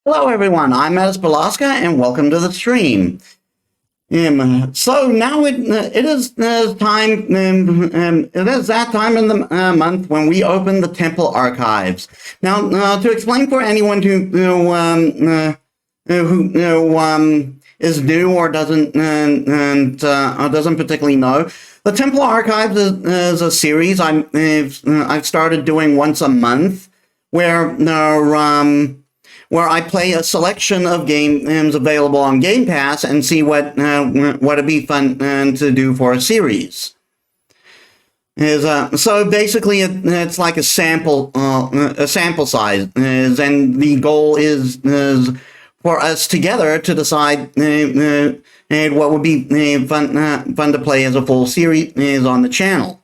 Hello everyone, I'm Metis Balaska and welcome to the stream. So now it is time, it is that time in the month when we open the temple archives. Now, to explain for anyone who is new or doesn't particularly know, the temple archives is a series I've started doing once a month, where I play a selection of games available on Gamepass and see what would be fun to do for a series. So basically, it's like a sample size, and the goal is for us together to decide what would be fun to play as a full series on the channel.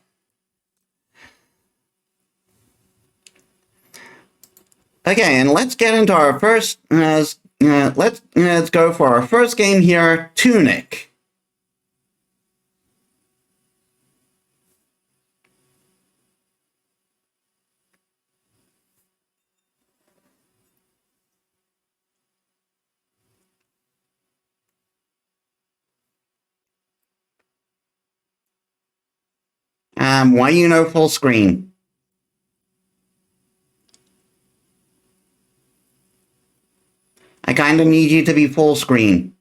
Okay, and let's get into our first, let's go for our first game here, Tunic. Why full screen? I kind of need you to be full screen.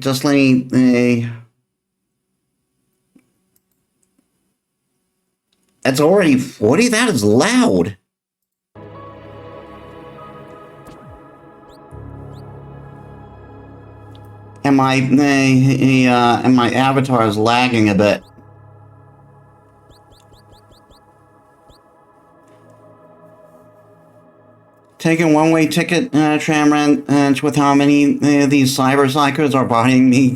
Just let me. It's already 40? That is loud. And my avatar is lagging a bit. Taking one-way ticket tram rents with how many these cyber psychos are buying me.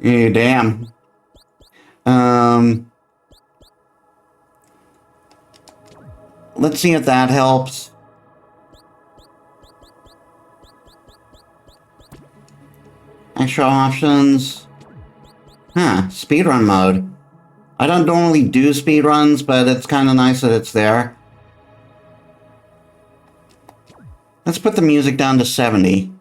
Damn. Let's see if that helps. Extra options. Speedrun mode. I don't normally do speedruns, but it's kind of nice that it's there. Let's put the music down to 70.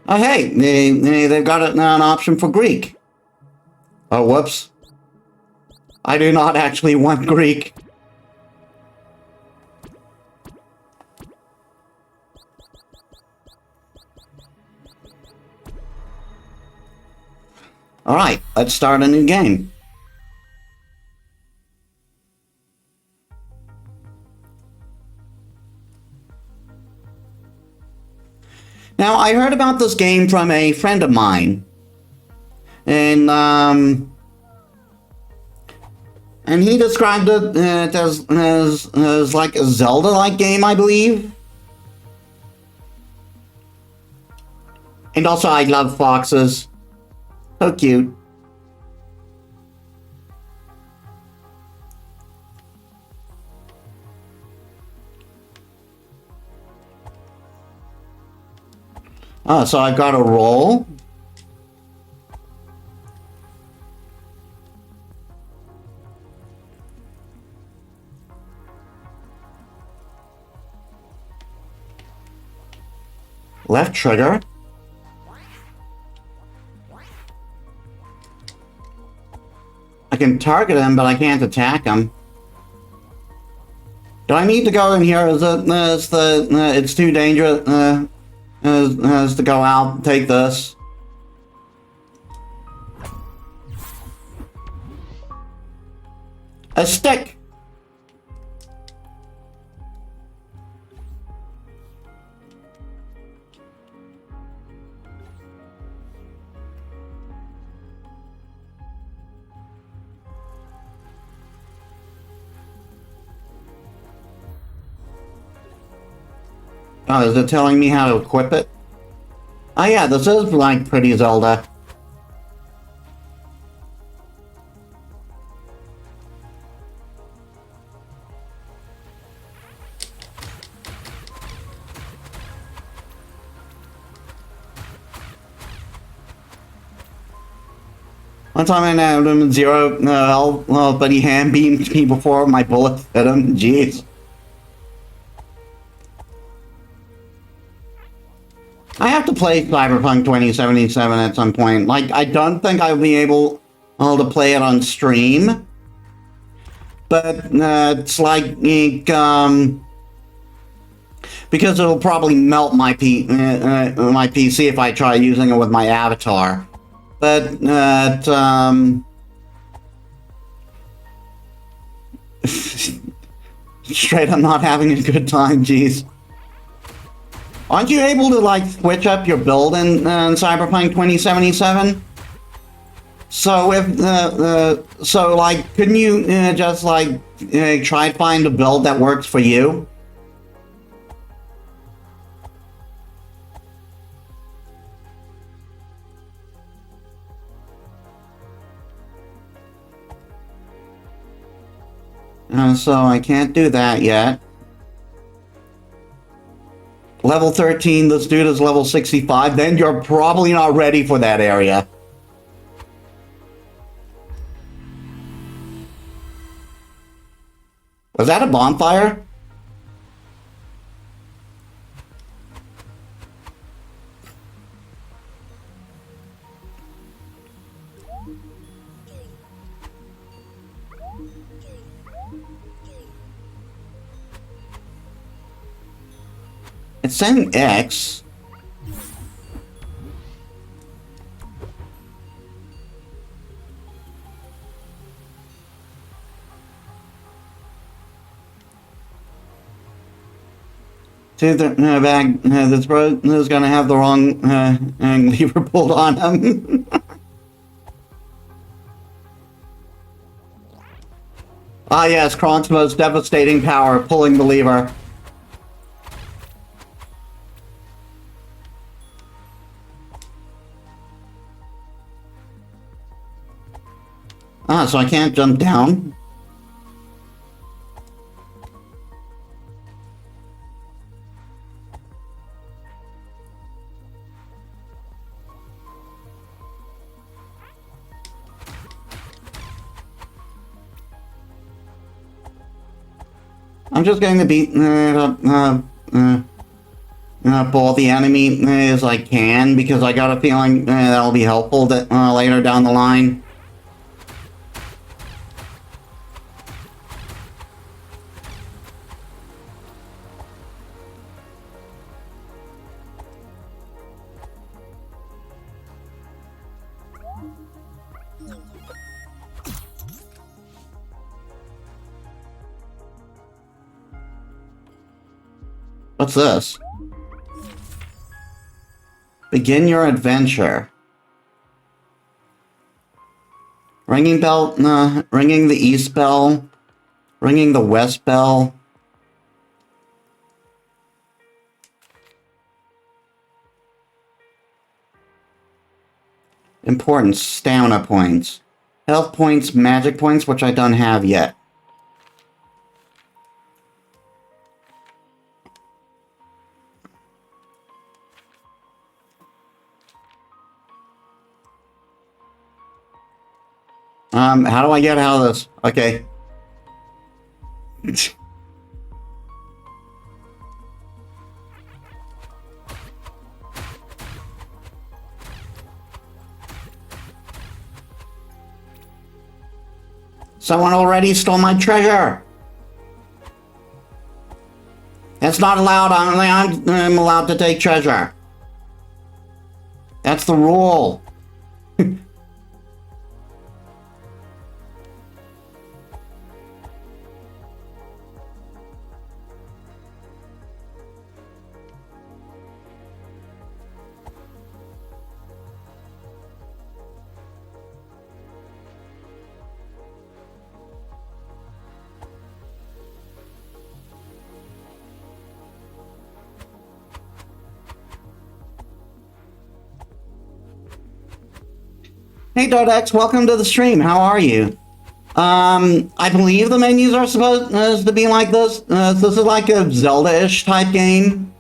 Oh, hey, they've got an option for Greek. Oh, whoops. I do not actually want Greek. Alright, let's start a new game. Now, I heard about this game from a friend of mine. And he described it as like a Zelda-like game, I believe. And also, I love foxes. So cute. Oh, so I've got a roll. Left trigger. I can target him, but I can't attack him. Do I need to go in here? It's too dangerous to go out and take this. A stick! Oh, is it telling me how to equip it? Oh yeah, this is like pretty Zelda. One time I had him 0 health, but he hand beamed me before my bullet hit him. Jeez. I have to play Cyberpunk 2077 at some point. Like, I don't think I'll be able to play it on stream. But it's like, because it'll probably melt my PC if I try using it with my avatar. But, straight, I'm not having a good time, jeez. Aren't you able to, like, switch up your build in Cyberpunk 2077? So if, so, like, couldn't you just, like, try to find a build that works for you? So I can't do that yet. Level 13, this dude is level 65, then you're probably not ready for that area. Was that a bonfire? It's saying X. To the bag, this bro is gonna have the wrong lever pulled on him. Ah yes, Kronk's most devastating power, pulling the lever. Ah, so I can't jump down? I'm just going to beat up all the enemy as I can, because I got a feeling that'll be helpful later down the line. What's this? Begin your adventure. Ringing bell, ringing the east bell, ringing the west bell. Important stamina points. Health points, magic points, which I don't have yet. How do I get out of this? Okay. Someone already stole my treasure. That's not allowed. I'm allowed to take treasure. That's the rule. Hey Dodex, welcome to the stream. How are you? I believe the menus are supposed to be like this. This is like a Zelda-ish type game.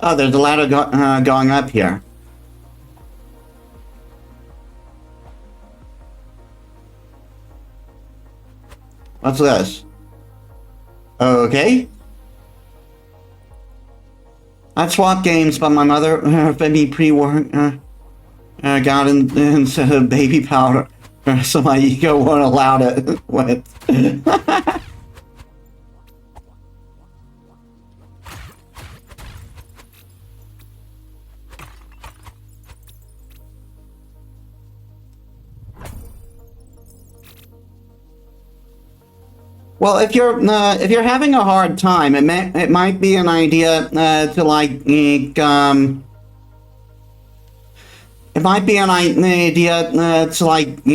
Oh, there's a ladder going up here. What's this? Okay. I've swapped games, but my mother fed me pre-work got instead of baby powder, so my ego won't allow it. What? Well, if you're having a hard time, it might be an idea to like it might be an idea to like go.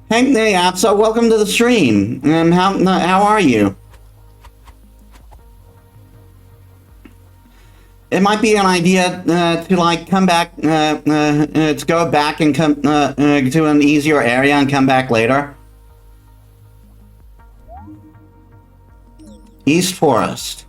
Hey, Apso, welcome to the stream. How are you? It might be an idea to like come back, to go back and come to an easier area and come back later. East Forest.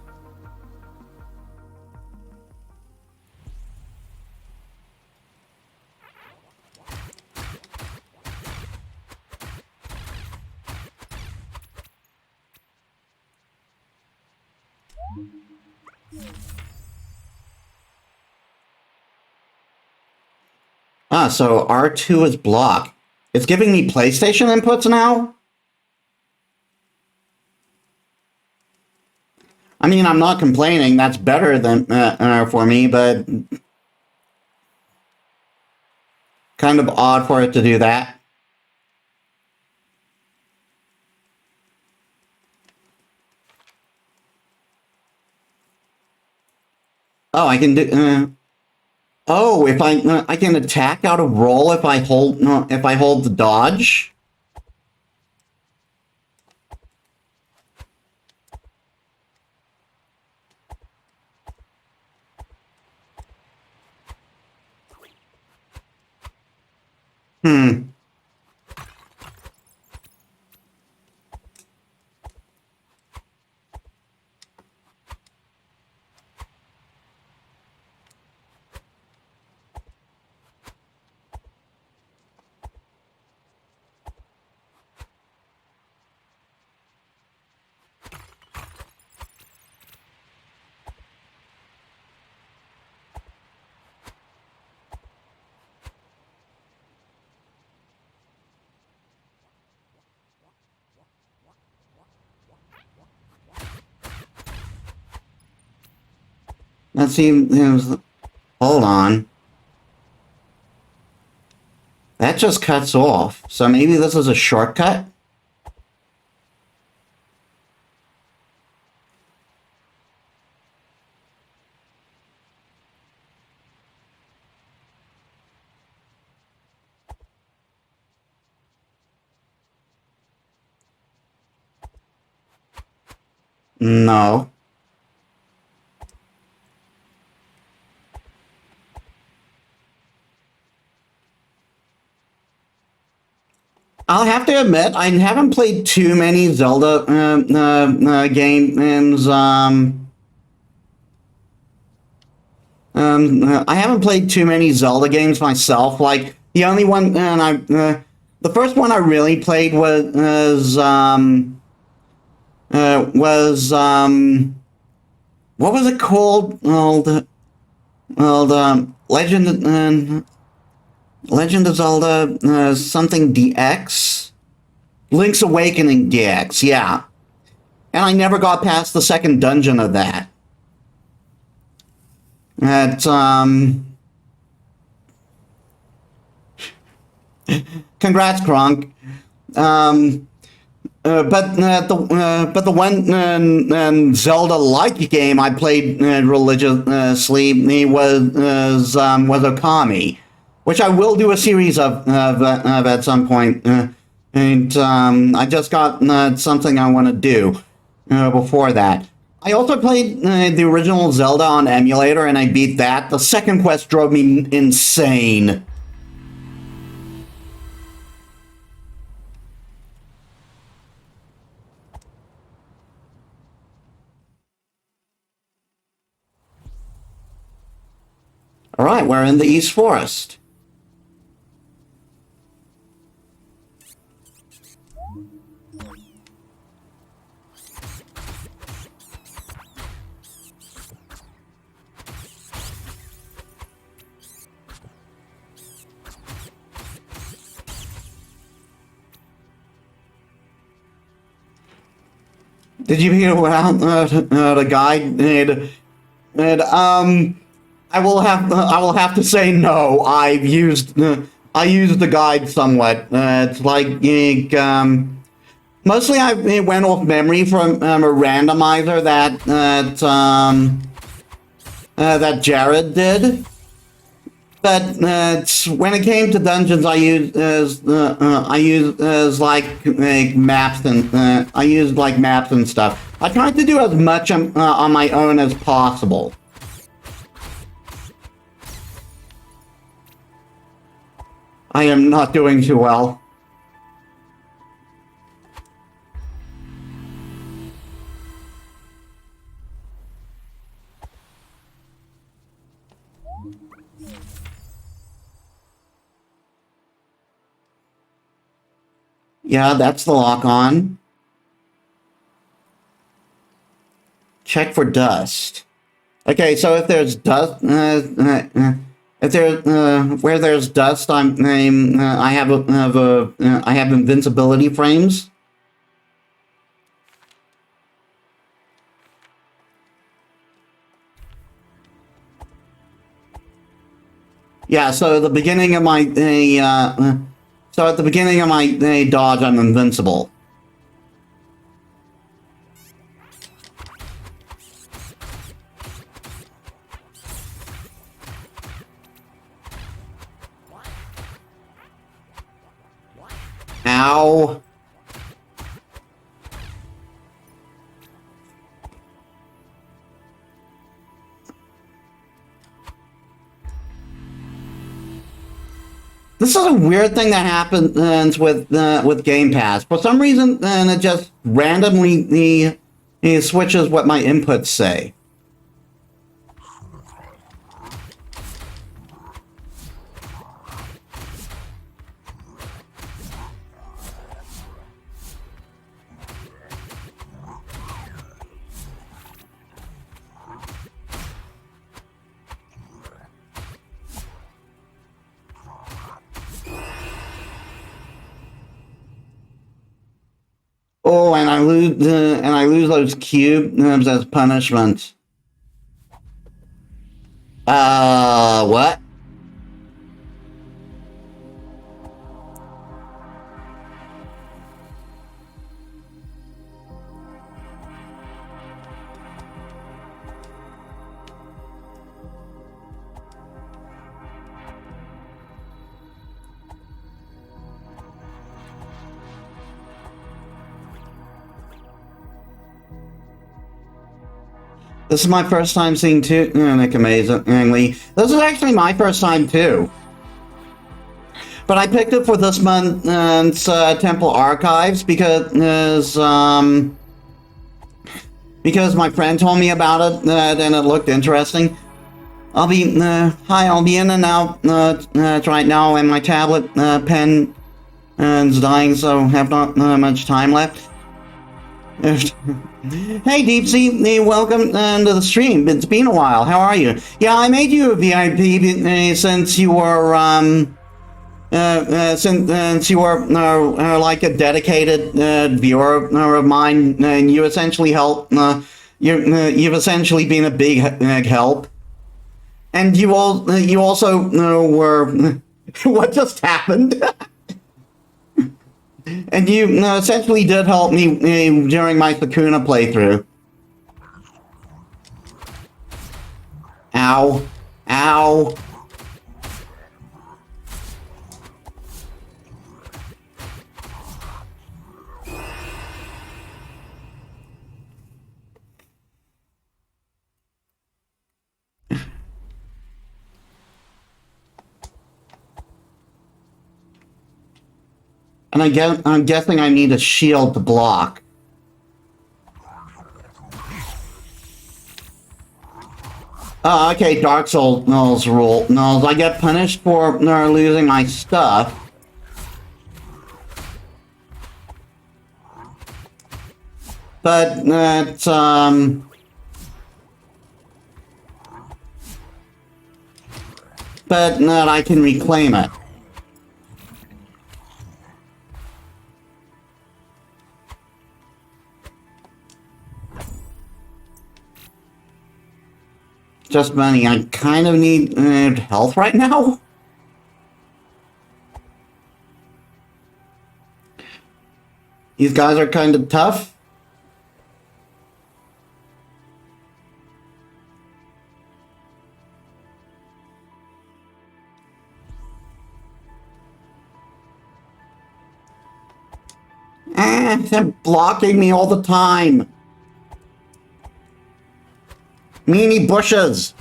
Ah, so R2 is block. It's giving me PlayStation inputs now? I mean, I'm not complaining. That's better than for me, but kind of odd for it to do that. Oh, I can do. Oh, if I can attack out of roll if I hold the dodge. Hmm. Let's see. Hold on. That just cuts off. So maybe this is a shortcut? No. I'll have to admit, I haven't played too many Zelda games. I haven't played too many Zelda games myself. Like the only one, the first one I really played was what was it called? Legend of Zelda something DX, Link's Awakening DX. Yeah, and I never got past the second dungeon of that. Congrats, Kronk. But the one Zelda-like game I played religiously was Okami, which I will do a series of at some point. And I just got something I want to do before that. I also played the original Zelda on emulator, and I beat that. The second quest drove me insane. All right, we're in the East Forest. Did you hear about the guy? I will have to say no. I used the guide somewhat. It's like mostly I went off memory from a randomizer that Jared did. But when it came to dungeons, I used like maps and I used like maps and stuff. I tried to do as much on my own as possible. I am not doing too well. Yeah, that's the lock on. Check for dust. Okay, so if there's dust, if there's where there's dust, I have invincibility frames. Yeah, so at the beginning of my dodge, I'm invincible. Ow. This is a weird thing that happens with Gamepass. For some reason, it just randomly switches what my inputs say. Oh, and I lose those cubes as punishment. What? This is my first time seeing Tunic, amazingly. This is actually my first time too. But I picked it for this month's Temple Archives because my friend told me about it and it looked interesting. I'll be in and out right now, and my tablet pen is dying, so have not much time left. Hey Deep Sea, welcome to the stream. It's been a while. How are you? Yeah, I made you a VIP since you were since you were like a dedicated viewer of mine, and you essentially help. You've essentially been a big help, and you also were. What just happened? And you essentially did help me during my Sakuna playthrough. Ow. Ow. And I'm guessing I need a shield to block. Oh, okay, Dark Souls rule. No, I get punished for losing my stuff. But it's but I can reclaim it. Just money. I kind of need health right now. These guys are kind of tough. They're blocking me all the time. Meanie bushes.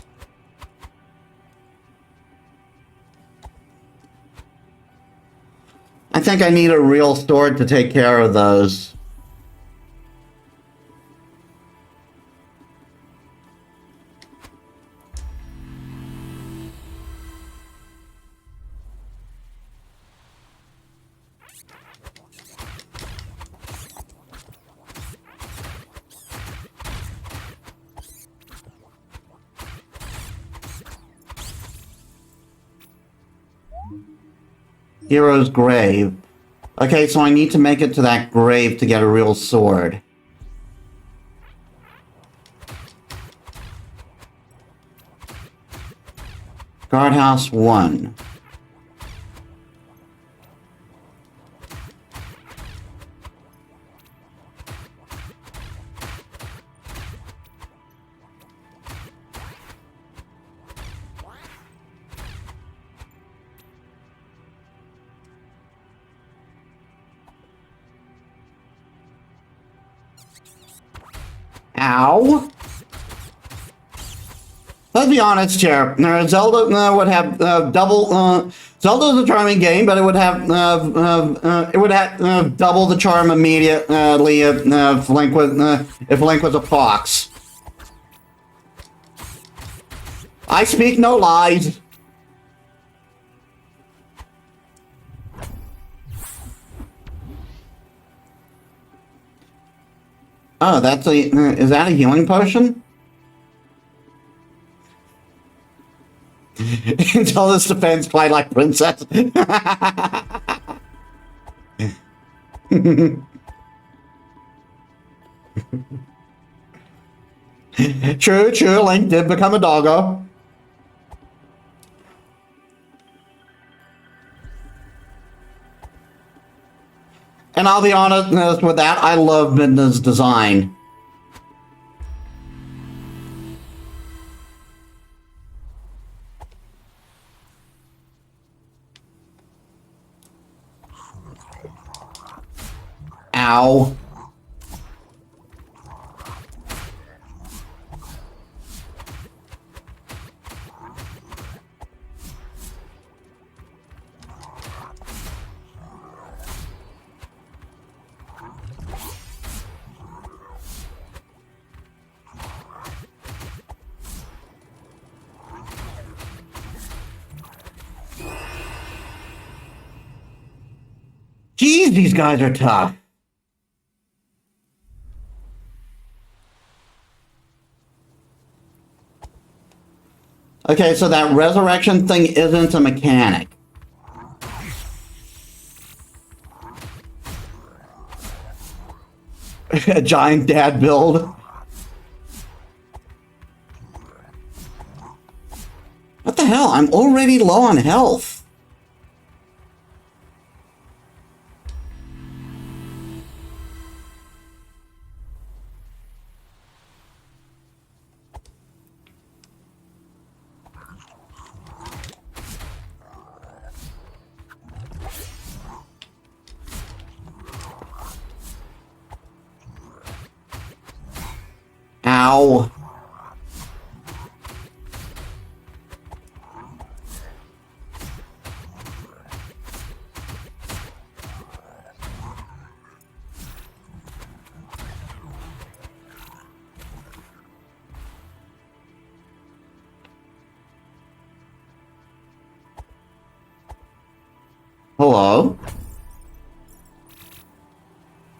I think I need a real sword to take care of those. Hero's grave. Okay, so I need to make it to that grave to get a real sword. Guardhouse 1. Ow! Let's be honest here. Zelda would have double. Zelda's a charming game, but it would have double the charm immediately if Link was a fox. I speak no lies. Oh, that's a. Is that a healing potion? Until this defends Twilight Princess. True, Link did become a doggo. And I'll be honest with that, I love Midna's design. Ow. Jeez, these guys are tough. Okay, so that resurrection thing isn't a mechanic. A giant dad build. What the hell? I'm already low on health. Ow. Hello?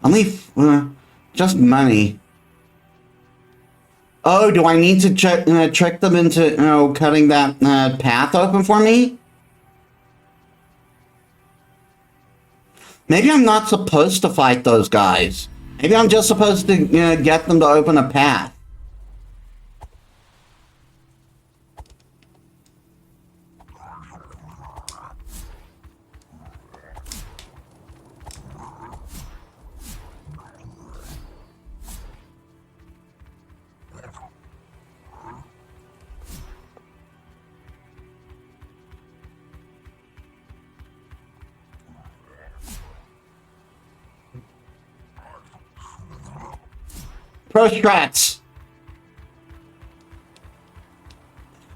Only, just money. Oh, do I need to trick them into, cutting that path open for me? Maybe I'm not supposed to fight those guys. Maybe I'm just supposed to get them to open a path. Pro strats.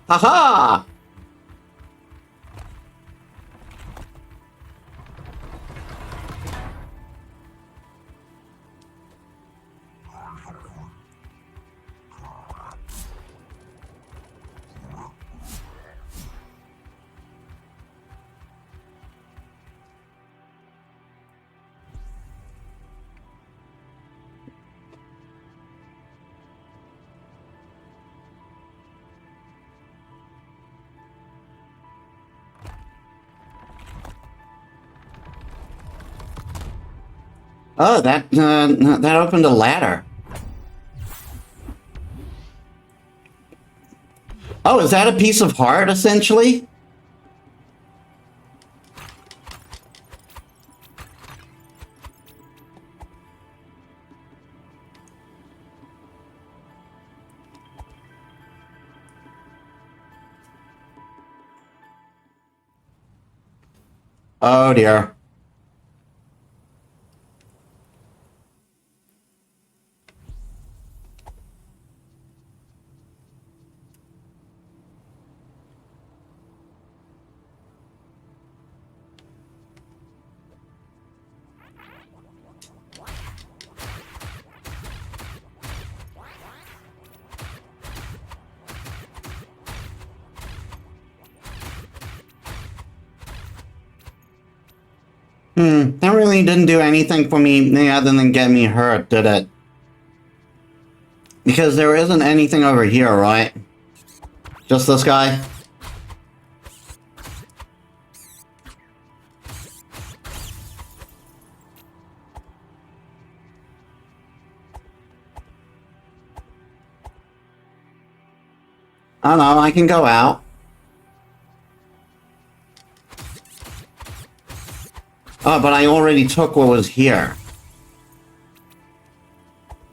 Haha! Oh, that opened a ladder. Oh, is that a piece of heart, essentially? Oh, dear. That really didn't do anything for me other than get me hurt, did it? Because there isn't anything over here, right? Just this guy? Oh no, I can go out. Oh, but I already took what was here.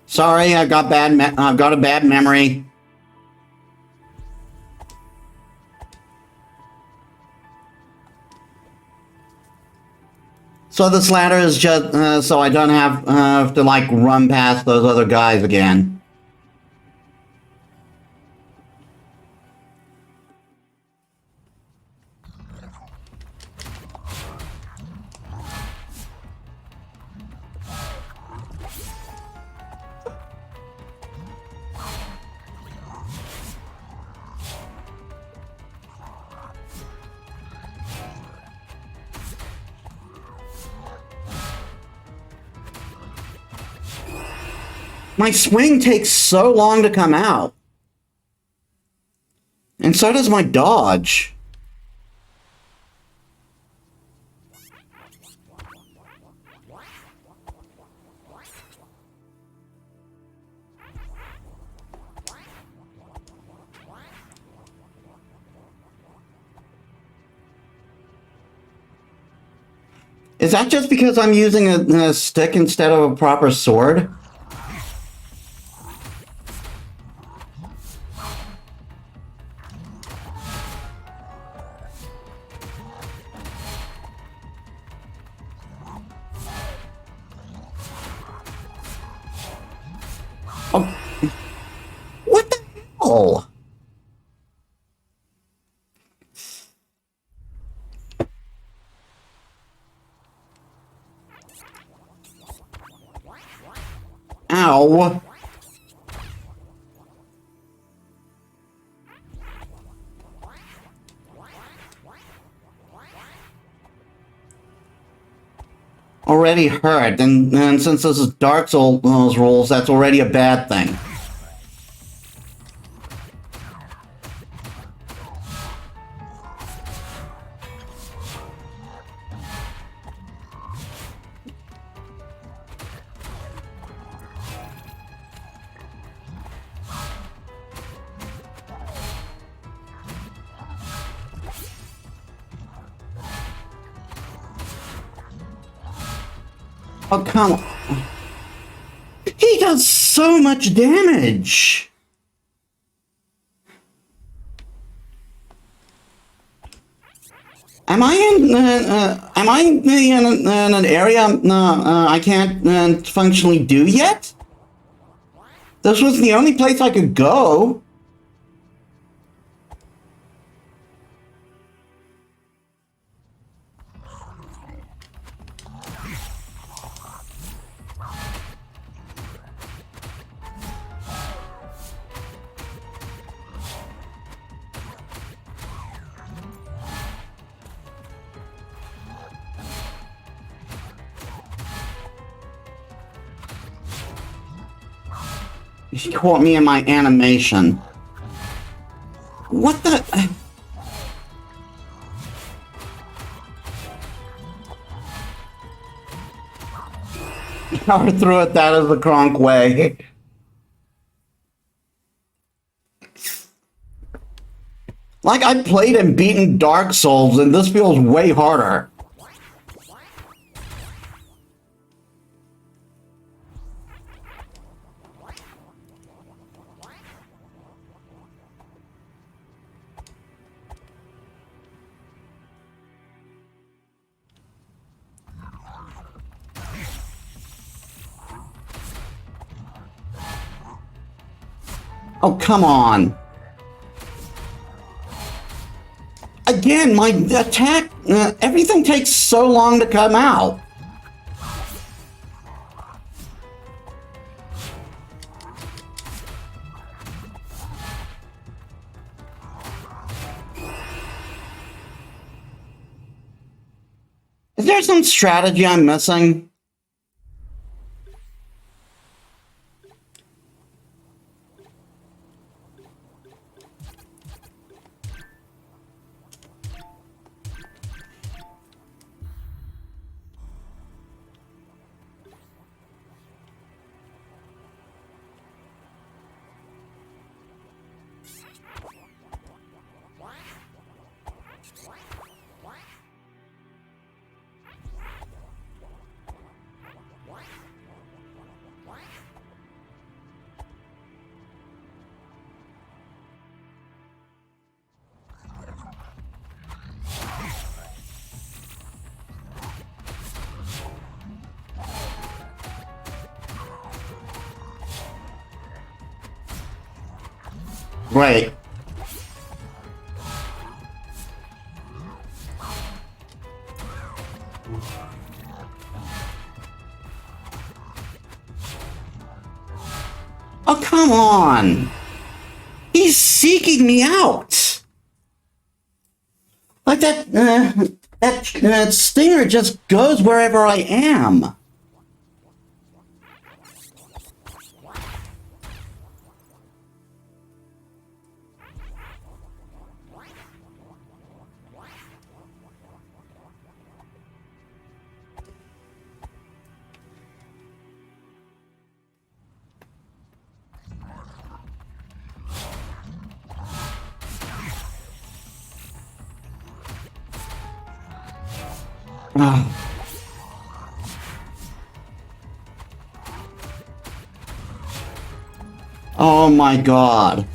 Sorry, I've got a bad memory. So this ladder is just so I don't have to like run past those other guys again. My swing takes so long to come out. And so does my dodge. Is that just because I'm using a stick instead of a proper sword? Oh. What the hell? Ow. Already hurt, and since this is Dark Souls rules, that's already a bad thing. Oh, come on. He does so much damage. Am I in an area I can't functionally do yet? This was the only place I could go. She caught me in my animation. What the? Power through it, that is the Cronk way. Like, I played and beaten Dark Souls, and this feels way harder. Oh, come on. Again, my attack, everything takes so long to come out. Is there some strategy I'm missing? Right. Oh, come on. He's seeking me out. Like that stinger just goes wherever I am. Ah. Oh my god.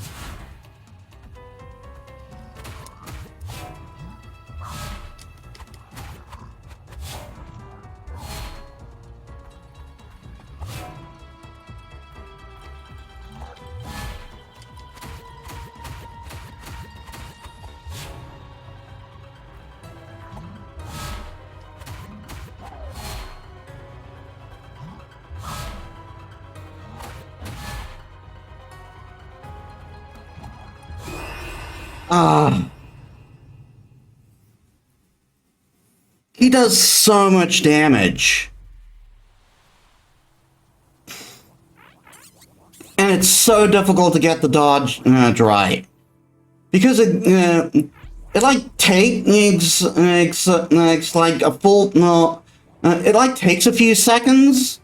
Ah. He does so much damage. And it's so difficult to get the dodge right. Because it like takes like a full, no, it like takes a few seconds.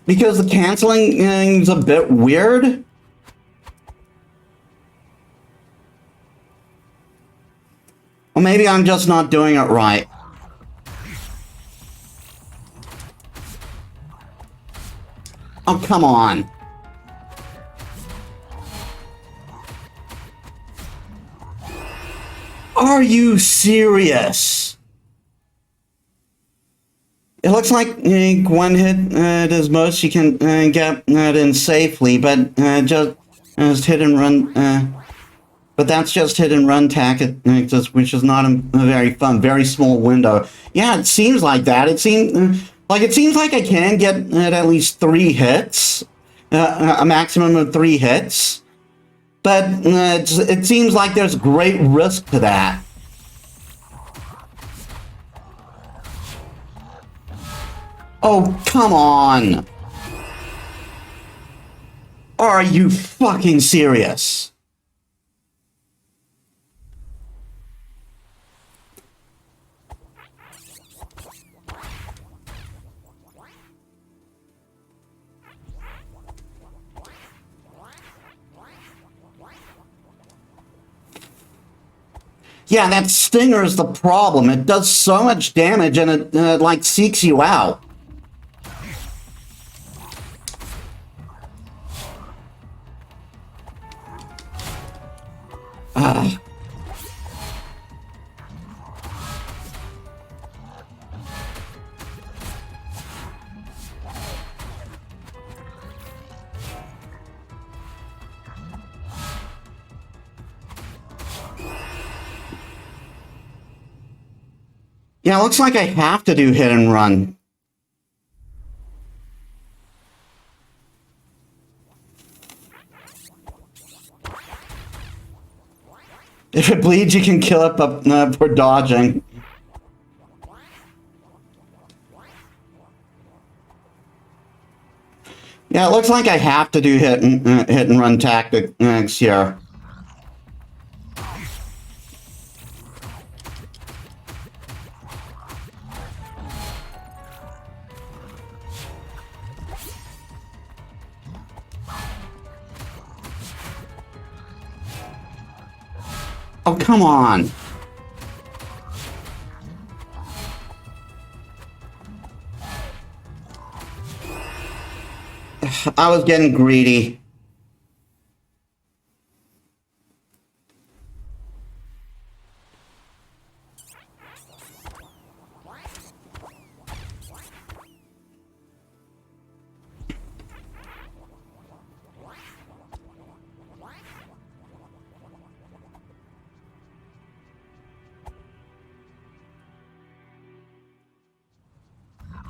Because the canceling is a bit weird. Or maybe I'm just not doing it right. Oh, come on. Are you serious? It looks like one hit is most you can get it in safely, but just hit and run. But that's just hit and run tactic, which is not a very fun, very small window. Yeah, it seems like that. It seems like I can get at least 3 hits, a maximum of 3 hits. But it seems like there's great risk to that. Oh, come on! Are you fucking serious? Yeah, that stinger is the problem. It does so much damage and it like seeks you out. Yeah, it looks like I have to do hit and run. If it bleeds, you can kill it for dodging. Yeah, it looks like I have to do hit and run tactics here. Oh, come on. I was getting greedy.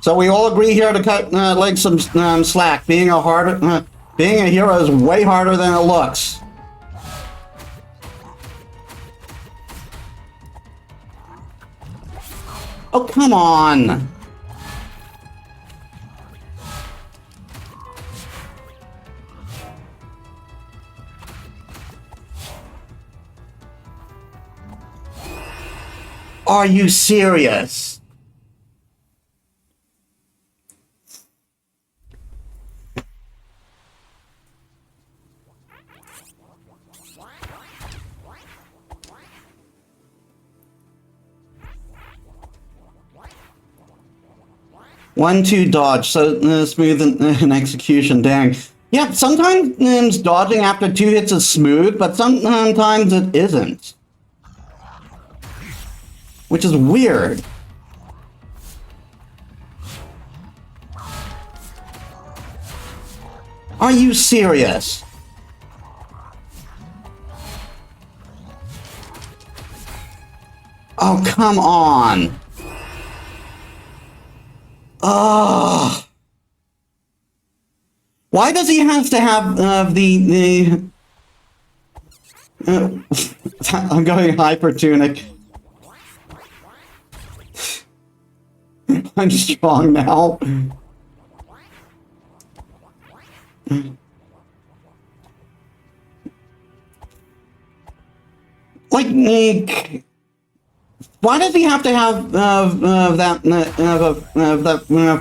So we all agree here to cut like some slack. Being a hero is way harder than it looks. Oh, come on. Are you serious? 1-2 dodge, so smooth in execution, dang. Yeah, sometimes dodging after 2 hits is smooth, but sometimes it isn't. Which is weird. Are you serious? Oh, come on. Ugh. Why does he have to have I'm going hyper Tunic. I'm strong now. Like, why does he have to have that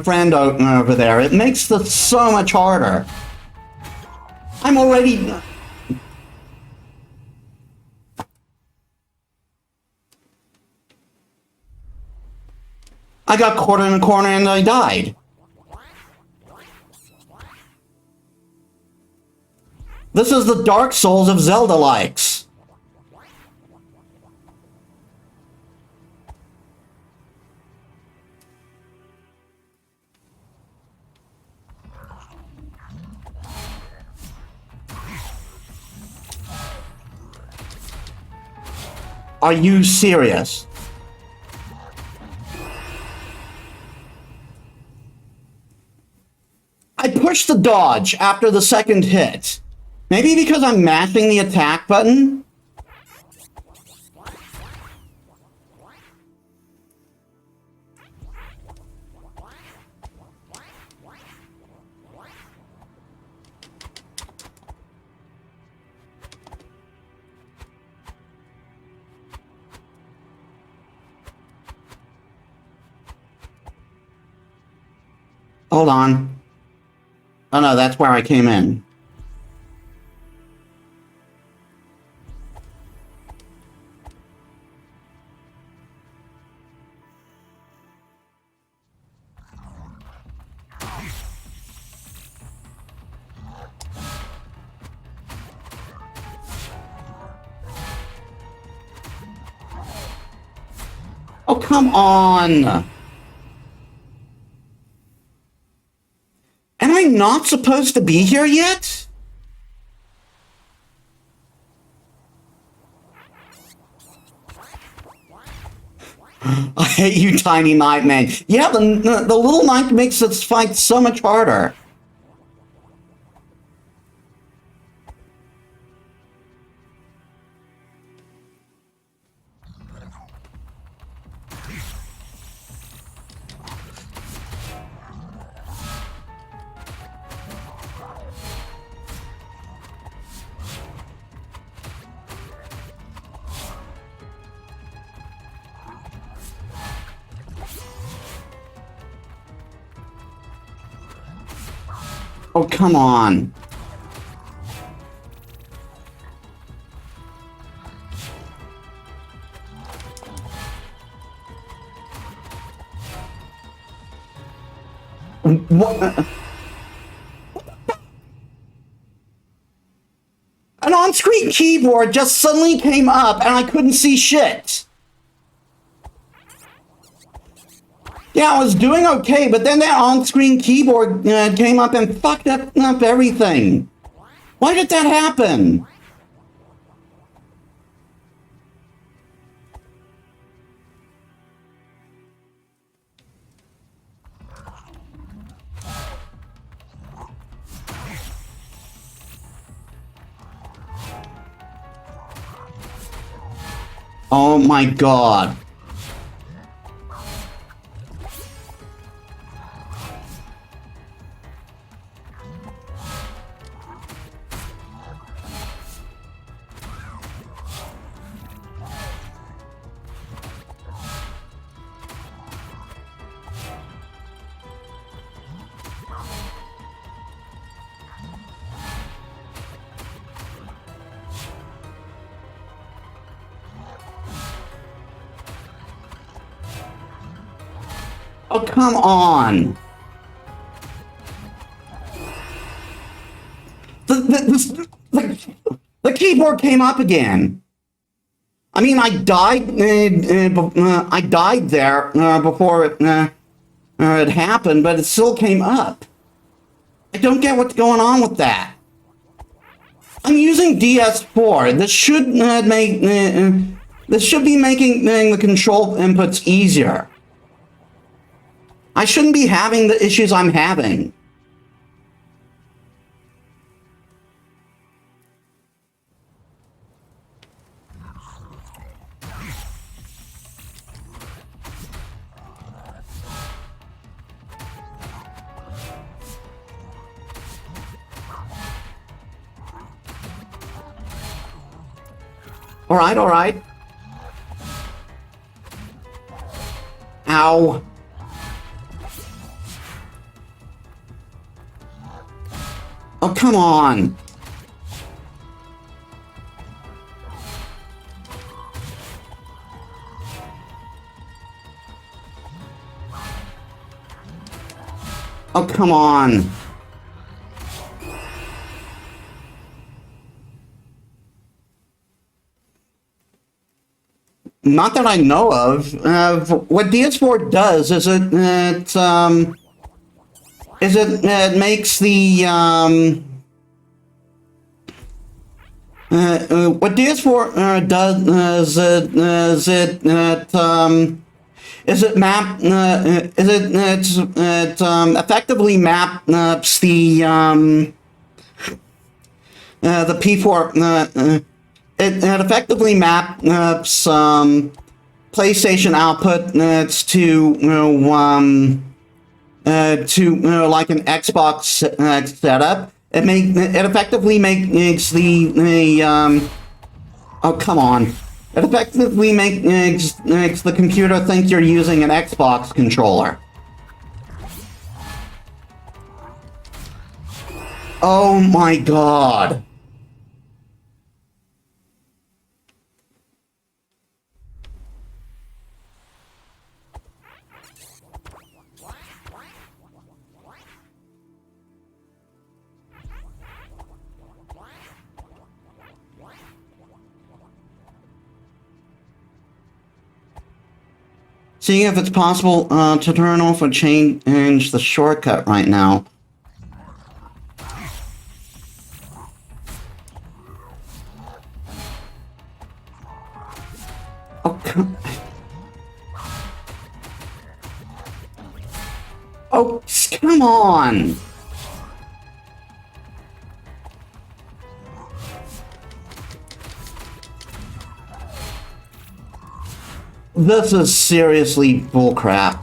friend over there? It makes this so much harder. I'm already... I got caught in a corner and I died. This is the Dark Souls of Zelda likes. Are you serious? I pushed the dodge after the second hit. Maybe because I'm mashing the attack button? Hold on. Oh no, that's where I came in. Oh, come on! Am I not supposed to be here yet? I hate you, tiny nightman. Yeah, the little knight makes this fight so much harder. Oh, come on. What? An on-screen keyboard just suddenly came up and I couldn't see shit. Yeah, I was doing okay, but then that on-screen keyboard came up and fucked up everything. Why did that happen? Oh my god. Oh, come on. The keyboard came up again. I mean, I died there before it happened, but it still came up. I don't get what's going on with that. I'm using DS4. This should be making the control inputs easier. I shouldn't be having the issues I'm having. All right, all right. Ow. Oh, come on. Oh, come on. Not that I know of. What DS4 does is it makes the what DS4 does it effectively maps the P4 it effectively maps PlayStation output to like an Xbox setup. It effectively makes the oh, come on. It effectively makes the computer think you're using an Xbox controller. Oh my god. Seeing if it's possible to turn off or change the shortcut right now. Oh, come on! This is seriously bullcrap.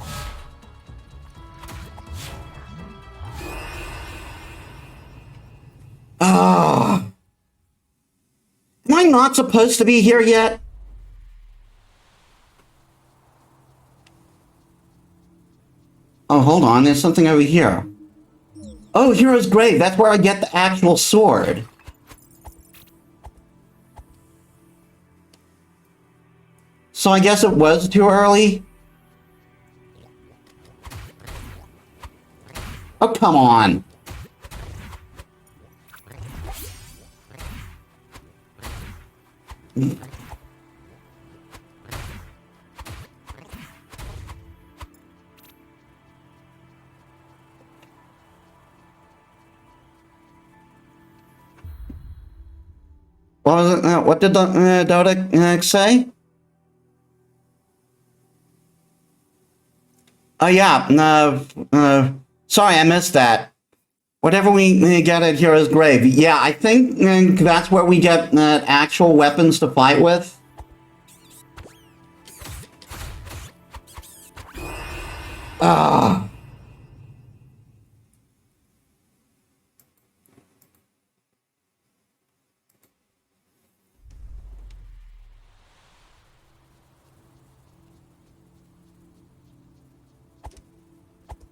Ah. Am I not supposed to be here yet? Oh, hold on, there's something over here. Oh, Hero's Grave, that's where I get the actual sword. So I guess it was too early? Oh, come on. What was it? What did Dota say? Oh yeah, sorry I missed that. Whatever we get at Hero's Grave. Yeah, I think that's where we get actual weapons to fight with. Ah.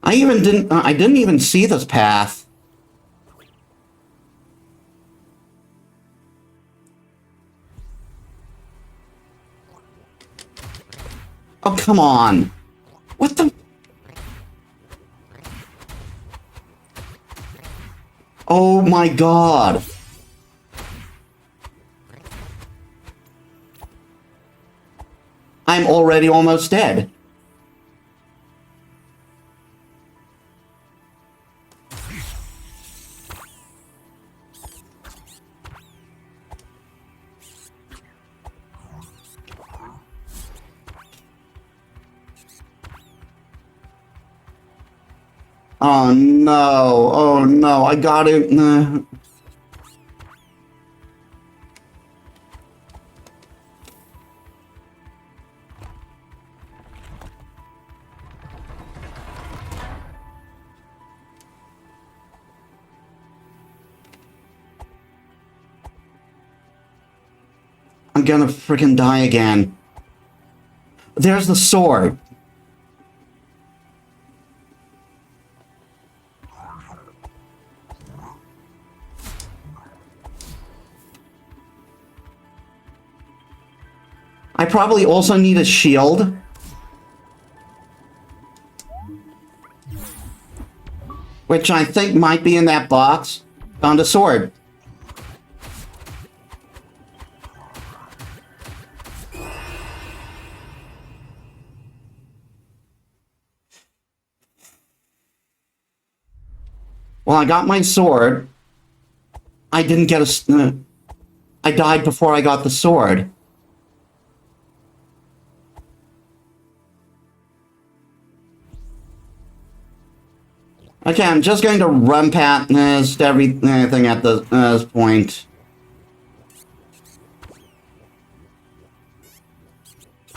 I didn't even see this path. Oh, come on. What the? Oh my god. I'm already almost dead. Oh no, oh no, I got it. I'm gonna freaking die again. There's the sword. I probably also need a shield. Which I think might be in that box. Found a sword. Well, I got my sword. I didn't get a... I died before I got the sword. Okay, I'm just going to run past everything at this point.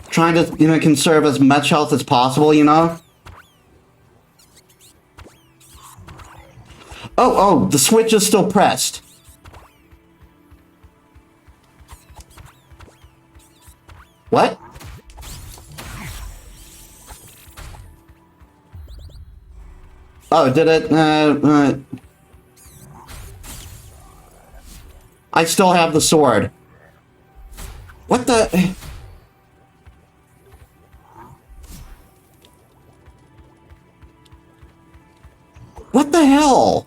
Trying to, conserve as much health as possible, Oh, the switch is still pressed. What? Oh, did it, I still have the sword. What the... What the hell?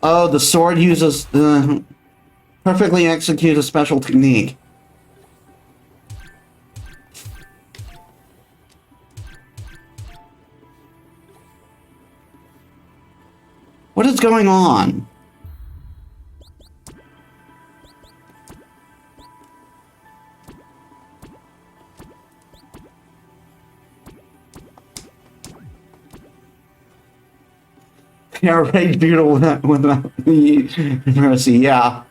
Oh, the sword uses perfectly execute a special technique. What is going on? Yeah, rage beautiful without mercy, yeah.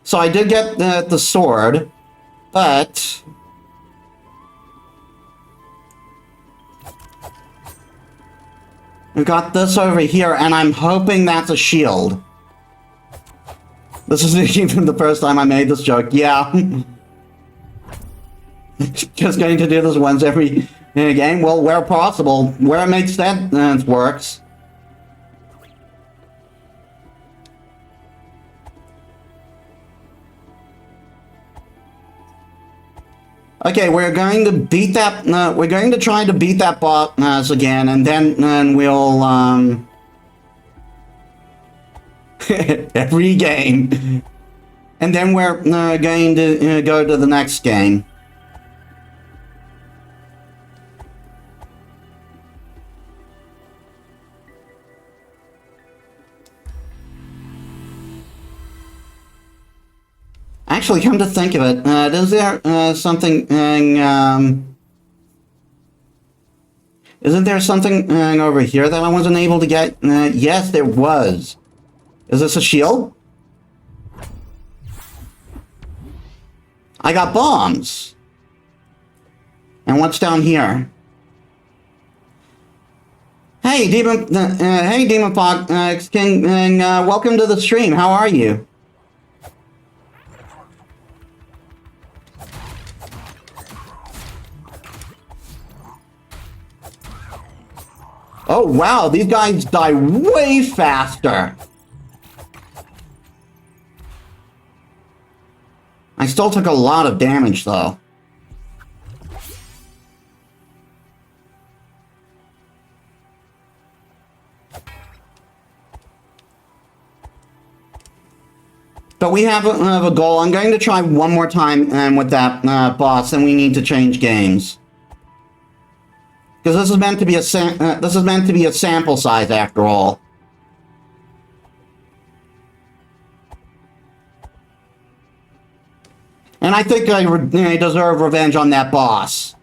So I did get the sword, but... We've got this over here, and I'm hoping that's a shield. This isn't even the first time I made this joke, yeah. Just going to do this once every game. Well, where possible, where it makes sense, works. Okay, we're going to beat that. We're going to try to beat that boss again, and then we'll every game, and then we're going to go to the next game. Actually, come to think of it, is there something... isn't there something over here that I wasn't able to get? Yes, there was. Is this a shield? I got bombs. And what's down here? Hey, Demon Fox King, welcome to the stream. How are you? Oh wow, these guys die way faster. I still took a lot of damage, though. But we have a goal. I'm going to try one more time with that boss, and we need to change games. Because this is meant to be a sample size, after all. And I think I deserve revenge on that boss.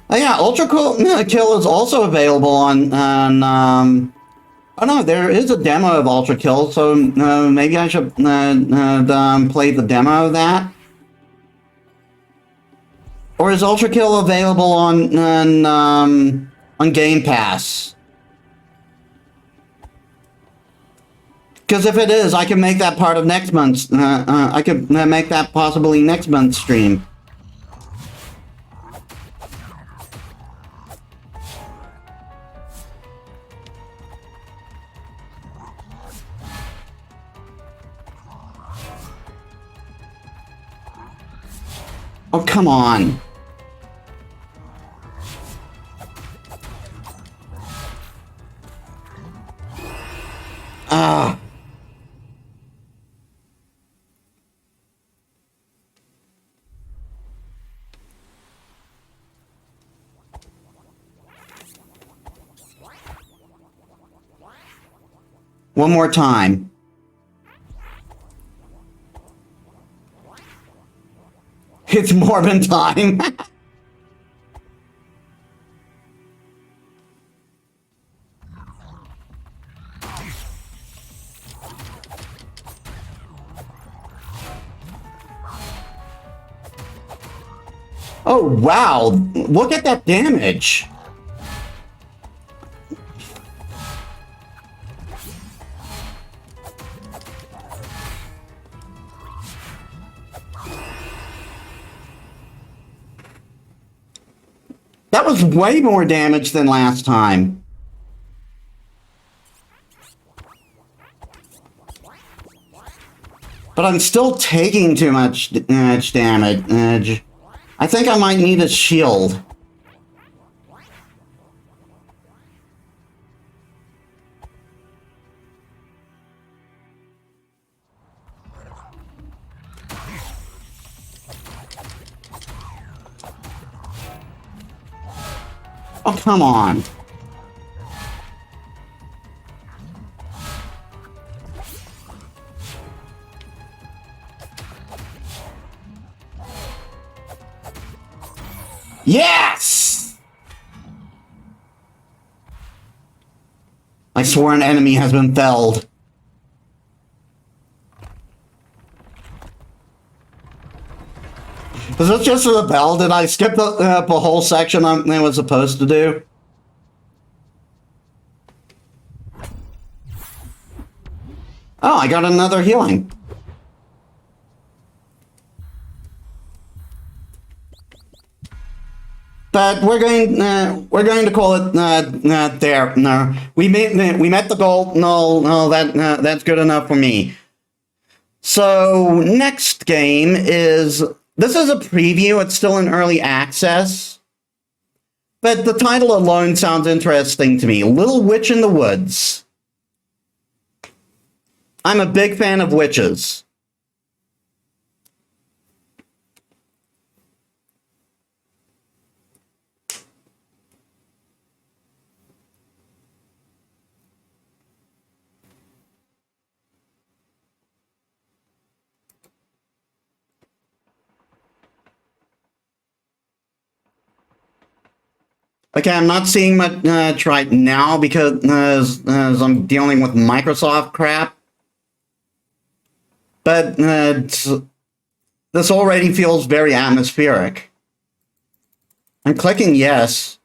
Oh yeah, Ultra Kill is also available on oh no, there is a demo of Ultra Kill, so maybe I should play the demo of that. Or is Ultra Kill available on Gamepass? Because if it is, I can make that part of next month's. I could make that possibly next month's stream. Oh, come on. Ah. One more time. It's Morbin time. Oh, wow. Look at that damage. That was way more damage than last time. But I'm still taking too much damage. I think I might need a shield. Oh, come on. Yes! I swore an enemy has been felled. Was this just for the bell? Did I skip the whole section I was supposed to do? Oh, I got another healing. But we're going to call it there. No, we met the goal. No, that's good enough for me. So next game is. This is a preview, it's still in early access, but the title alone sounds interesting to me. Little Witch in the Woods. I'm a big fan of witches. Okay, I'm not seeing much right now because as I'm dealing with Microsoft crap. But this already feels very atmospheric. I'm clicking yes.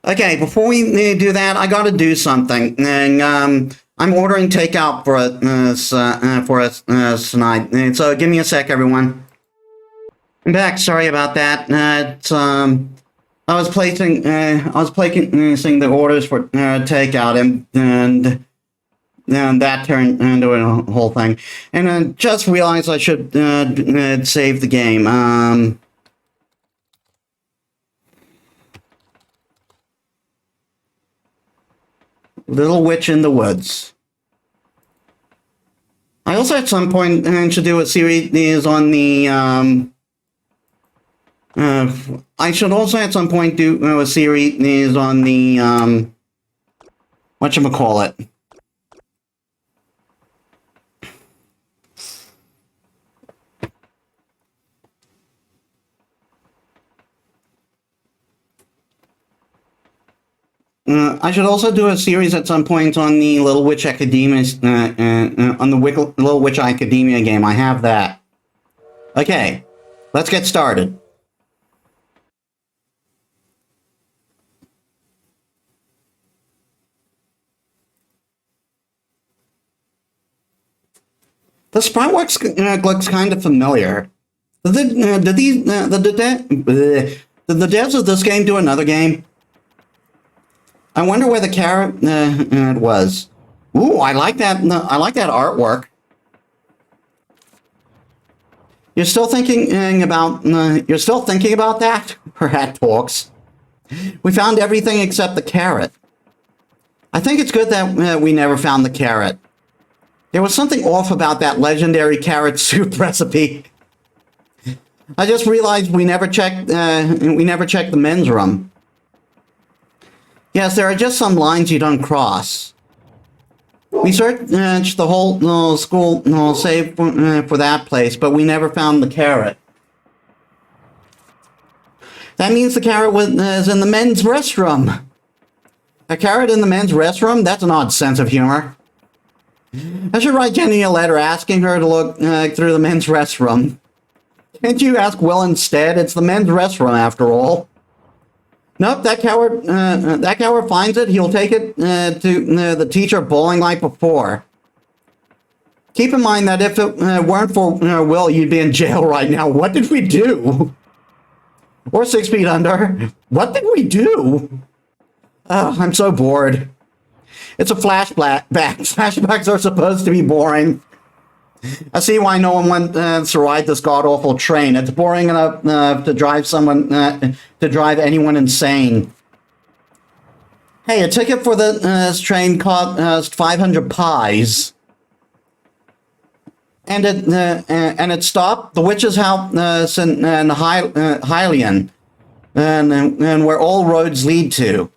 Okay, before we do that, I gotta do something. And I'm ordering takeout for us tonight. And so give me a sec, everyone. I'm back. Sorry about that. I was placing the orders for takeout, and that turned into a whole thing. And I just realized I should save the game. Little Witch in the Woods. I also at some point should do a series on the I should also at some point do a series on the whatchamacallit. I should also do a series at some point on the Little Witch Academia, on the Little Witch Academia game. I have that. Okay, let's get started. The sprite looks kind of familiar. Did the devs of this game do another game? I wonder where the carrot was. Ooh, I like that. I like that artwork. You're still thinking about that? Her hat talks. We found everything except the carrot. I think it's good that we never found the carrot. There was something off about that legendary carrot soup recipe. I just realized we never checked the men's room. Yes, there are just some lines you don't cross. We searched the whole school save for that place, but we never found the carrot. That means the carrot is in the men's restroom. A carrot in the men's restroom? That's an odd sense of humor. I should write Jenny a letter asking her to look through the men's restroom. Can't you ask Will instead? It's the men's restroom after all. Nope, that coward finds it. He'll take it to the teacher bowling like before. Keep in mind that if it weren't for Will, you'd be in jail right now. What did we do? Or 6 feet under. What did we do? Oh, I'm so bored. It's a flashback. Flashbacks are supposed to be boring. I see why no one wants to ride this god-awful train. It's boring enough to drive anyone insane. Hey, a ticket for the train cost 500 pies. And it stopped the witch's house in Hylian, and where all roads lead to.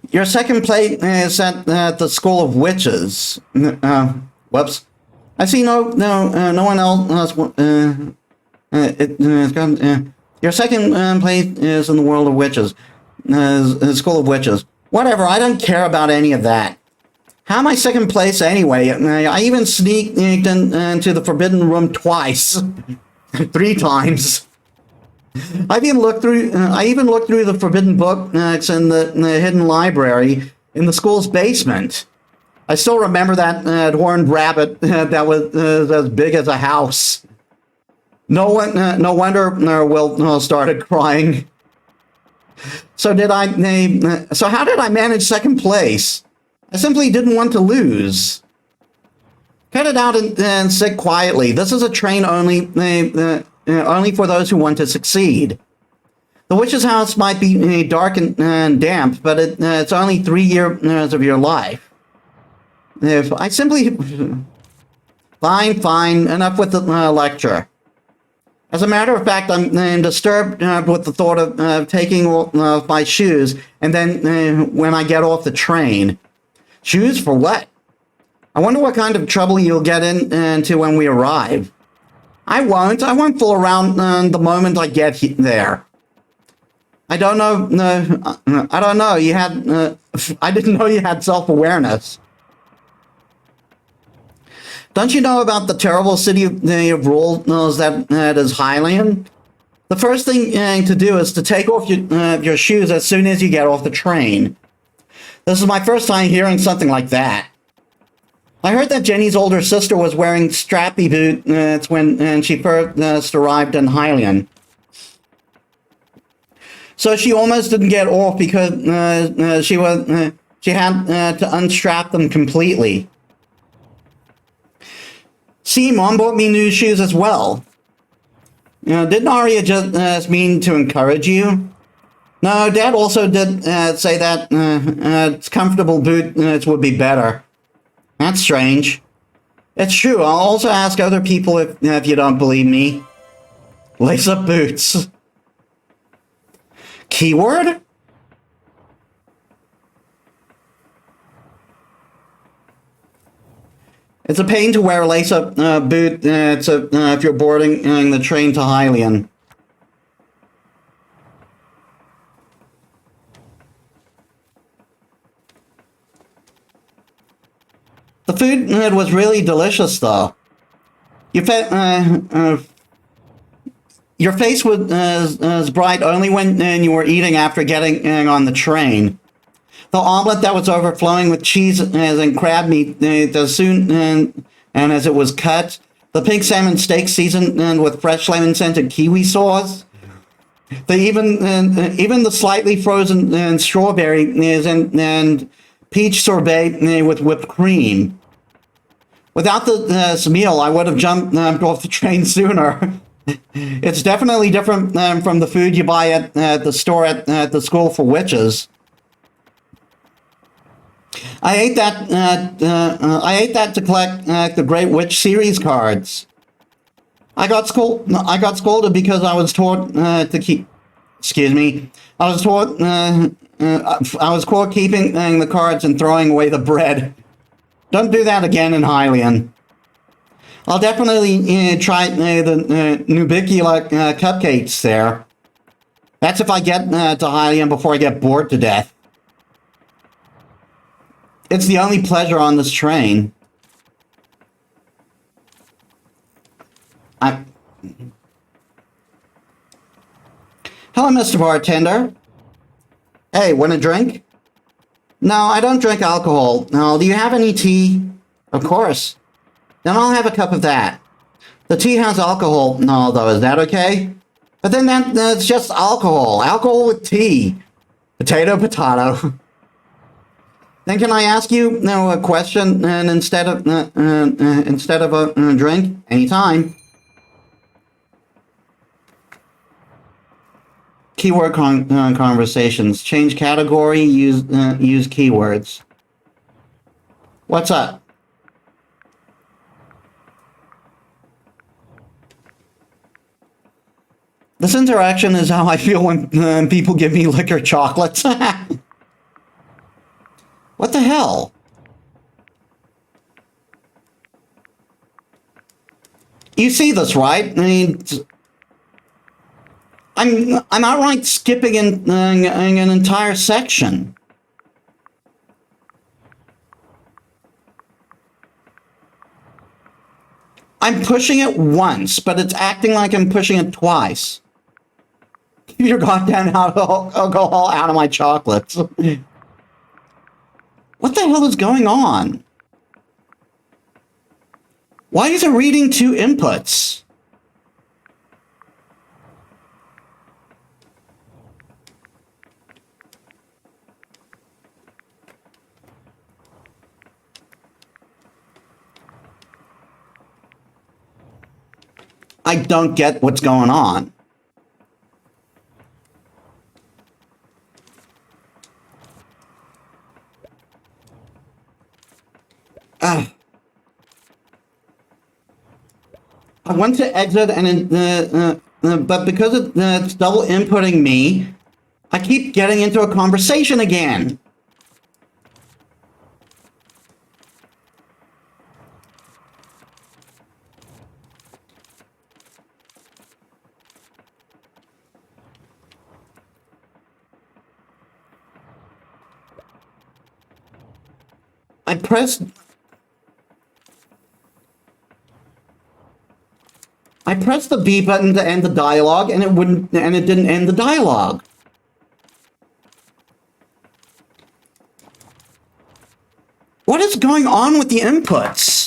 Your second place is at the School of Witches. Whoops. I see no one else. Your second place is in the World of Witches. School of Witches. Whatever, I don't care about any of that. How am I second place anyway? I even sneaked into the Forbidden Room twice. 3 times. I even looked through the forbidden books in the hidden library in the school's basement. I still remember that horned rabbit that was as big as a house. No wonder Will started crying. So how did I manage second place? I simply didn't want to lose. Cut it out and sit quietly. This is a train only for those who want to succeed. The witch's house might be dark and damp, but it's only 3 years of your life. If I simply... Fine, enough with the lecture. As a matter of fact, I'm disturbed with the thought of taking off my shoes, and then when I get off the train. Shoes for what? I wonder what kind of trouble you'll get into when we arrive. I won't fool around the moment I get there. I don't know, I didn't know you had self-awareness. Don't you know about the terrible city of rules that is Hylian? The first thing to do is to take off your shoes as soon as you get off the train. This is my first time hearing something like that. I heard that Jenny's older sister was wearing strappy boots when she first arrived in Hylian. So she almost didn't get off because she had to unstrap them completely. See, Mom bought me new shoes as well. Didn't Arya just mean to encourage you? No, Dad also did say that comfortable boots would be better. That's strange. It's true. I'll also ask other people if you don't believe me. Lace up boots. Keyword? It's a pain to wear a lace-up boot if you're boarding the train to Hylian. The food was really delicious, though. Your face was bright only when you were eating after getting on the train. The omelet that was overflowing with cheese and crab meat as soon and as it was cut. The pink salmon steak seasoned with fresh lemon-scented kiwi sauce. Even the slightly frozen strawberry and peach sorbet with whipped cream. Without this meal, I would have jumped off the train sooner. It's definitely different from the food you buy at the store at the School for Witches. I ate that to collect the Great Witch series cards. I got scolded because I was taught to keep. Excuse me. I was taught. I was caught keeping the cards and throwing away the bread. Don't do that again in Hylian. I'll definitely try the Nubicula cupcakes there. That's if I get to Hylian before I get bored to death. It's the only pleasure on this train. Hello, Mr. Bartender. Hey, want a drink? No, I don't drink alcohol. No, do you have any tea? Of course. Then I'll have a cup of that. The tea has alcohol. No, though, is that okay? But then that's just alcohol. Alcohol with tea. Potato, potato. Then can I ask you a question and instead of a drink? Anytime. Keyword conversations. Change category. Use keywords. What's up? This interaction is how I feel when people give me liquor chocolates. What the hell? You see this, right? I mean, I'm outright skipping an entire section. I'm pushing it once, but it's acting like I'm pushing it twice. Keep your goddamn alcohol out of my chocolates. What the hell is going on? Why is it reading two inputs? I don't get what's going on. I want to exit, but because it's double inputting me, I keep getting into a conversation again. I I pressed the B button to end the dialogue, and it didn't end the dialogue. What is going on with the inputs?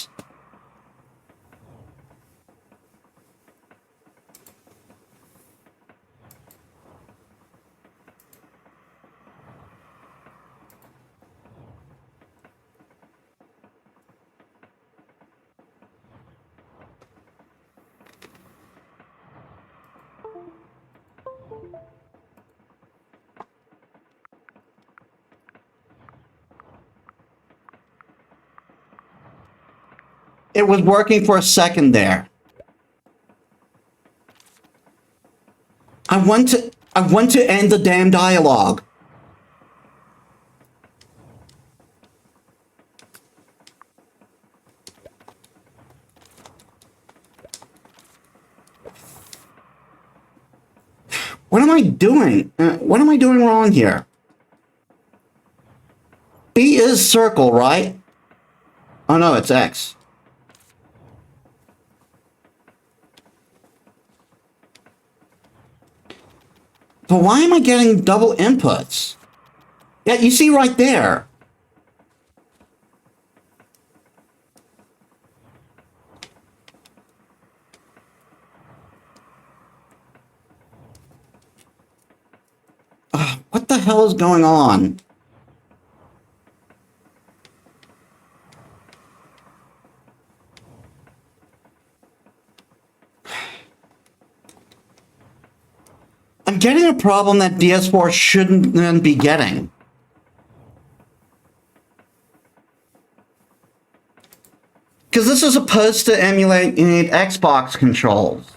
It was working for a second there. I want to end the damn dialogue. What am I doing? What am I doing wrong here? B is circle, right? Oh no, it's X. But why am I getting double inputs? Yeah, you see right there. What the hell is going on? I'm getting a problem that DS4 shouldn't be getting. Because this is supposed to emulate Xbox controls.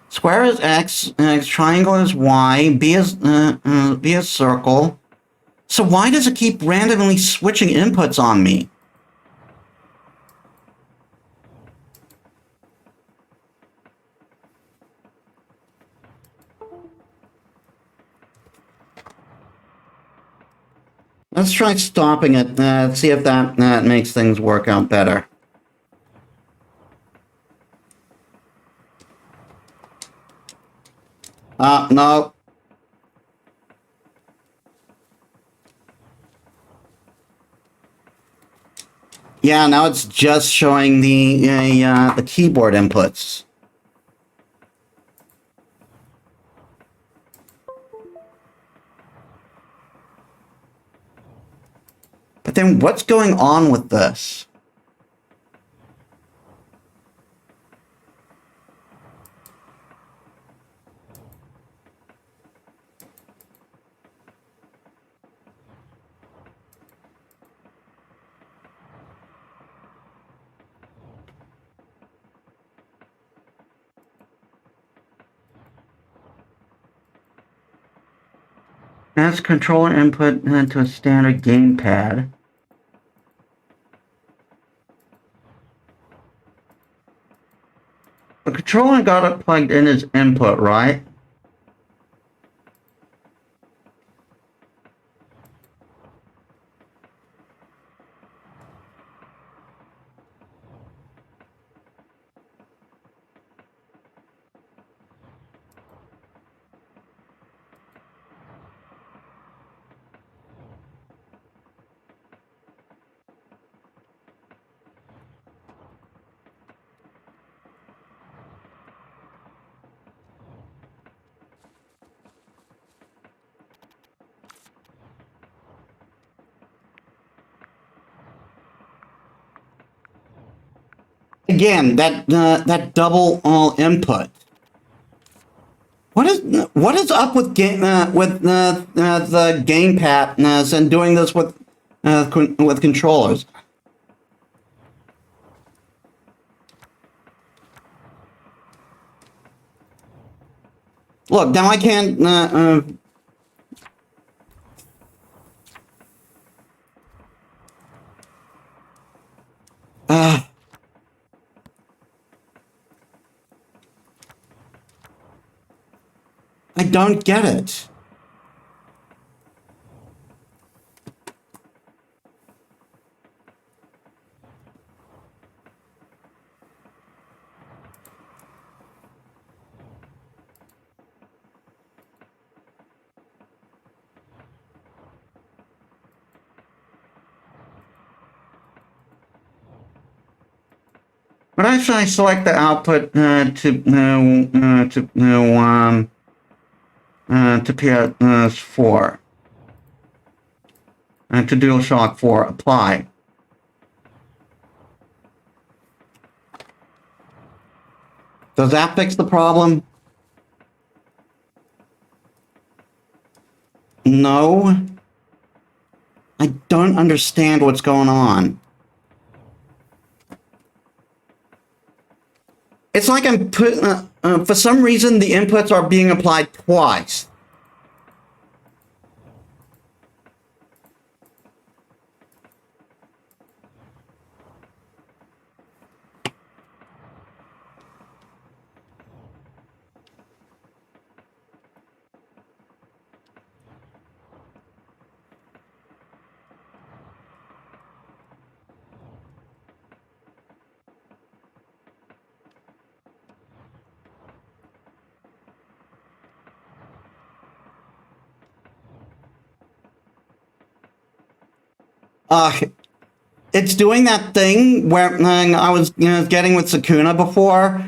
Square is X, triangle is Y, B is circle. So why does it keep randomly switching inputs on me? Let's try stopping it, see if that makes things work out better. No. Yeah, now it's just showing the keyboard inputs. But then what's going on with this? That's controller input into a standard gamepad. The controller got it plugged in as input, right? Again, that double input. What is up with the gamepad and doing this with controllers? Look, now I can't. I don't get it. What should I select the output to PS4 to DualShock 4? Apply. Does that fix the problem? No. I don't understand what's going on. It's like I'm for some reason the inputs are being applied twice. It's doing that thing where I was getting with Sakuna before,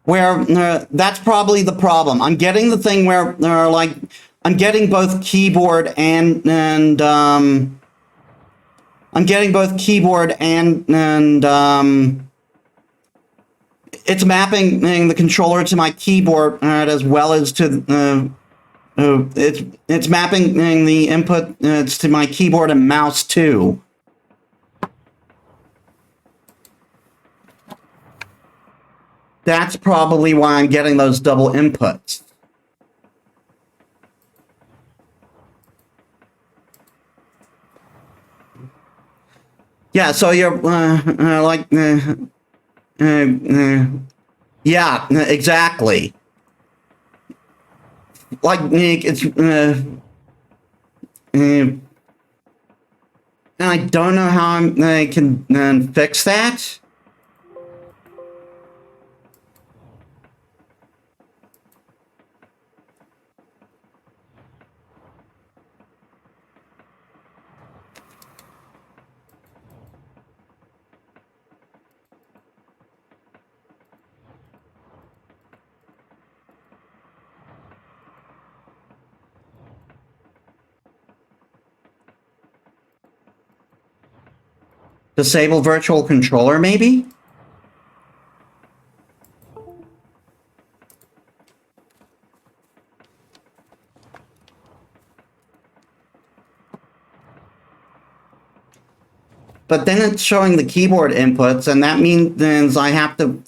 where that's probably the problem. I'm getting the thing where like I'm getting both keyboard and I'm getting both keyboard and it's mapping the controller to my keyboard as well as to it's mapping the input to my keyboard and mouse too. That's probably why I'm getting those double inputs. Yeah, so you're like, yeah, exactly. Like it's, and I don't know how I can fix that. Disable virtual controller, maybe? But then it's showing the keyboard inputs, and that means I have to,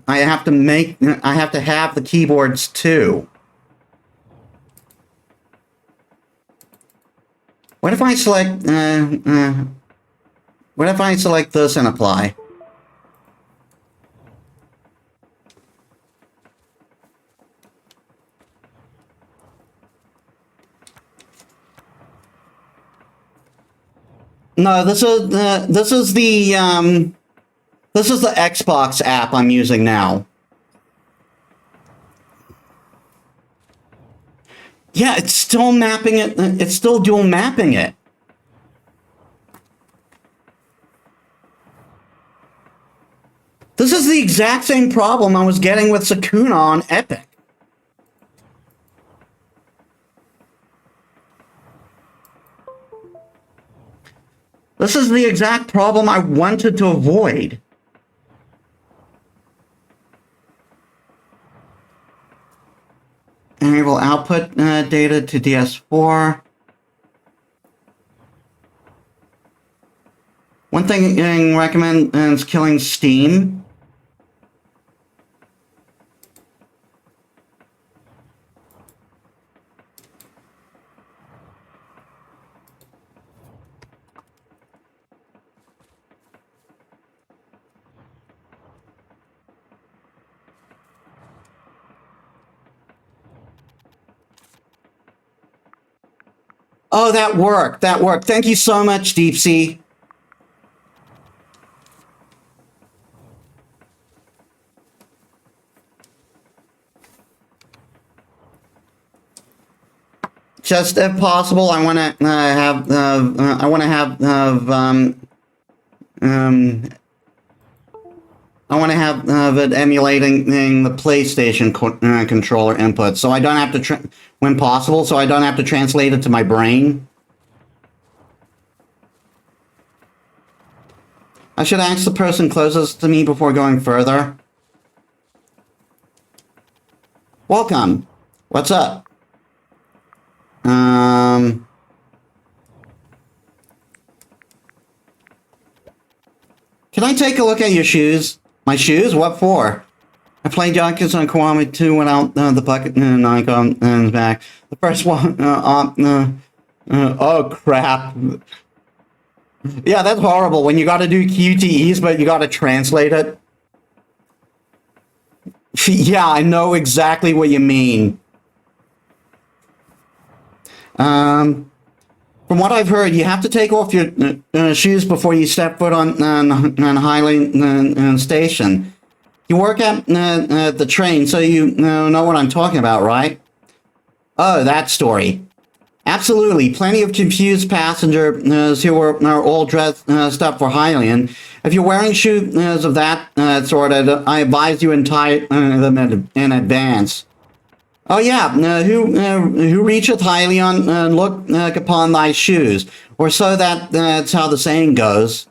I have to have the keyboards too. What if I select, what if I select this and apply? No, this is the Xbox app I'm using now. Yeah, it's still mapping it. It's still dual mapping it. This is the exact same problem I was getting with Sakuna on Epic. This is the exact problem I wanted to avoid. Enable output data to DS4. One thing I recommend is killing Steam. Oh, that worked. That worked. Thank you so much, Deep Sea. Just if possible, I want to have. I want to have it emulating the PlayStation controller input, so I don't have to, when possible, so I don't have to translate it to my brain. I should ask the person closest to me before going further. Welcome. What's up? Can I take a look at your shoes? My shoes? What for? I played Yonkers on Kiwami 2 without the bucket and I got back. The first one, oh crap. Yeah, that's horrible when you gotta do QTEs, but you gotta translate it. Yeah, I know exactly what you mean. From what I've heard, you have to take off your shoes before you step foot on Highland Station. You work at the train, so you know what I'm talking about, right? Oh, that story. Absolutely. Plenty of confused passengers who are all dressed up for Hylian. If you're wearing shoes of that sort, I advise you tie them in advance. Oh yeah, who reacheth Hylian look upon thy shoes, or so that's how the saying goes.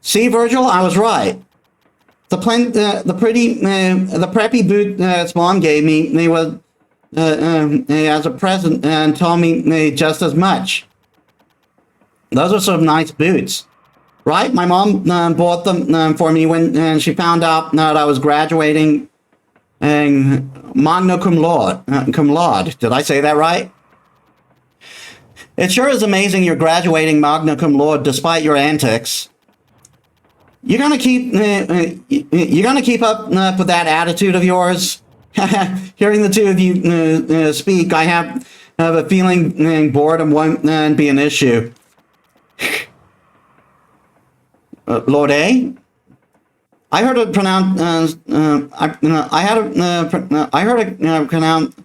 See, Virgil, I was right. The preppy boot its mom gave me was as a present and told me just as much. Those are some nice boots, right? My mom bought them for me when she found out that I was graduating magna cum laude. Did I say that right? It sure is amazing you're graduating magna cum laude despite your antics. You're gonna keep up with that attitude of yours. Hearing the two of you speak, I have a feeling boredom won't be an issue. Lord A? I heard it pronounced. I heard it pronounced.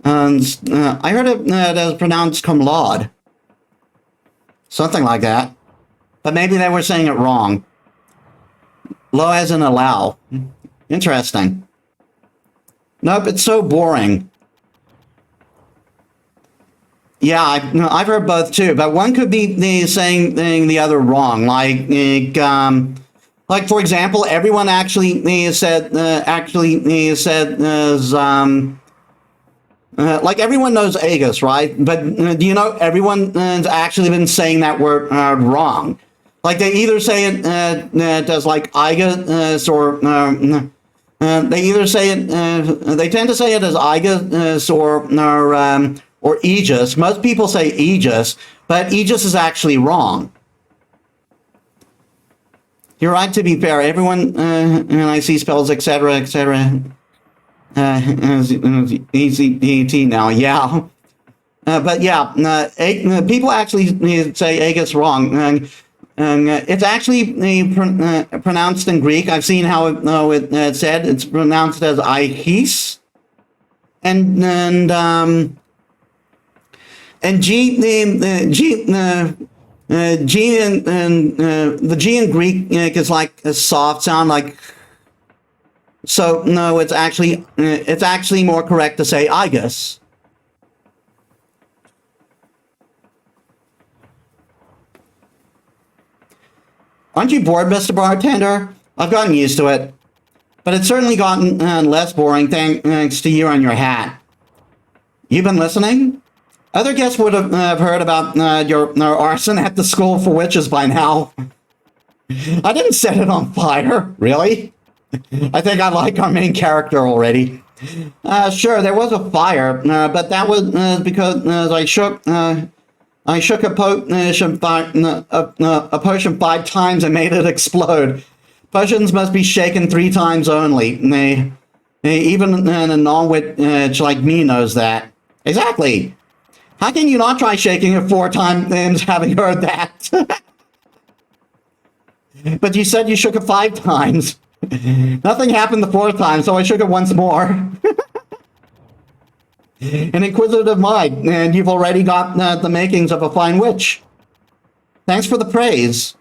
I heard it as pronounced cum laude. Something like that. But maybe they were saying it wrong. Low as in allow. Interesting. Nope, it's so boring. Yeah, I've heard both too, but one could be saying the other wrong. Like for example, everyone actually said like everyone knows Aegis, right? But do you know everyone's actually been saying that word wrong? Like they either say it as like Aegis or they either say it. They tend to say it as Aegis or Aegis. Most people say Aegis, but Aegis is actually wrong. You're right, to be fair. Everyone, and I see spells, etc., easy now, yeah. But yeah, people actually say Aegis wrong. And it's actually pronounced in Greek. I've seen how it's said. It's pronounced as Aegis. And G, the G in Greek is like a soft sound, like. So no, it's actually more correct to say Aegis. Aren't you bored, Mr. Bartender? I've gotten used to it, but it's certainly gotten less boring thanks to you and your hat. You've been listening? Other guests would have heard about your arson at the School for Witches by now. I didn't set it on fire, really. I think I like our main character already. Sure, there was a fire, but that was because I shook a potion 5 times and made it explode. Potions must be shaken 3 times only. Even a non-witch like me knows that. Exactly. How can you not try shaking it 4 times having heard that? But you said you shook it 5 times. Nothing happened the 4th time, so I shook it once more. An inquisitive mind, and you've already got the makings of a fine witch. Thanks for the praise.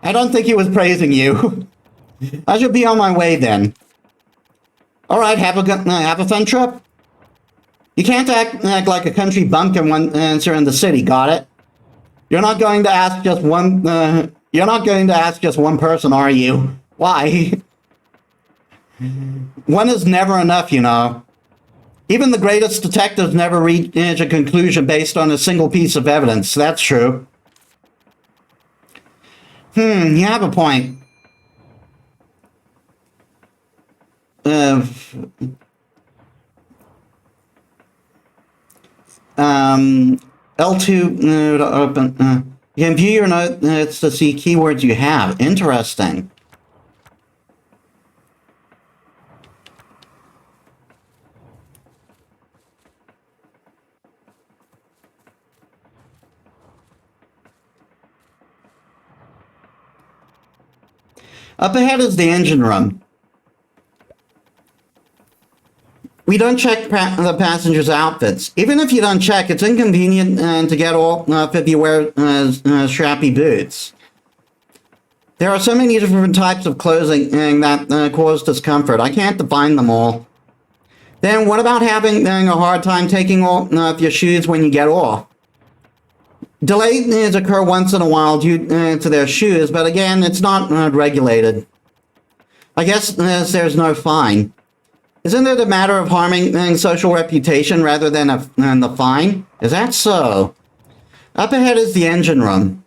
I don't think he was praising you. I should be on my way then. All right, have a fun trip. You can't act like a country bumpkin once you're in the city. Got it? You're not going to ask just one. You're not going to ask just one person, are you? Why? One is never enough, you know. Even the greatest detectives never reach a conclusion based on a single piece of evidence. That's true. You have a point. L2 to open. You can view your notes to see keywords you have. Interesting. Up ahead is the engine room. We don't check the passengers' outfits. Even if you don't check, it's inconvenient to get off if you wear strappy boots. There are so many different types of clothing that cause discomfort. I can't define them all. Then what about having a hard time taking off your shoes when you get off? Delays occur once in a while due to their shoes, but again, it's not regulated. I guess there's no fine. Isn't it a matter of harming social reputation rather than the fine? Is that so? Up ahead is the engine room.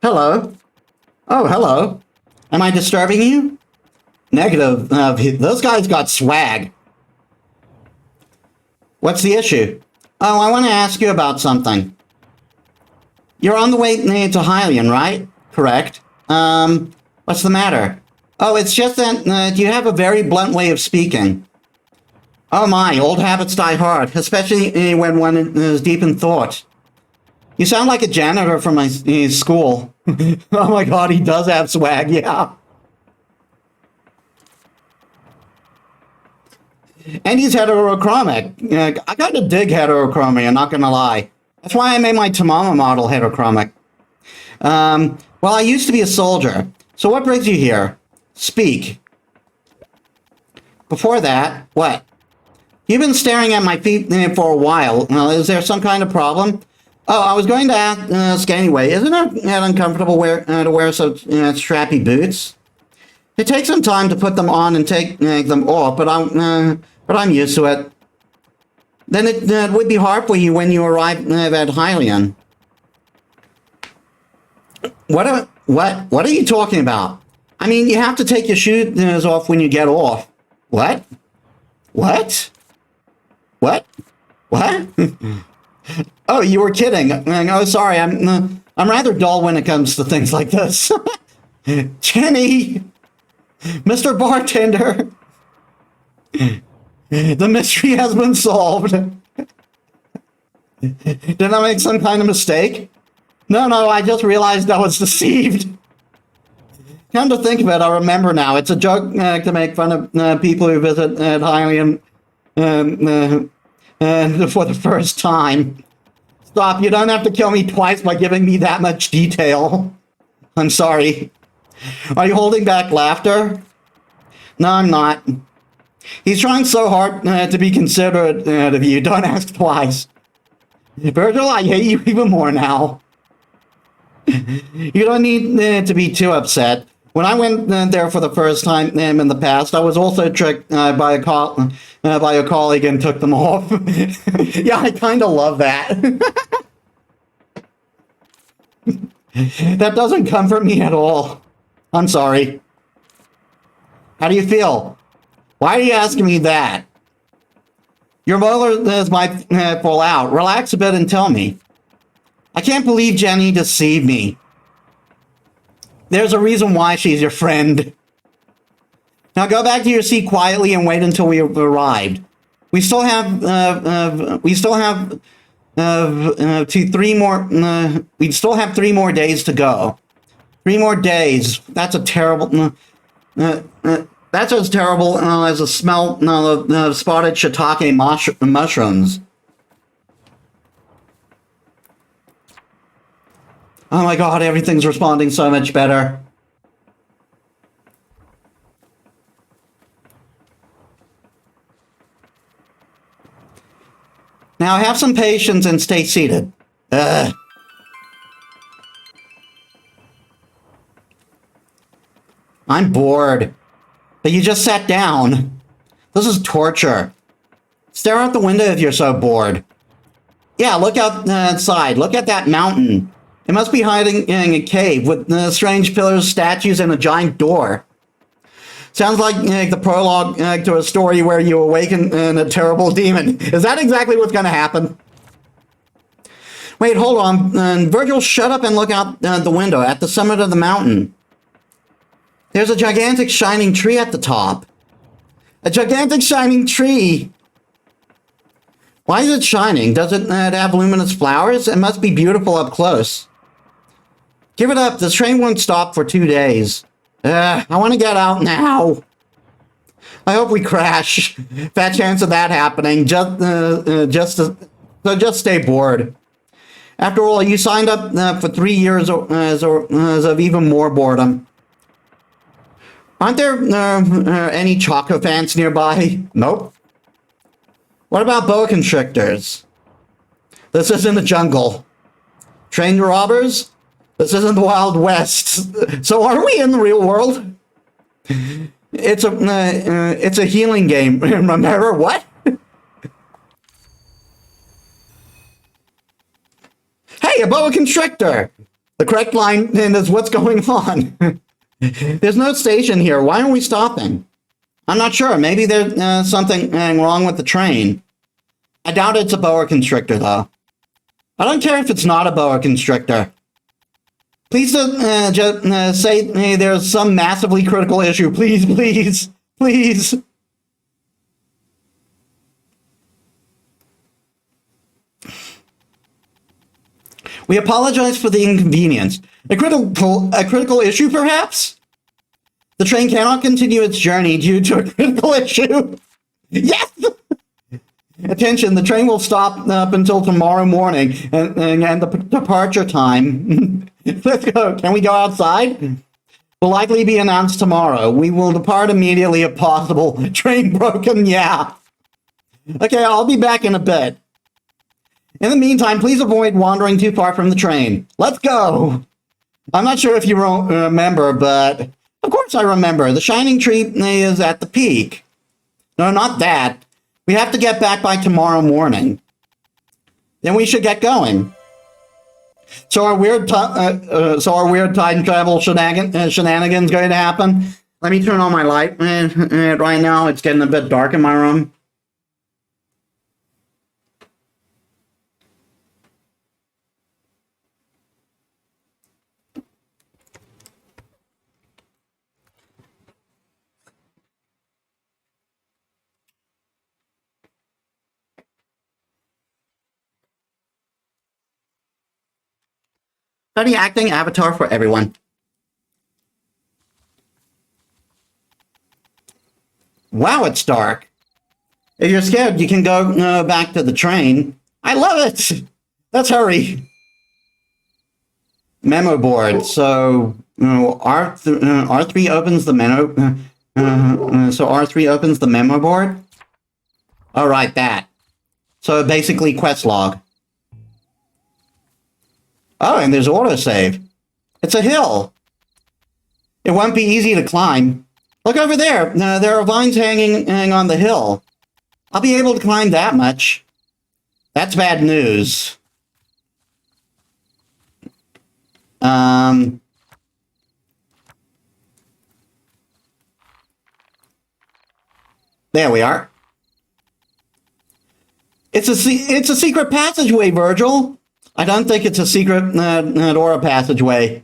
Hello. Oh, hello. Am I disturbing you? Negative. Those guys got swag. What's the issue? Oh, I want to ask you about something. You're on the way to Hylian, right? Correct. What's the matter? Oh, it's just that you have a very blunt way of speaking. Oh my, old habits die hard, especially when one is deep in thought. You sound like a janitor from my school. Oh my god, he does have swag, yeah. And he's heterochromic. I kind of dig heterochromy, I'm not gonna lie. That's why I made my Tamama model heterochromic. Well, I used to be a soldier. So what brings you here? Speak. Before that, what? You've been staring at my feet for a while. Is there some kind of problem? Oh, I was going to ask anyway. Isn't it uncomfortable to wear such strappy boots? It takes some time to put them on and take them off, but I'm used to it. Then it would be hard for you when you arrive at Hylian. What are you talking about? I mean, you have to take your shoes off when you get off. What? What? What? What? Oh, you were kidding. Oh, sorry. I'm rather dull when it comes to things like this. Jenny, Mr. Bartender, the mystery has been solved. Did I make some kind of mistake? No, I just realized I was deceived. Come to think of it, I remember now. It's a joke to make fun of people who visit Hylian for the first time. Stop, you don't have to kill me twice by giving me that much detail. I'm sorry. Are you holding back laughter? No, I'm not. He's trying so hard to be considerate of you. Don't ask twice. Virgil, I hate you even more now. You don't need to be too upset. When I went there for the first time in the past, I was also tricked by a colleague and took them off. Yeah, I kind of love that. That doesn't comfort me at all. I'm sorry. How do you feel? Why are you asking me that? Your molar might fall out. Relax a bit and tell me. I can't believe Jenny deceived me. There's a reason why she's your friend. Now go back to your seat quietly and wait until we have arrived. We still have 3 more days to go. 3 more days. That's a terrible. That's as terrible as the smell of spotted shiitake mushrooms. Oh my god, everything's responding so much better. Now have some patience and stay seated. Ugh. I'm bored. But you just sat down. This is torture. Stare out the window if you're so bored. Yeah, look outside. Look at that mountain. It must be hiding in a cave with strange pillars, statues, and a giant door. Sounds like the prologue to a story where you awaken a terrible demon. Is that exactly what's going to happen? Wait, hold on. Virgil, shut up and look out the window at the summit of the mountain. There's a gigantic shining tree at the top. A gigantic shining tree! Why is it shining? Does it have luminous flowers? It must be beautiful up close. Give it up. This train won't stop for 2 days. I want to get out now. I hope we crash. Fat chance of that happening. So just stay bored. After all, you signed up for 3 years of even more boredom. Aren't there any Choco fans nearby? Nope. What about boa constrictors? This isn't the jungle. Train robbers? This isn't the Wild West. So are we in the real world? It's a healing game. Remember what? Hey, a boa constrictor! The correct line is what's going on. There's no station here. Why aren't we stopping? I'm not sure. Maybe there's something wrong with the train. I doubt it's a boa constrictor, though. I don't care if it's not a boa constrictor. Please just say there's some massively critical issue. Please, please, please. We apologize for the inconvenience. A critical issue, perhaps? The train cannot continue its journey due to a critical issue. Yes! Attention, the train will stop up until tomorrow morning and the departure time. Let's go. Can we go outside? Will likely be announced tomorrow. We will depart immediately if possible. Train broken, yeah. Okay, I'll be back in a bit. In the meantime, please avoid wandering too far from the train. Let's go. I'm not sure if you remember, but of course I remember. The shining tree is at the peak. No, not that. We have to get back by tomorrow morning. Then we should get going. So our weird time travel shenanigans going to happen? Let me turn on my light. Right now it's getting a bit dark in my room. Study acting avatar for everyone. Wow, it's dark. If you're scared, you can go back to the train. I love it. Let's hurry. Memo board. So R3 opens the memo. So R3 opens the memo board. All right, that. So basically, quest log. Oh, and there's autosave. It's a hill. It won't be easy to climb. Look over there. There are vines hanging on the hill. I'll be able to climb that much. That's bad news. There we are. It's a secret passageway, Virgil. I don't think it's a secret or a passageway.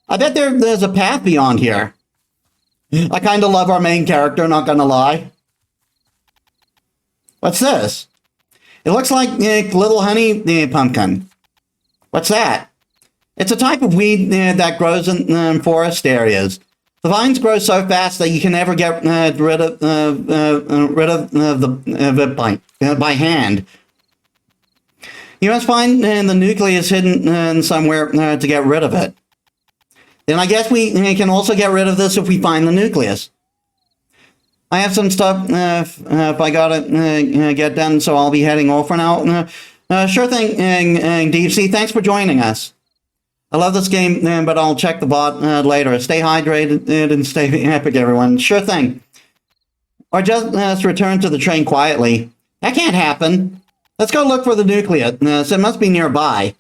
I bet there's a path beyond here. I kind of love our main character, not gonna lie. What's this? It looks like little honey pumpkin. What's that? It's a type of weed that grows in forest areas. The vines grow so fast that you can never get rid of it by hand. You must find the nucleus hidden somewhere to get rid of it. Then I guess we can also get rid of this if we find the nucleus. I have some stuff if I gotta get done, so I'll be heading off for now. Sure thing, Deep Sea. Thanks for joining us. I love this game, but I'll check the bot later. Stay hydrated and stay epic, everyone. Sure thing. Or just return to the train quietly. That can't happen. Let's go look for the nucleus. It must be nearby.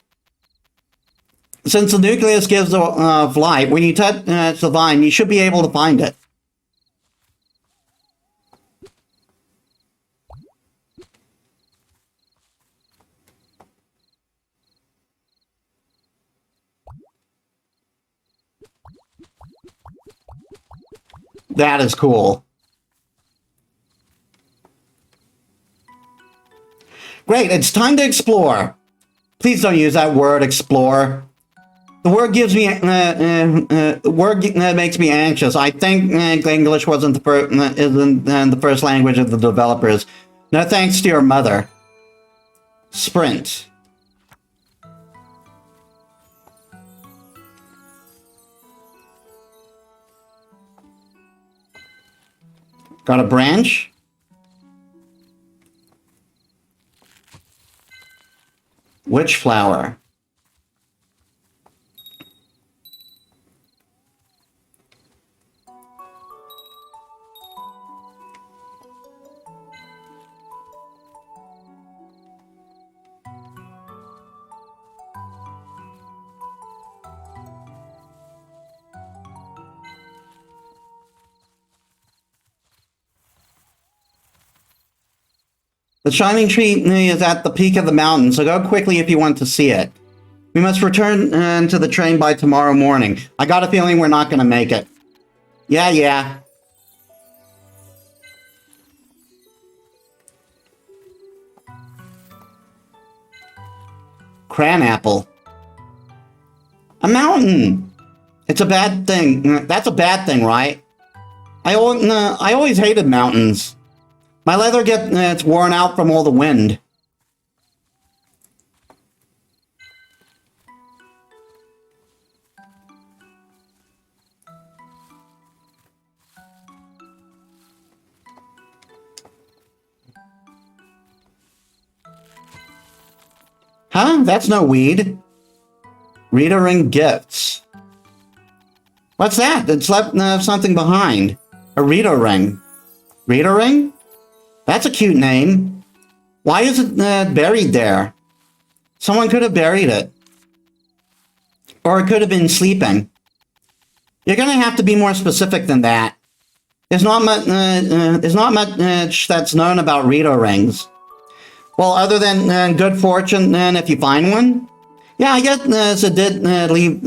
Since the nucleus gives off light, when you touch the vine, you should be able to find it. That is cool. Great, it's time to explore. Please don't use that word, explore. The word gives me, makes me anxious. I think English isn't the first language of the developers. No thanks to your mother. Sprint. Got a branch? Witch flower. The shining tree is at the peak of the mountain, so go quickly if you want to see it. We must return to the train by tomorrow morning. I got a feeling we're not going to make it. Yeah. Cranapple. A mountain! It's a bad thing. That's a bad thing, right? I always hated mountains. My leather gets worn out from all the wind. Huh? That's no weed. Rita Ring gifts. What's that? It's left something behind. A Rita Ring. Rita Ring? That's a cute name. Why is it buried there? Someone could have buried it. Or it could have been sleeping. You're going to have to be more specific than that. There's not much that's known about Rita rings. Well, other than good fortune if you find one? Yeah, I guess it did leave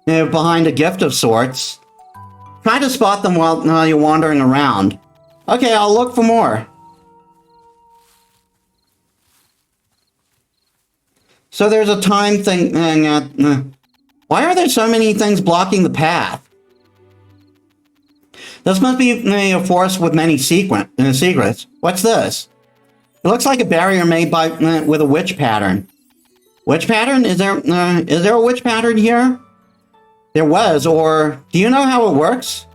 behind a gift of sorts. Try to spot them while you're wandering around. Okay, I'll look for more. So there's a time thing. Why are there so many things blocking the path? This must be a forest with many secrets. What's this? It looks like a barrier made with a witch pattern. Witch pattern? Is there a witch pattern here? There was, or do you know how it works?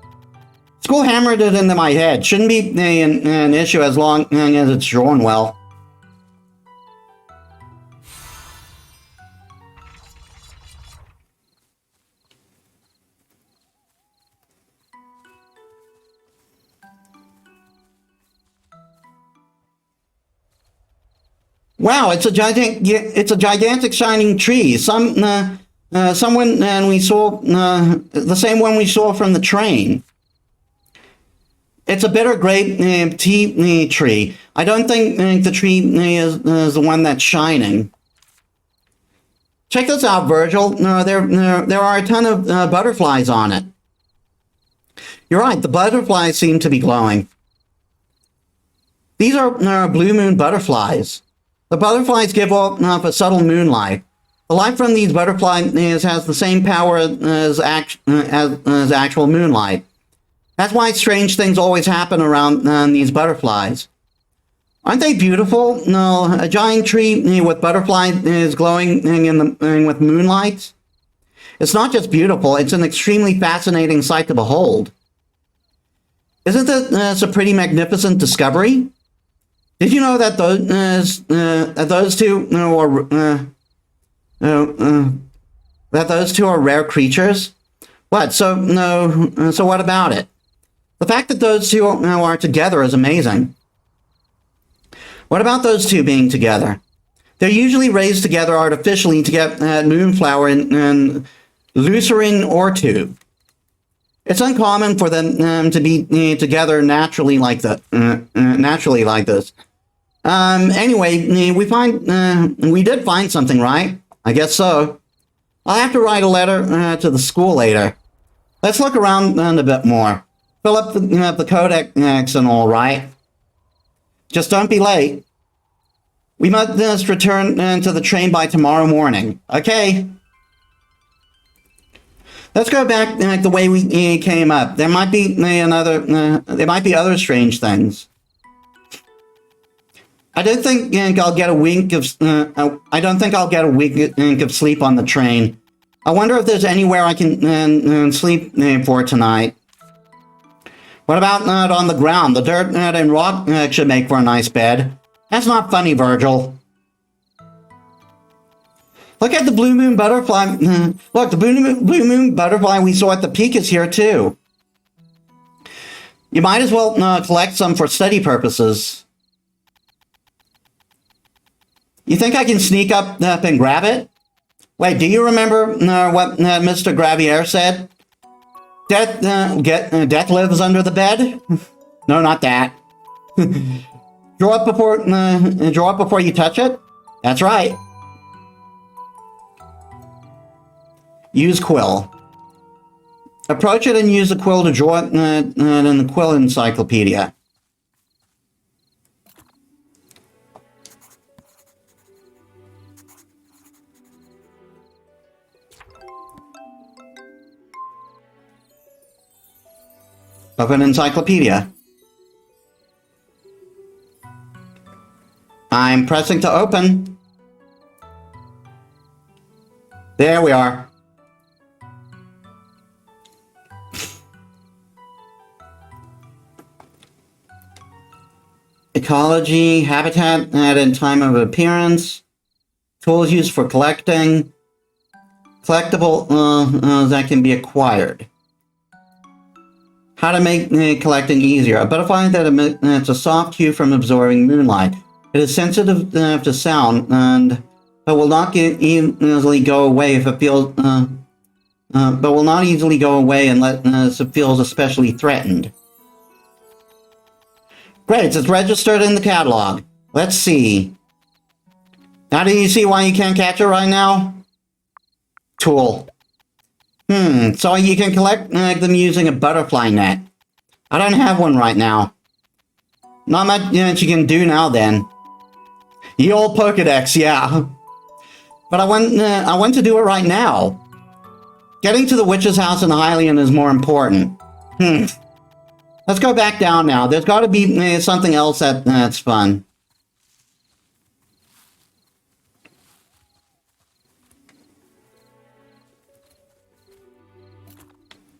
School hammered it into my head. Shouldn't be an issue as long as it's drawn well. Wow, it's a gigantic shining tree. Someone we saw the same one we saw from the train. It's a bitter grape tea tree. I don't think the tree is the one that's shining. Check this out, Virgil. There are a ton of butterflies on it. You're right, the butterflies seem to be glowing. These are blue moon butterflies. The butterflies give off a subtle moonlight. The light from these butterflies has the same power as actual moonlight. That's why strange things always happen around these butterflies. Aren't they beautiful? No, a giant tree with butterflies glowing with moonlight. It's not just beautiful, it's an extremely fascinating sight to behold. Isn't this a pretty magnificent discovery? Did you know that those two are rare creatures? What? So what about it? The fact that those two are together is amazing. What about those two being together? They're usually raised together artificially to get moonflower in Lucerne or two. It's uncommon for them to be together naturally like that. Anyway, we did find something, right? I guess so. I'll have to write a letter to the school later. Let's look around a bit more. Fill up the codex and all, right? Just don't be late. We must return to the train by tomorrow morning. Okay. Let's go back the way we came up. There might be other strange things. I don't think I'll get a wink of sleep on the train. I wonder if there's anywhere I can sleep for tonight. What about on the ground? The dirt and rock should make for a nice bed. That's not funny, Virgil. Look at the blue moon butterfly. Look, the blue moon butterfly we saw at the peak is here too. You might as well collect some for study purposes. You think I can sneak up and grab it? Wait, do you remember what Mr. Gravier said? Death lives under the bed? No, not that. Draw up before you touch it? That's right. Use quill. Approach it and use the quill to draw it in the quill encyclopedia. Open encyclopedia. I'm pressing to open. There we are. Ecology, habitat and time of appearance, tools used for collecting, collectible that can be acquired. How to make collecting easier. A butterfly that emits a soft hue from absorbing moonlight. It is sensitive to sound but will not easily go away if it feels. But will not easily go away unless it feels especially threatened. Great, it's registered in the catalog. Let's see. Now do you see why you can't catch it right now? Tool. So you can collect them using a butterfly net. I don't have one right now. Not much you can do now then. Ye old Pokedex, yeah. But I want to do it right now. Getting to the witch's house in Hylian is more important. Let's go back down now. There's got to be something else that's fun.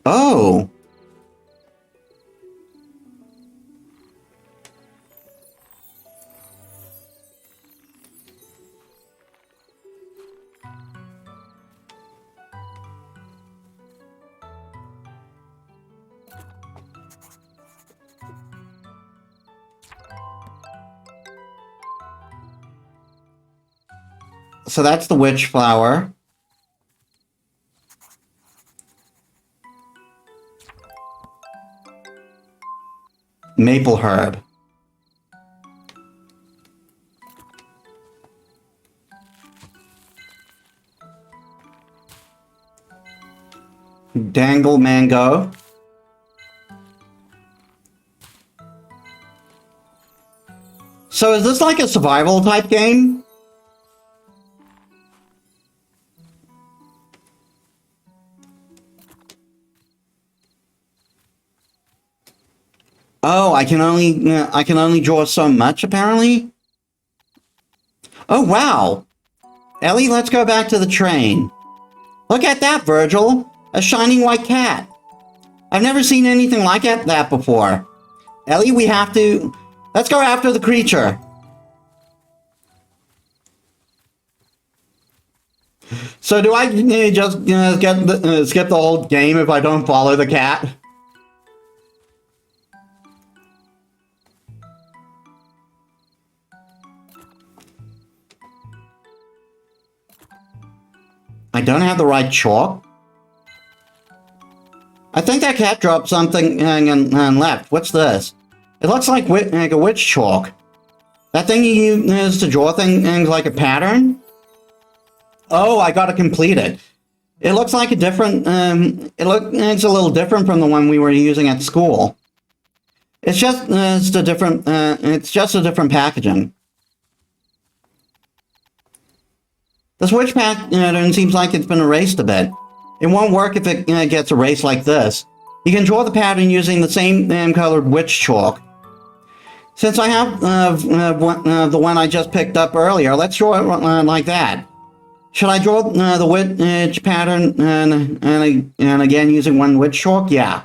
Oh. So that's the witch flower. Maple herb. Dangle mango. So is this like a survival type game? Oh, I can only draw so much, apparently? Oh, wow! Ellie, let's go back to the train. Look at that, Virgil! A shining white cat! I've never seen anything like that before. Ellie, we have to... Let's go after the creature. So do I just skip the whole game if I don't follow the cat? I don't have the right chalk. I think that cat dropped something and left. What's this? It looks like a witch chalk. That thing you use to draw things like a pattern? Oh, I gotta complete it. It looks like a different, it's a little different from the one we were using at school. It's just a different packaging. The switch pattern seems like it's been erased a bit. It won't work if it gets erased like this. You can draw the pattern using the same colored witch chalk. Since I have the one I just picked up earlier, let's draw it like that. Should I draw the witch pattern and again using one witch chalk? Yeah.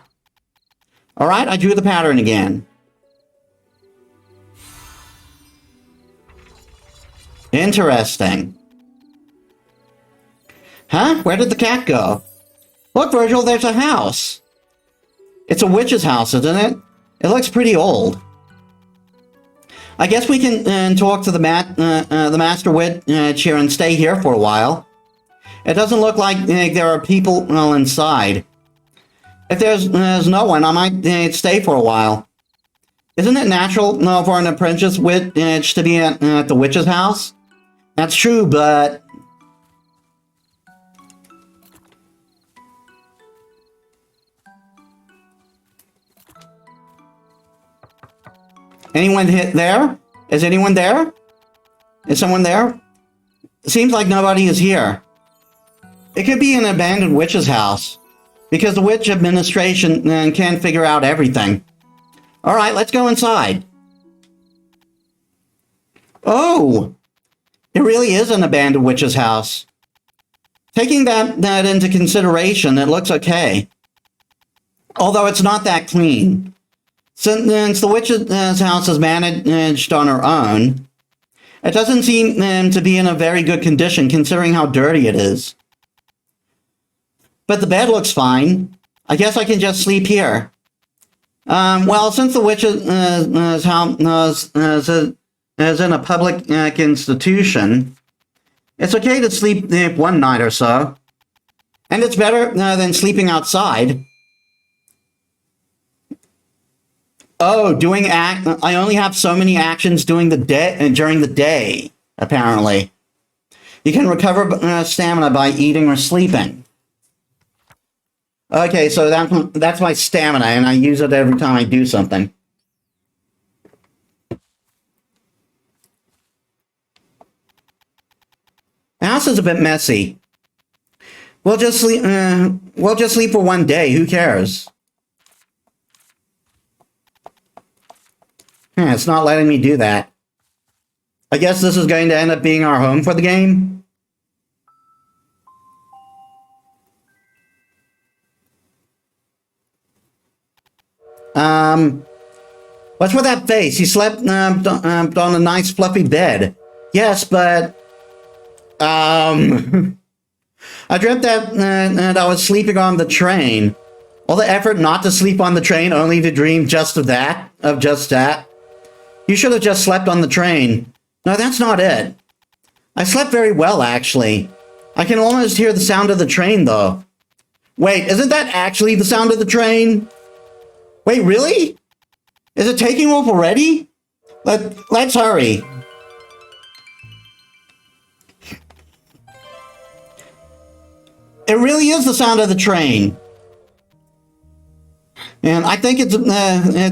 Alright, I drew the pattern again. Interesting. Huh? Where did the cat go? Look, Virgil, there's a house. It's a witch's house, isn't it? It looks pretty old. I guess we can talk to the master witch here and stay here for a while. It doesn't look like there are people inside. If there's no one, I might stay for a while. Isn't it natural for an apprentice witch to be at the witch's house? That's true, but... Anyone there? Is anyone there? Is someone there? It seems like nobody is here. It could be an abandoned witch's house, because the witch administration can't figure out everything. Alright, let's go inside. Oh! It really is an abandoned witch's house. Taking that into consideration, it looks okay. Although it's not that clean. Since the witch's house is managed on her own, it doesn't seem to be in a very good condition considering how dirty it is. But the bed looks fine. I guess I can just sleep here. Well, since the witch's house is in a public institution, it's okay to sleep one night or so. And it's better than sleeping outside. Oh, I only have so many actions during the day, apparently. You can recover stamina by eating or sleeping. Okay, so that's my stamina, and I use it every time I do something. The house is a bit messy. We'll just sleep for one day. Who cares? It's not letting me do that. I guess this is going to end up being our home for the game. What's with that face? You slept on a nice fluffy bed. Yes, but... I dreamt that I was sleeping on the train. All the effort not to sleep on the train, only to dream just of that. You should have just slept on the train. No, that's not it. I slept very well, actually. I can almost hear the sound of the train, though. Wait, isn't that actually the sound of the train? Wait, really? Is it taking off already? Let's hurry. It really is the sound of the train. And I think it's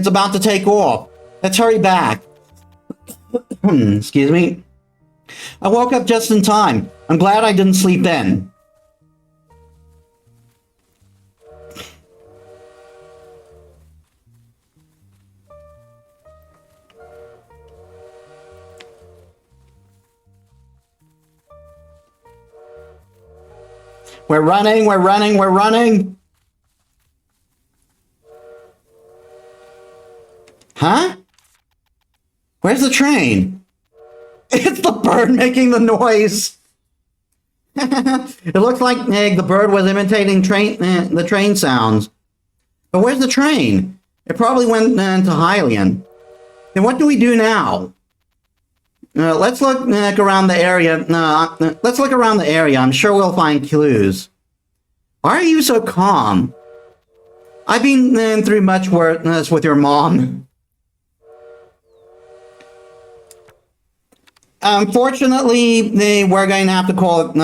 about to take off. Let's hurry back. Excuse me. I woke up just in time. I'm glad I didn't sleep in. We're running, we're running, we're running. Huh? Where's the train? It's the bird making the noise. It looks like the bird was imitating the train sounds. But where's the train? It probably went to Hylian. Then what do we do now? Let's look around the area. Let's look around the area. I'm sure we'll find clues. Why are you so calm? I've been through much worse with your mom. Unfortunately, we're going to have to call it.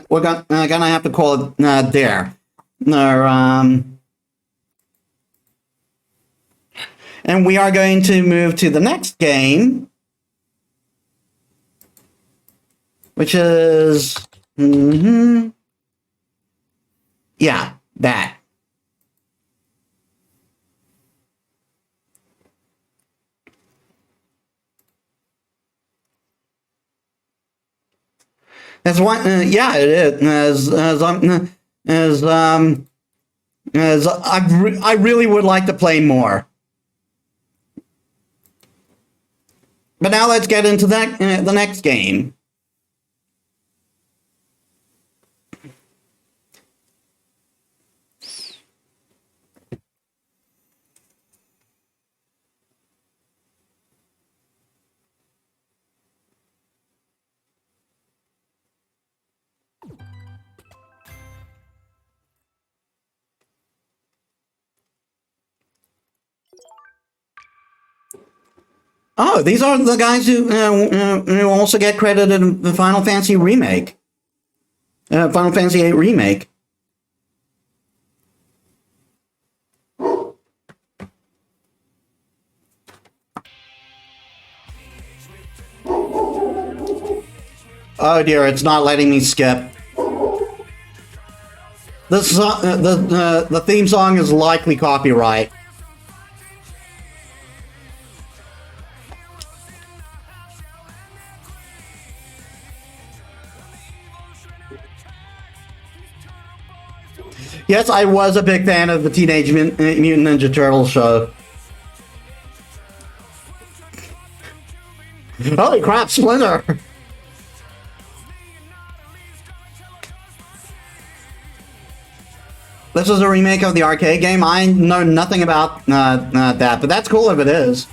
We're gonna have to call it there. And we are going to move to the next game, which is yeah, that. That's what, yeah, it is. I really would like to play more. But now let's get into the next game. Oh, these are the guys who also get credited in the Final Fantasy Remake. Final Fantasy VIII Remake. Oh dear, it's not letting me skip. This the theme song is likely copyright. Yes, I was a big fan of the Teenage Mutant Ninja Turtles show. Holy crap, Splinter! This is a remake of the arcade game. I know nothing about that, but that's cool if it is.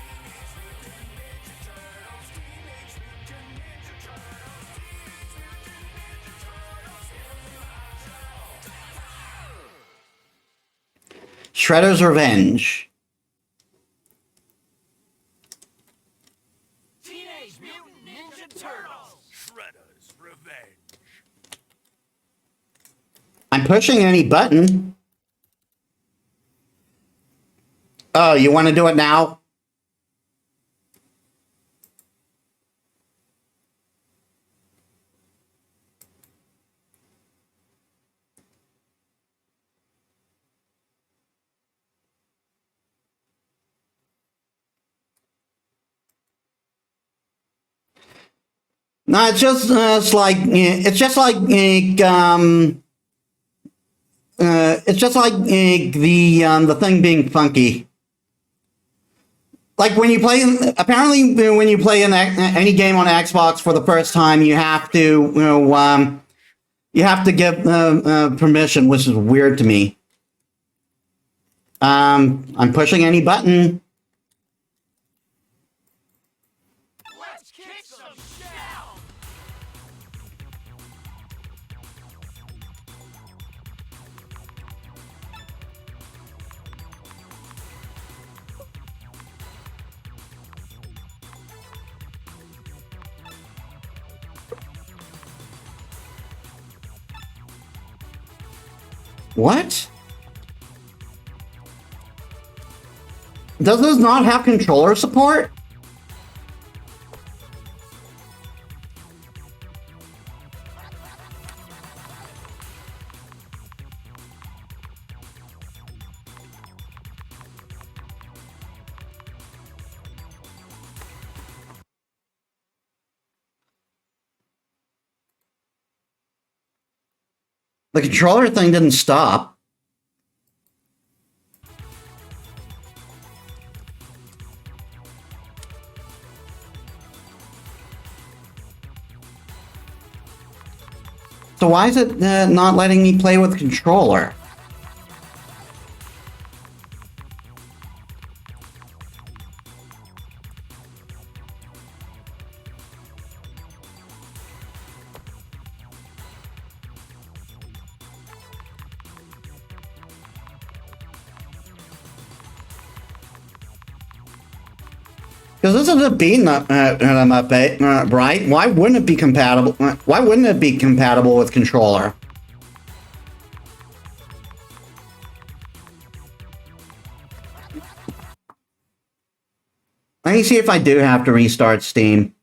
Shredder's Revenge. Teenage Mutant Ninja Turtles. Shredder's Revenge. I'm pushing any button. Oh, you want to do it now? No, it's just it's just like the thing being funky. Like when you play, apparently when you play any game on Xbox for the first time, you have to you have to give permission, which is weird to me. I'm pushing any button. Let's kick some shell. What? Does this not have controller support? The controller thing didn't stop. So why is it not letting me play with the controller? Because this is a beat 'em up, right? Why wouldn't it be compatible? Why wouldn't it be compatible with controller? Let me see if I do have to restart Steam.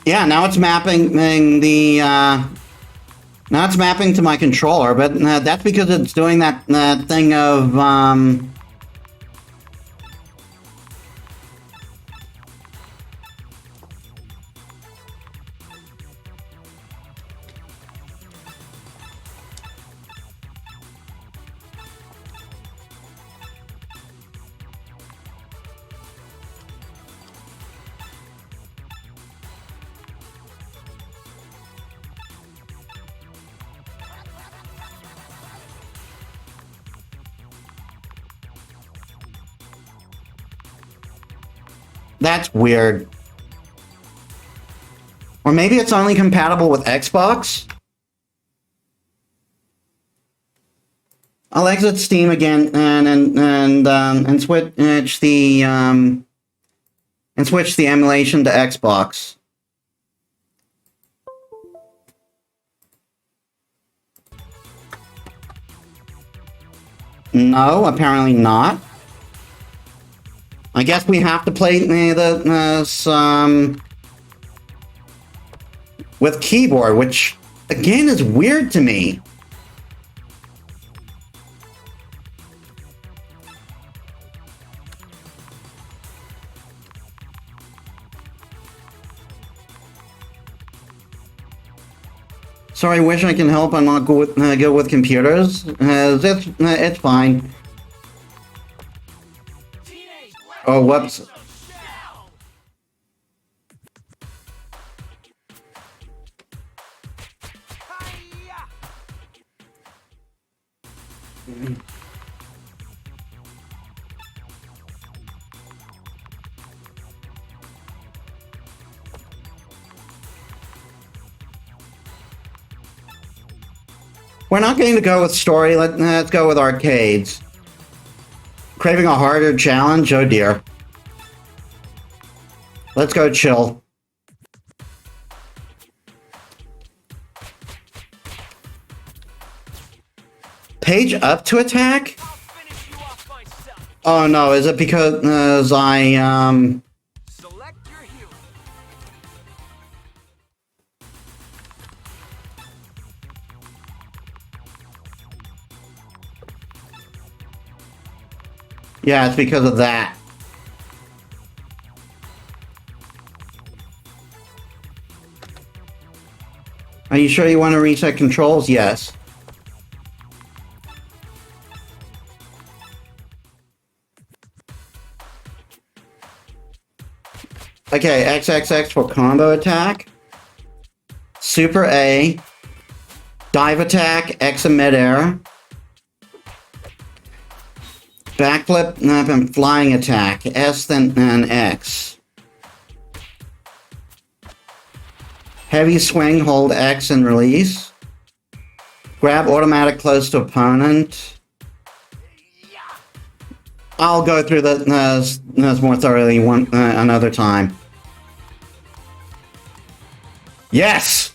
Yeah, now it's mapping the now it's mapping to my controller, but that's because it's doing that thing of that's weird. Or maybe it's only compatible with Xbox? I'll exit Steam again and switch the emulation to Xbox. No, apparently not. I guess we have to play with keyboard, which again is weird to me. Sorry, wish I can help. I'm not good with computers. It's fine. Oh, whoops. We're not going to go with story. Let's go with arcades. Craving a harder challenge? Oh dear. Let's go chill. Page up to attack? Oh no, is it because I Select your hero. Yeah, it's because of that. Are you sure you want to reset controls? Yes. Okay, XXX for combo attack. Super A. Dive attack, X in midair. Backflip, and flying attack, S then and X. Heavy swing, hold X and release. Grab automatic close to opponent. I'll go through that more thoroughly another time. Yes!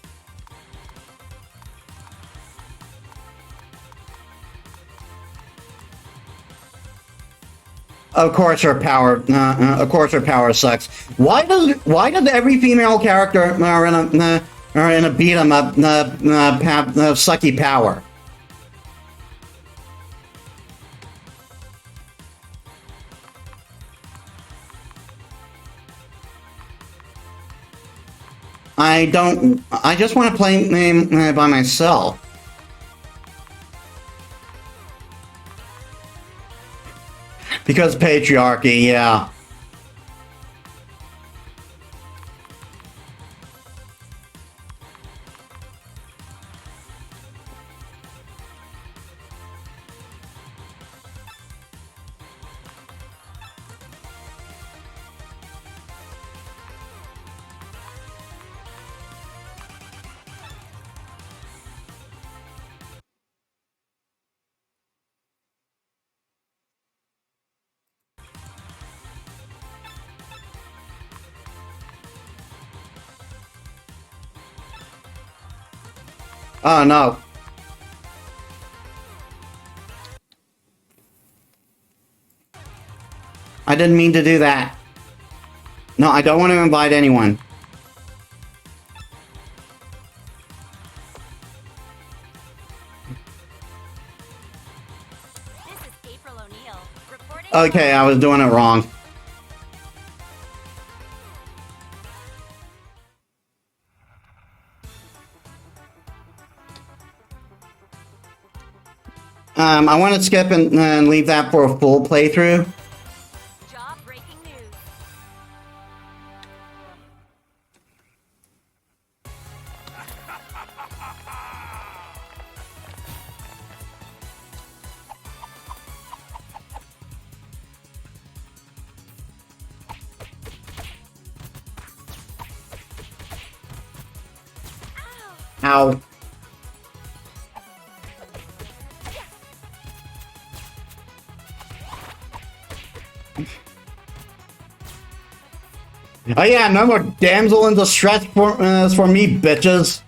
Of course her power. Of course her power sucks. Why does every female character are in a beat 'em up have sucky power? I don't. I just want to play by myself. Because patriarchy, yeah. Oh no. I didn't mean to do that. No, I don't want to invite anyone. This is April O'Neil, reporting. Okay, I was doing it wrong. I want to skip and leave that for a full playthrough. Job breaking news. Ow. Oh yeah, no more damsel in distress for me, bitches.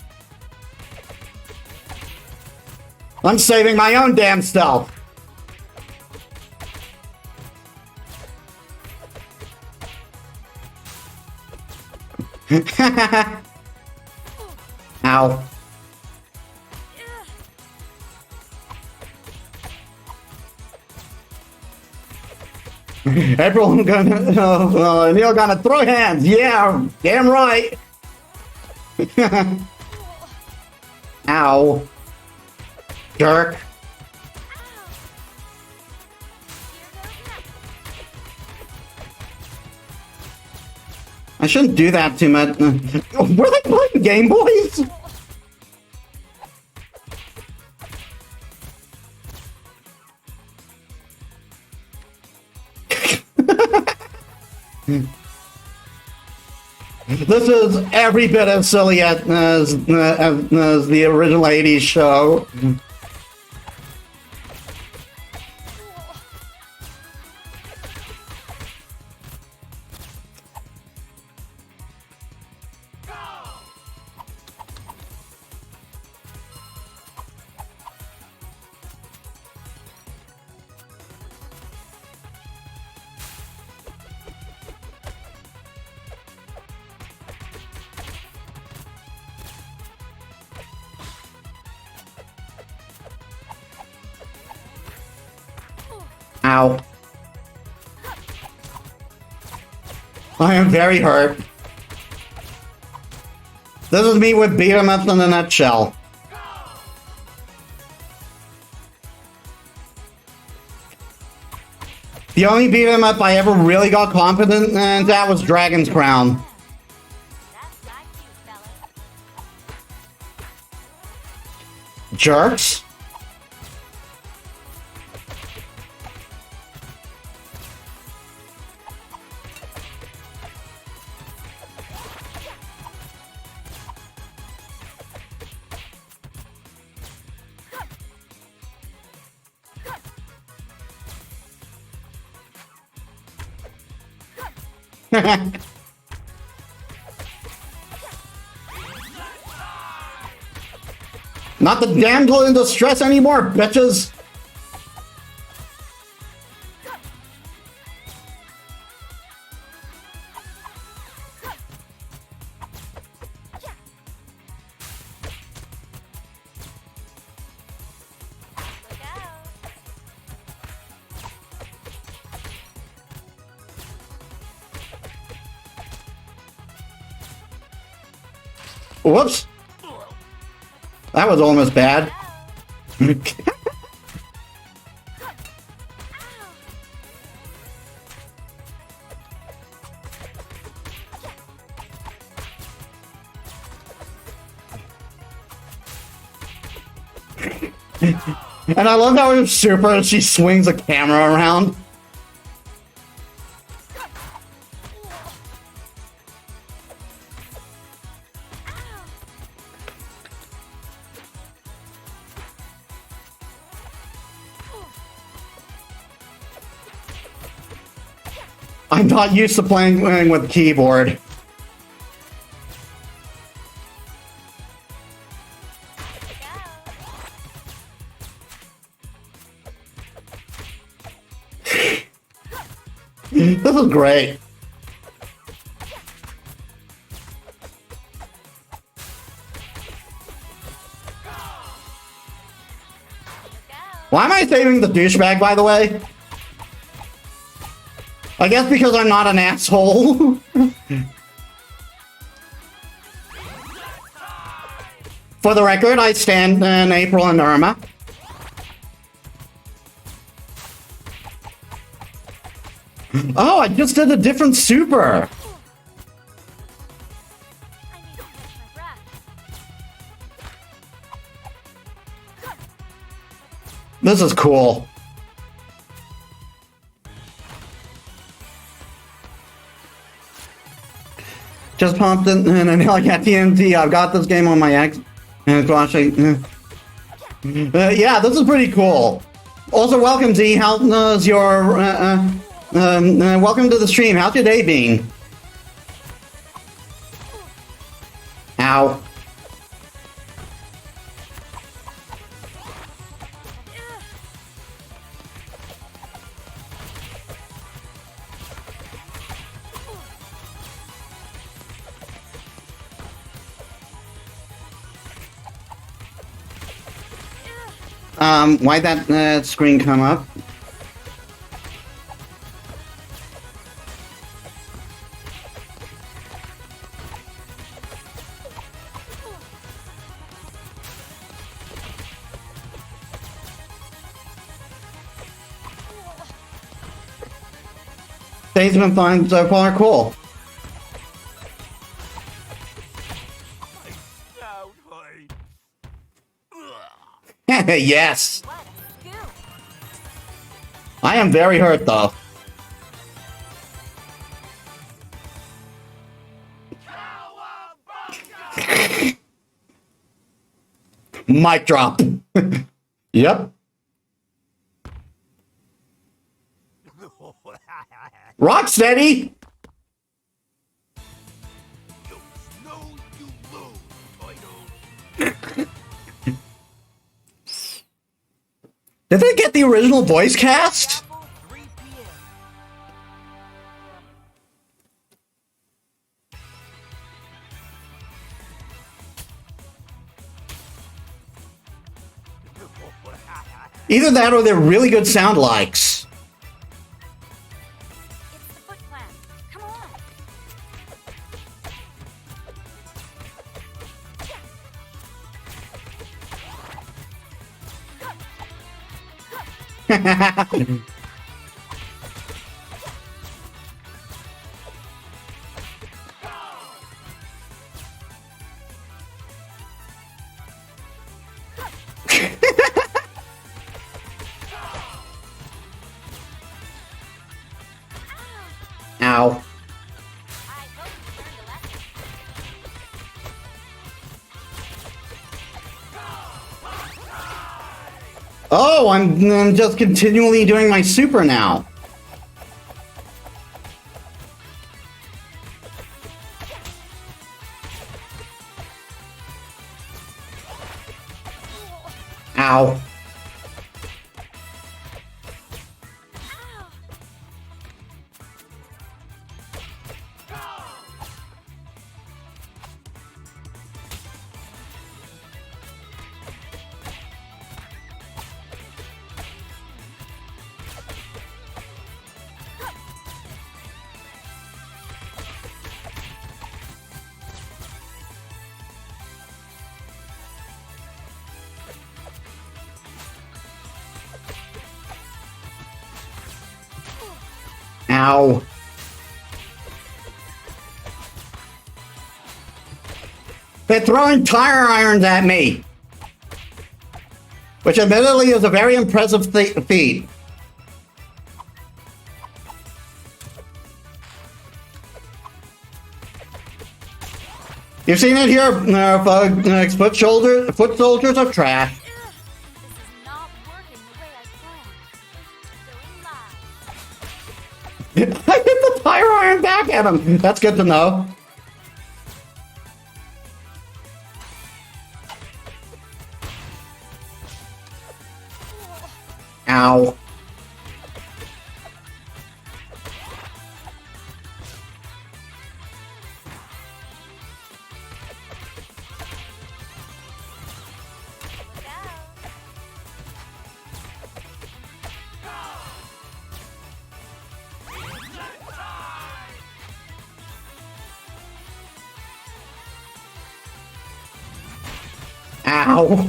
I'm saving my own damn self. Ow. Everyone gonna, Neil gonna throw hands. Yeah, damn right. Ow. Jerk. I shouldn't do that too much. Were they playing Game Boys? This is every bit as silly as the original 80s show. Ow. I am very hurt. This is me with beat 'em ups in a nutshell. The only beat 'em up I ever really got confident in that was Dragon's Crown. That's not cute, fella. Jerks. Not the damsel in distress anymore, bitches! Whoops. That was almost bad. And I love how it's super she swings a camera around. I'm not used to playing with keyboard. This is great. Why am I saving the douchebag, by the way? I guess because I'm not an asshole. For the record, I stand in April and Irma. Oh, I just did a different super. I need to catch my breath. This is cool. Just pumped it and I got TNT. I've got this game on my X. And gosh, yeah, this is pretty cool. Also, welcome Z. How's your welcome to the stream. How's your day been? Ow. Why'd that screen come up? Day's been fine so far, cool. Yes! What a scoop. I am very hurt though. Mic drop. Yep. Rock steady. Did they get the original voice cast? 3 p.m. Either that or they're really good sound likes. It's the Foot Clan. Come on. Ow. I hope you learned a lesson. Oh, I'm just continually doing my super now. Ow. Ow. They're throwing tire irons at me. Which admittedly is a very impressive feat. You've seen it here, folks. Foot soldiers are trash. This is not working the way I planned. Going live. I hit the tire iron back at him. That's good to know. Ow. Look out. Ow.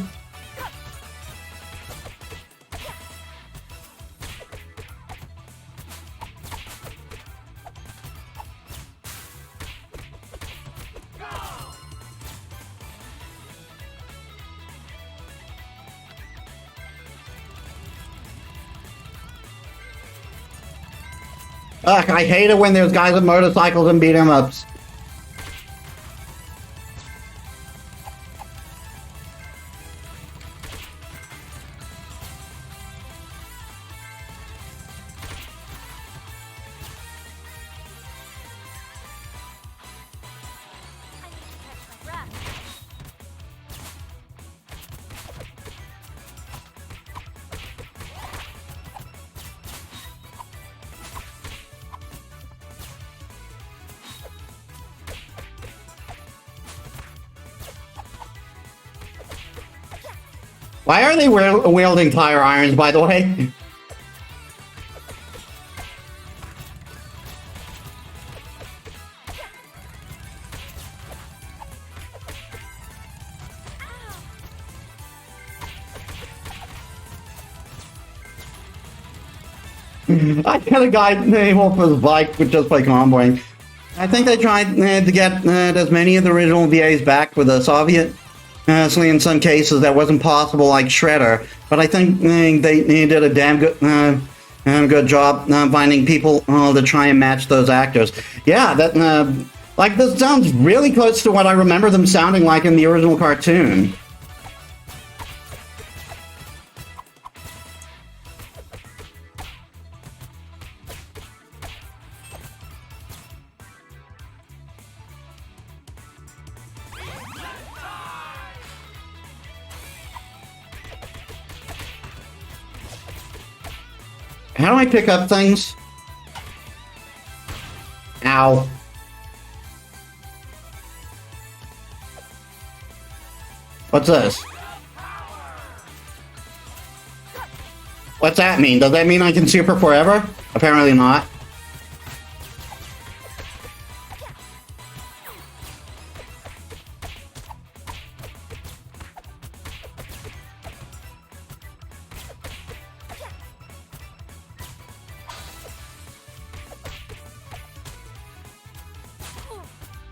Ugh, I hate it when there's guys with motorcycles and beat 'em ups. I need to catch my breath. Why are they wielding tire irons, by the way? I had a guy named off his bike just by comboing. I think they tried to get as many of the original VAs back with the Soviet. Honestly, in some cases that wasn't possible, like Shredder. But I think they did a damn good job finding people to try and match those actors. Yeah, that like this sounds really close to what I remember them sounding like in the original cartoon. How do I pick up things? Ow. What's this? What's that mean? Does that mean I can super forever? Apparently not.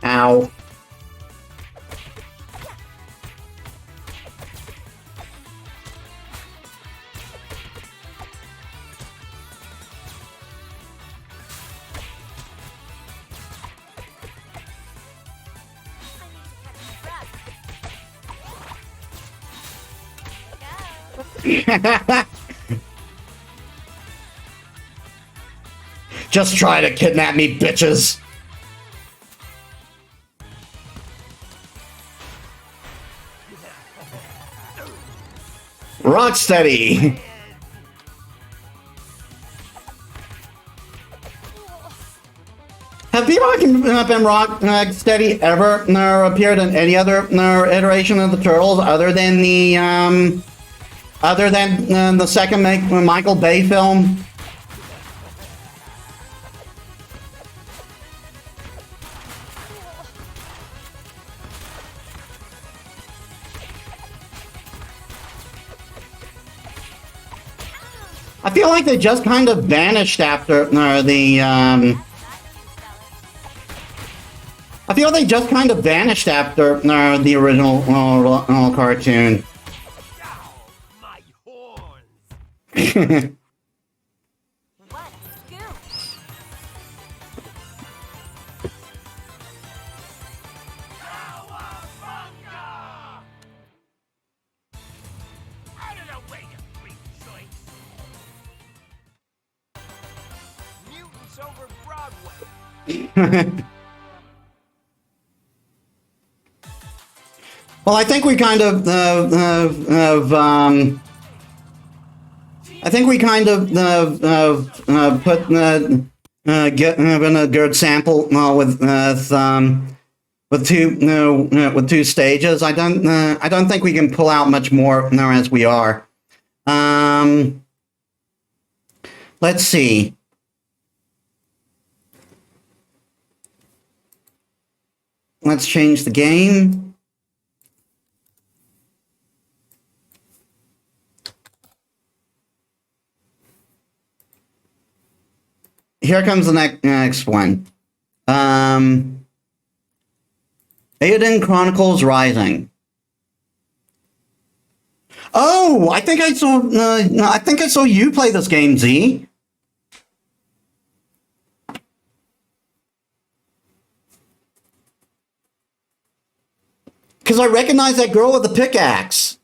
Ow. Just try to kidnap me, bitches. Rocksteady. Have people been Rocksteady ever appeared in any other iteration of the Turtles other than the second Michael Bay film? I feel like they just kind of vanished after the. I feel they just kind of vanished after the original cartoon. Ow, my horns! What a scoop! Cowabunga! Out of the way, you freak joint! Mutants over Broadway! Well, I think we kind of I think we kind of put given a good sample with two stages. I don't think we can pull out much more as we are. Let's see. Let's change the game. Here comes the next one. Eiyuden Chronicles Rising. Oh, I think I saw. I think I saw you play this game, Z. Because I recognize that girl with the pickaxe.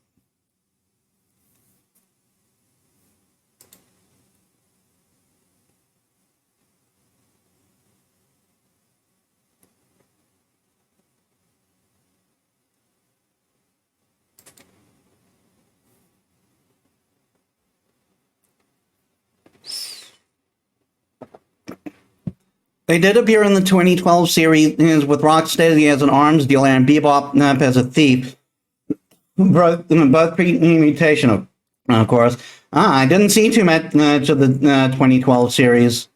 They did appear in the 2012 series with Rocksteady as an arms dealer and Bebop as a thief. Both pre-mutation, of course. I didn't see too much of the 2012 series.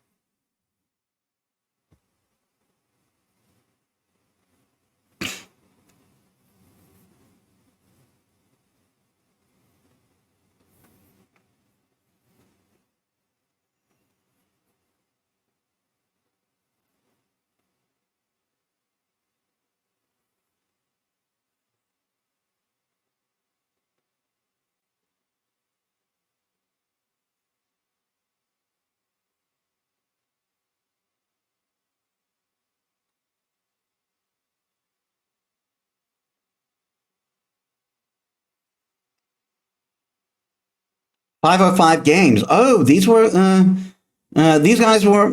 .505 games. Oh, these guys were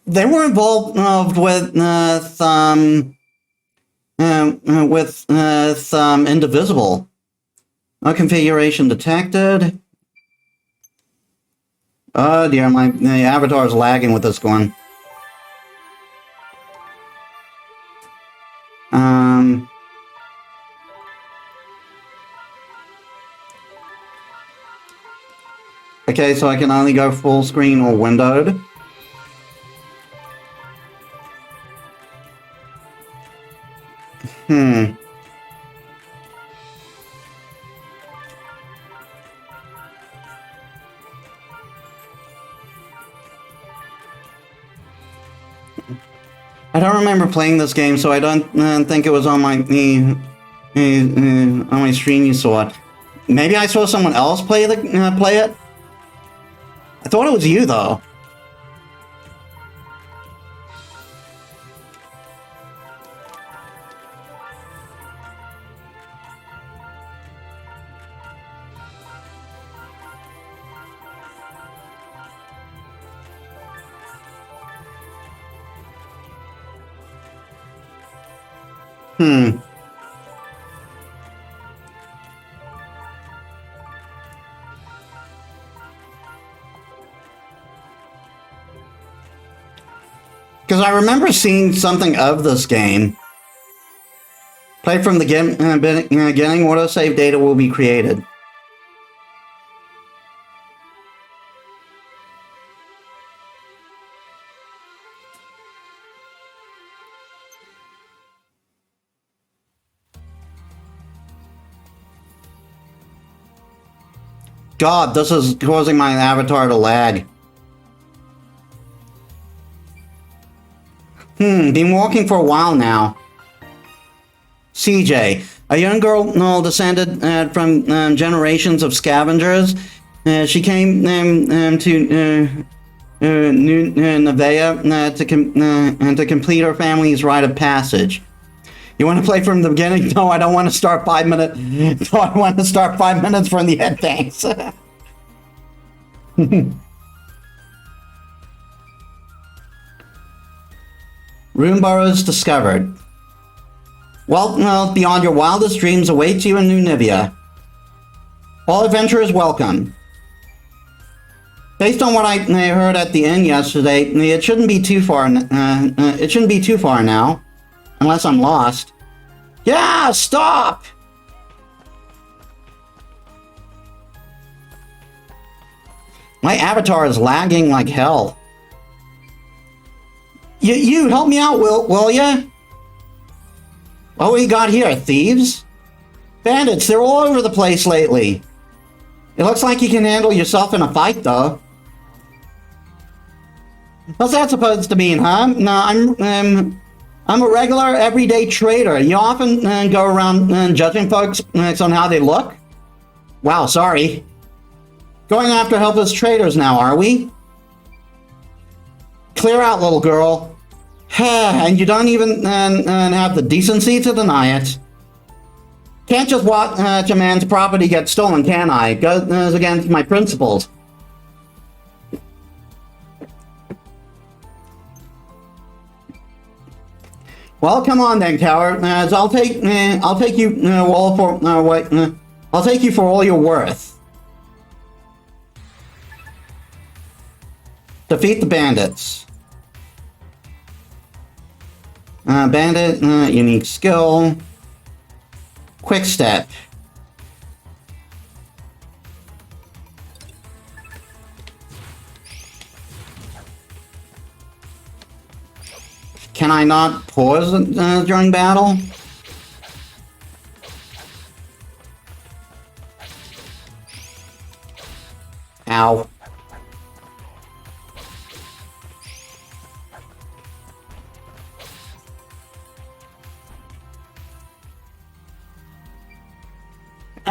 they were involved with Indivisible. No configuration detected. Oh dear, my avatar is lagging with this one. Okay, so I can only go full screen or windowed. I don't remember playing this game, so I don't think it was on my on my stream you saw it. Maybe I saw someone else play it. I thought it was you though. Because I remember seeing something of this game. Play from the beginning, autosave data will be created. God, this is causing my avatar to lag. Been walking for a while now. CJ, a young girl descended from generations of scavengers. She came to New Nevea to complete her family's rite of passage. You want to play from the beginning? No, I don't want to start 5 minutes. No, I want to start 5 minutes from the end. Thanks. Rune burrows discovered. Well, beyond your wildest dreams awaits you in New Nivea. All adventurers welcome. Based on what I heard at the inn yesterday, it shouldn't be too far. It shouldn't be too far now, unless I'm lost. Yeah, stop! My avatar is lagging like hell. You help me out, will ya? What we got here? Thieves? Bandits, they're all over the place lately. It looks like you can handle yourself in a fight, though. What's that supposed to mean, huh? No, I'm a regular, everyday trader. You often go around judging folks on how they look? Wow, sorry. Going after helpless traders now, are we? Clear out, little girl. And you don't even have the decency to deny it. Can't just watch a man's property get stolen, can I? It goes against my principles. Well, come on then, coward. I'll take you all for I'll take you for all you're worth. Defeat the bandits. Bandit, unique skill. Quick step. Can I not pause during battle? Ow.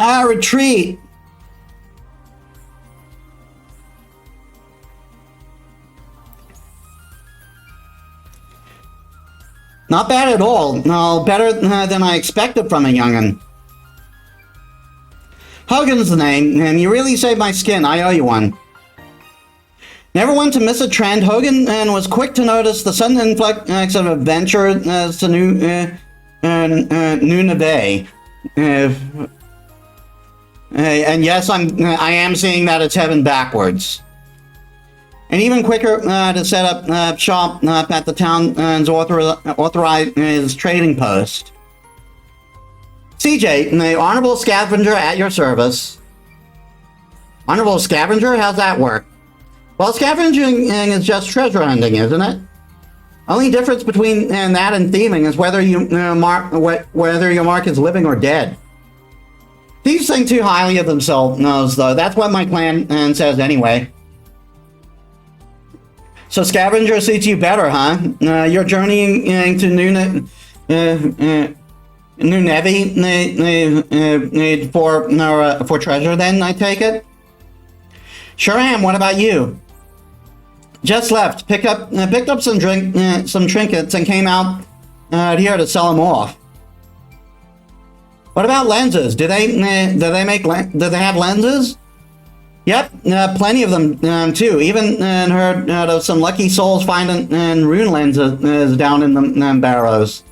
Ah, retreat! Not bad at all. No, better than I expected from a young'un. Hogan's the name, and you really saved my skin. I owe you one. Never one to miss a trend, Hogan was quick to notice the sudden influx of adventure to New Neve. And yes, I am seeing that it's heaven backwards. And even quicker to set up shop at the town's authorized trading post. CJ, the Honorable Scavenger at your service. Honorable Scavenger? How's that work? Well, scavenging is just treasure hunting, isn't it? Only difference between that and thieving is whether your mark is living or dead. Thieves think too highly of themselves, though. That's what my clan says anyway. So Scavenger suits you better, huh? You're journeying to New Nevi for treasure then, I take it? Sure am, what about you? Just left, picked up some trinkets and came out here to sell them off. What about lenses? Do they have lenses? Yep, plenty of them too. Even heard of some lucky souls finding rune lenses down in the barrows.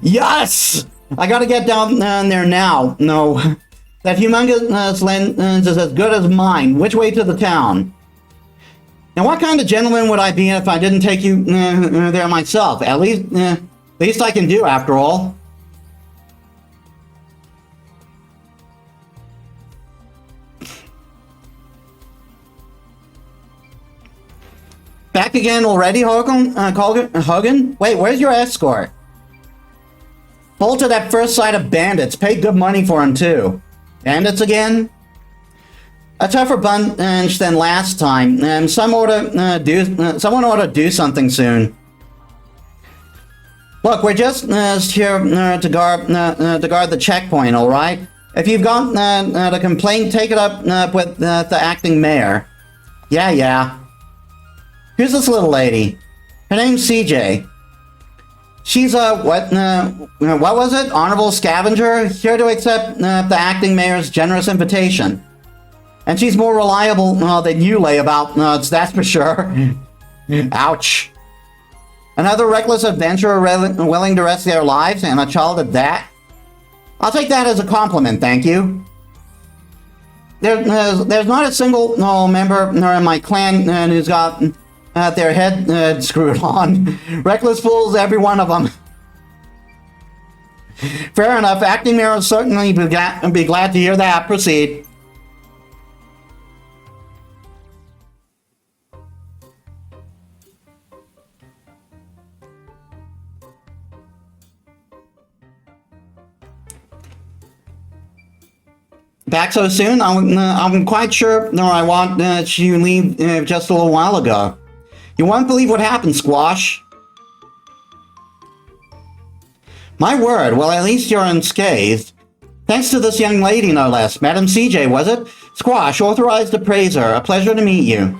Yes! I gotta get down there now. No, that humongous lens is as good as mine. Which way to the town? Now, what kind of gentleman would I be if I didn't take you there myself? At least I can do, after all. Back again already, Hogan? Wait, where's your escort? Bolted at first sight of bandits. Paid good money for him, too. Bandits again? A tougher bunch than last time, and someone ought to do something soon. Look, we're just here to guard the checkpoint, all right? If you've got a complaint, take it up with the acting mayor. Yeah. Who's this little lady? Her name's CJ. She's what was it? Honorable scavenger, here to accept the acting mayor's generous invitation. And she's more reliable than you lay about, that's for sure. Ouch. Another reckless adventurer willing to risk their lives, and a child at that? I'll take that as a compliment, thank you. There's not a single member in my clan who's got their head screwed on. Reckless fools, every one of them. Fair enough, acting mayor will certainly be glad to hear that. Proceed. Back so soon? I'm quite sure I want you to leave just a little while ago. You won't believe what happened, Squash. My word, well at least you're unscathed. Thanks to this young lady, no less. Madam CJ, was it? Squash, authorized appraiser. A pleasure to meet you.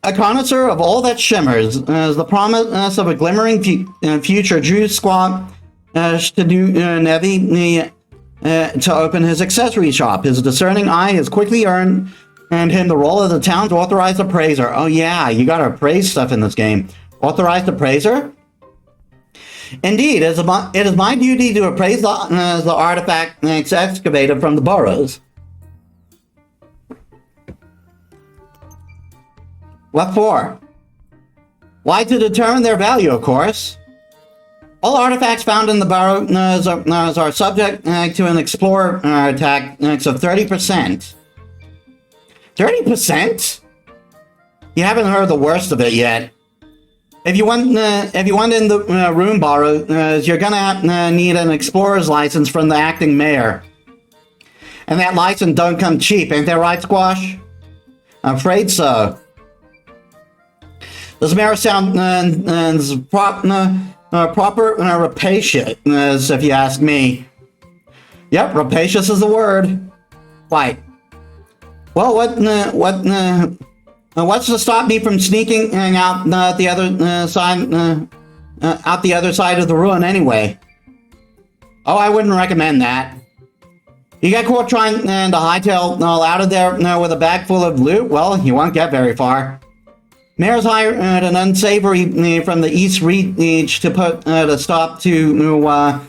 A connoisseur of all that shimmers, as the promise of a glimmering future drew Squash to do Nevi to open his accessory shop. His discerning eye has quickly earned him the role of the town's authorized appraiser. Oh yeah, you gotta appraise stuff in this game. Authorized appraiser? Indeed, it is my duty to appraise the artifact excavated from the burrows. What for? Why, to determine their value, of course. All artifacts found in the burrows are subject to an explorer tax of 30%. 30%? You haven't heard the worst of it yet. If you want in the room borrows, you're gonna need an explorer's license from the acting mayor. And that license don't come cheap, ain't that right, Squash? I'm afraid so. This mayor sounds proper rapacious, if you ask me. Yep, rapacious is the word. Right. Well, what's to stop me from sneaking out the other side of the ruin anyway? Oh, I wouldn't recommend that. You get caught trying to hightail out of there with a bag full of loot, well, you won't get very far. Mayor's hired an unsavory from the East Reach to put a stop to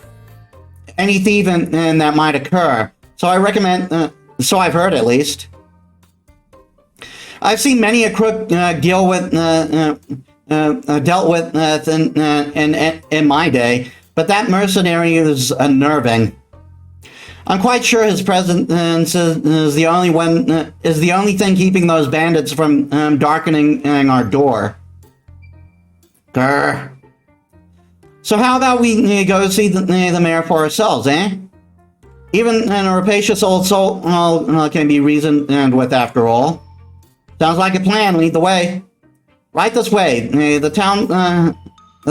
any thieving that might occur. So I recommend, so I've heard at least. I've seen many a crook dealt with in my day, but that mercenary is unnerving. I'm quite sure his presence is the only thing keeping those bandits from darkening our door. Grr. So how about we go see the mayor for ourselves, eh? Even a rapacious old soul can be reasoned with after all. Sounds like a plan. Lead the way. Right this way. The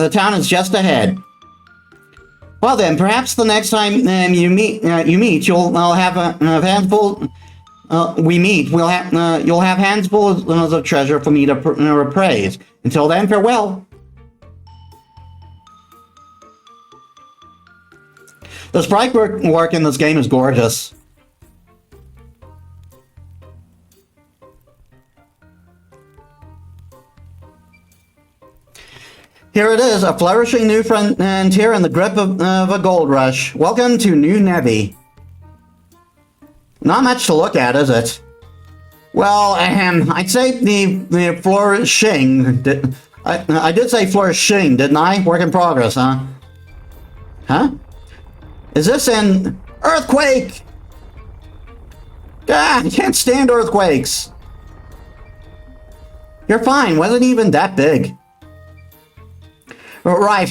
town is just ahead. Well then, perhaps the next time you meet, you'll have a handful. You'll have handfuls of treasure for me to appraise. Until then, farewell. The sprite work in this game is gorgeous. Here it is, a flourishing new frontier in the grip of a gold rush. Welcome to New Nevi. Not much to look at, is it? Well, I'd say the flourishing. I did say flourishing, didn't I? Work in progress, huh? Huh? Is this an earthquake? Ah, I can't stand earthquakes. You're fine, wasn't even that big. Right.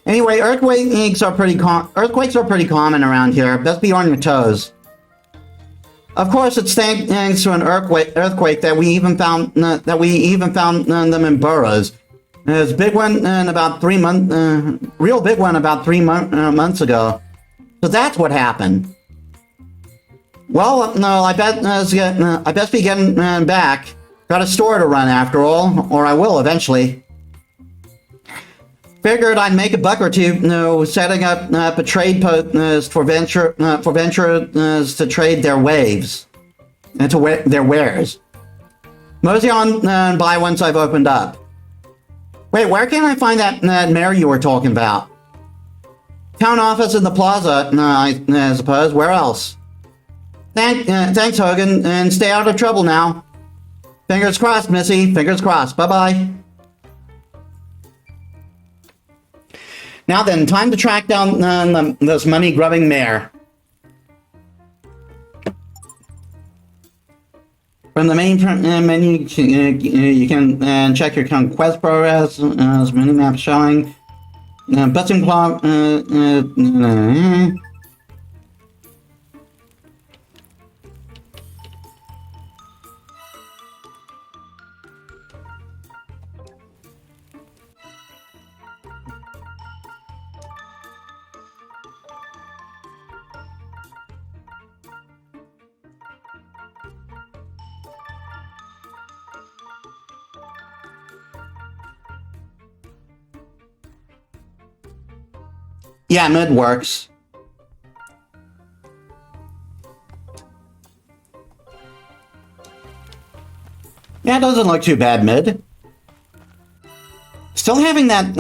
Anyway, earthquakes are pretty common around here. Best be on your toes. Of course, it's thanks to an earthquake that we even found them in burrows. There's a big one in about 3 months, real big one about 3 months ago. So that's what happened. Well, no, I best be getting back. Got a store to run after all, or I will eventually. Figured I'd make a buck or two, setting up a trade post for venturers to trade their waves and to their wares. Mosey on and buy once I've opened up. Wait, where can I find that mare you were talking about? Town office in the plaza, I suppose. Where else? Thanks, Hogan, and stay out of trouble now. Fingers crossed, Missy. Fingers crossed. Bye-bye. Now then, time to track down this money-grubbing mare. From the main menu, you can check your conquest progress, as mini-map showing. Busting clock. Yeah, mid works. Yeah, it doesn't look too bad, mid. Still having that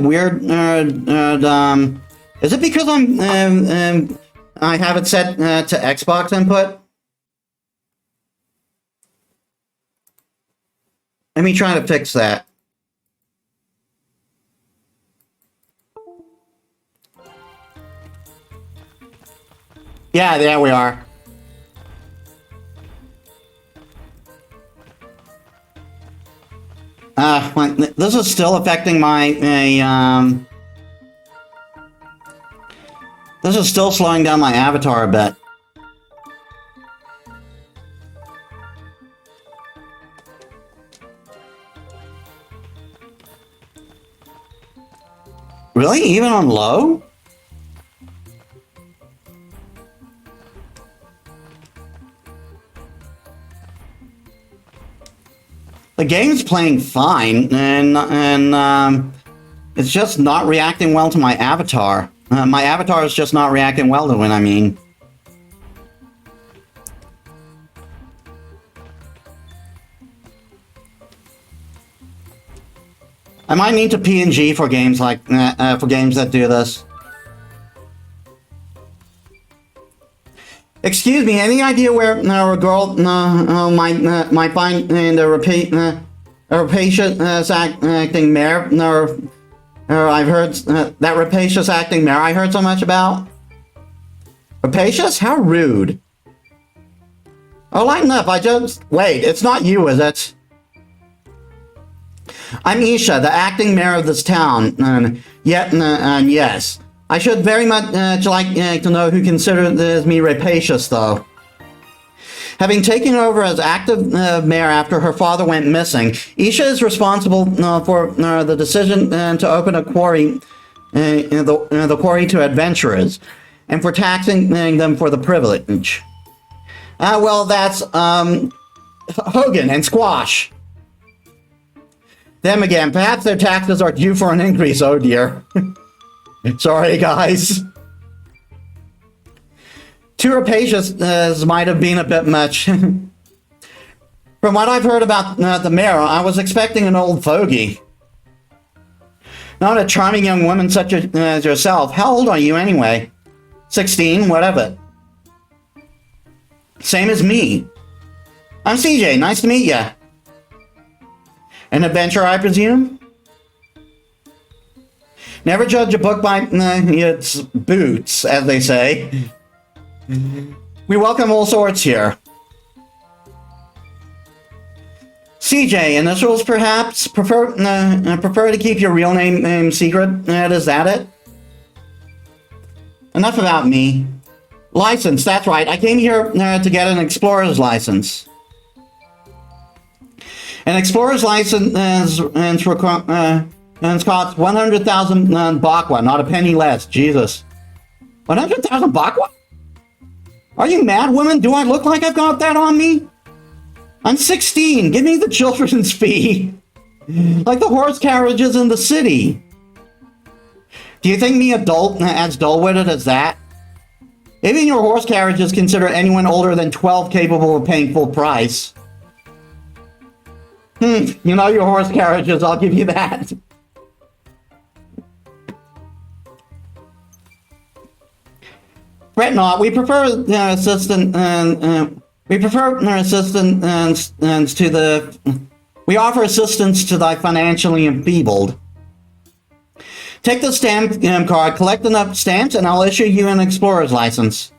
weird. Is it because I have it set to Xbox input? Let me try to fix that. Yeah, there we are. This is still affecting my, this is still slowing down my avatar a bit. Really? Even on low? The game's playing fine, and it's just not reacting well to my avatar. My avatar is just not reacting well to it, I mean. I might need to PNG for games like for games that do this. Excuse me, any idea where a girl might find a rapacious acting mare? Or I've heard that rapacious acting mare I heard so much about. Rapacious? How rude. Oh, lighten up, wait, it's not you, is it? I'm Isha, the acting mayor of this town, yes. I should very much like to know who considers me rapacious, though. Having taken over as active mayor after her father went missing, Isha is responsible for the decision to open a quarry, the quarry to adventurers, and for taxing them for the privilege. Well, that's Hogan and Squash. Them again, perhaps their taxes are due for an increase, oh dear. Sorry, guys. Too rapacious might have been a bit much. From what I've heard about the mayor, I was expecting an old fogey. Not a charming young woman such as yourself. How old are you anyway? 16, whatever. Same as me. I'm CJ, nice to meet ya. An adventurer, I presume? Never judge a book by its boots, as they say. We welcome all sorts here. CJ, initials perhaps? Prefer to keep your real name secret? Is that it? Enough about me. License, that's right. I came here to get an explorer's license. An explorer's license costs 100,000 bakwa, not a penny less. Jesus. 100,000 bakwa? Are you mad, woman? Do I look like I've got that on me? I'm 16. Give me the children's fee. Like the horse carriages in the city. Do you think me adult as dull-witted as that? Even your horse carriages consider anyone older than 12 capable of paying full price. You know your horse carriages, I'll give you that. Fret not, we prefer assistant we offer assistance to the financially enfeebled. Take the stamp card, collect enough stamps, and I'll issue you an explorer's license.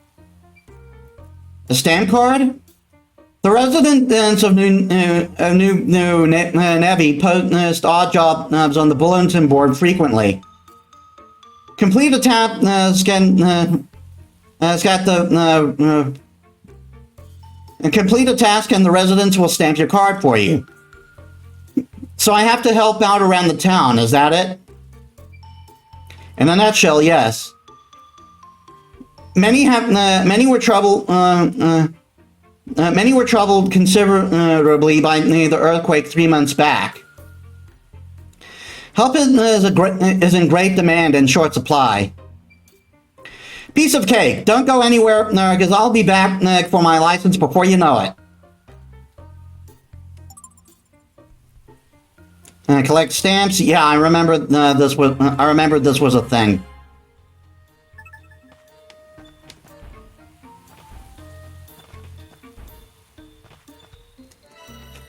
The stamp card? The residents of New Nevi post odd jobs on the bulletin board frequently. Complete a task complete a task and the residents will stamp your card for you. So I have to help out around the town, is that it? In a nutshell, yes. Many were troubled considerably by the earthquake 3 months back. Help is in great demand and short supply. Piece of cake. Don't go anywhere, because I'll be back for my license before you know it. Collect stamps. Yeah, I remember this was a thing.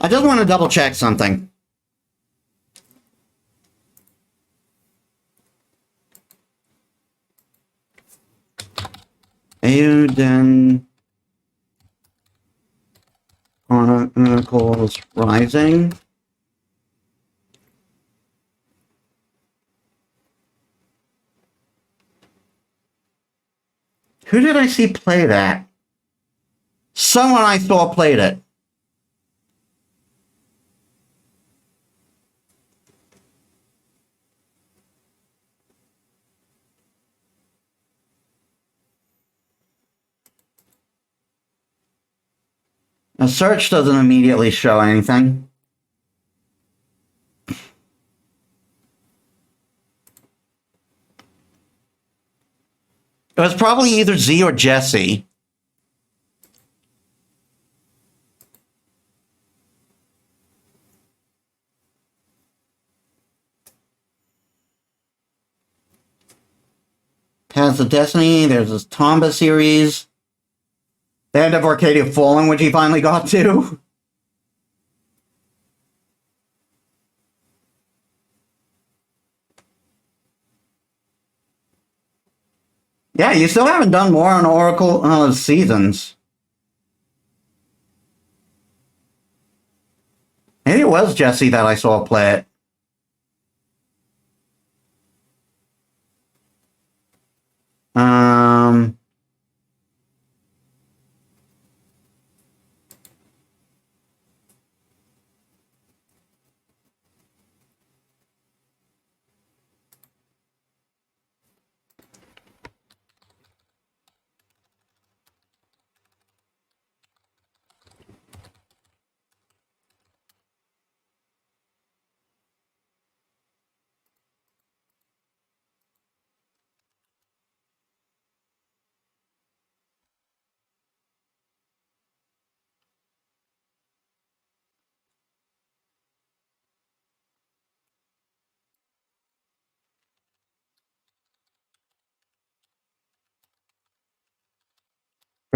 I just want to double check something. Eiyuden Chronicles Rising. Who did I see play that? Someone I saw played it. A search doesn't immediately show anything. It was probably either Z or Jesse. Has the Destiny, there's this Tomba series. The End of Arcadia Fallen, which he finally got to. Yeah, you still haven't done more on Oracle Seasons. Maybe it was Jesse that I saw play it.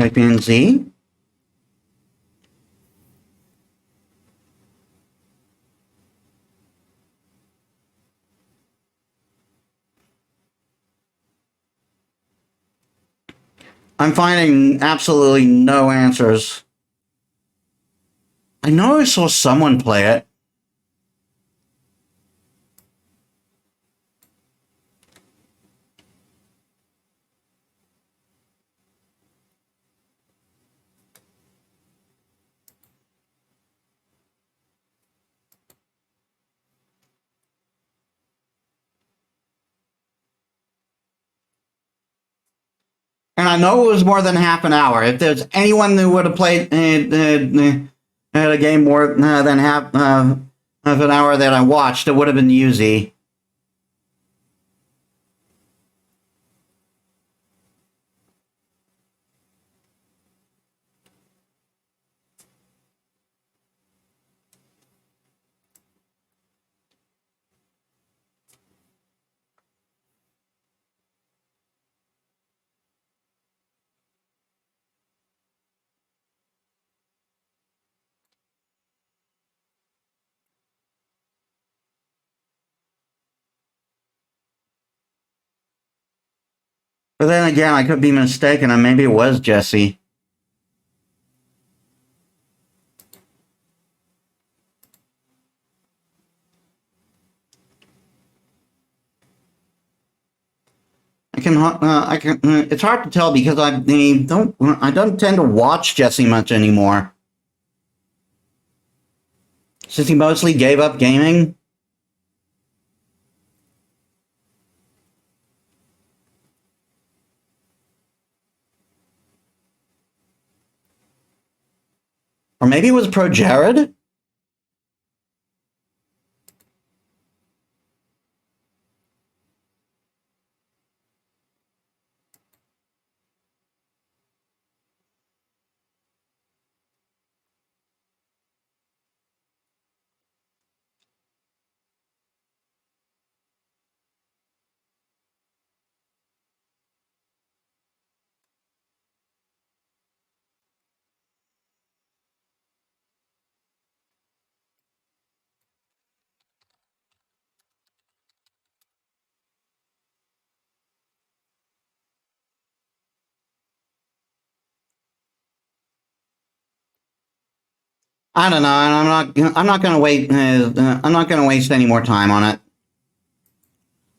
Breakbeat Z? I'm finding absolutely no answers. I know I saw someone play it. I know it was more than half an hour. If there's anyone who would have played a game more than half of an hour that I watched, it would have been Yuzi. But then again, I could be mistaken, and maybe it was Jesse. I can. It's hard to tell because I don't tend to watch Jesse much anymore. Since he mostly gave up gaming. Or maybe it was Pro Jared? I don't know, and I'm not gonna wait. I'm not gonna waste any more time on it.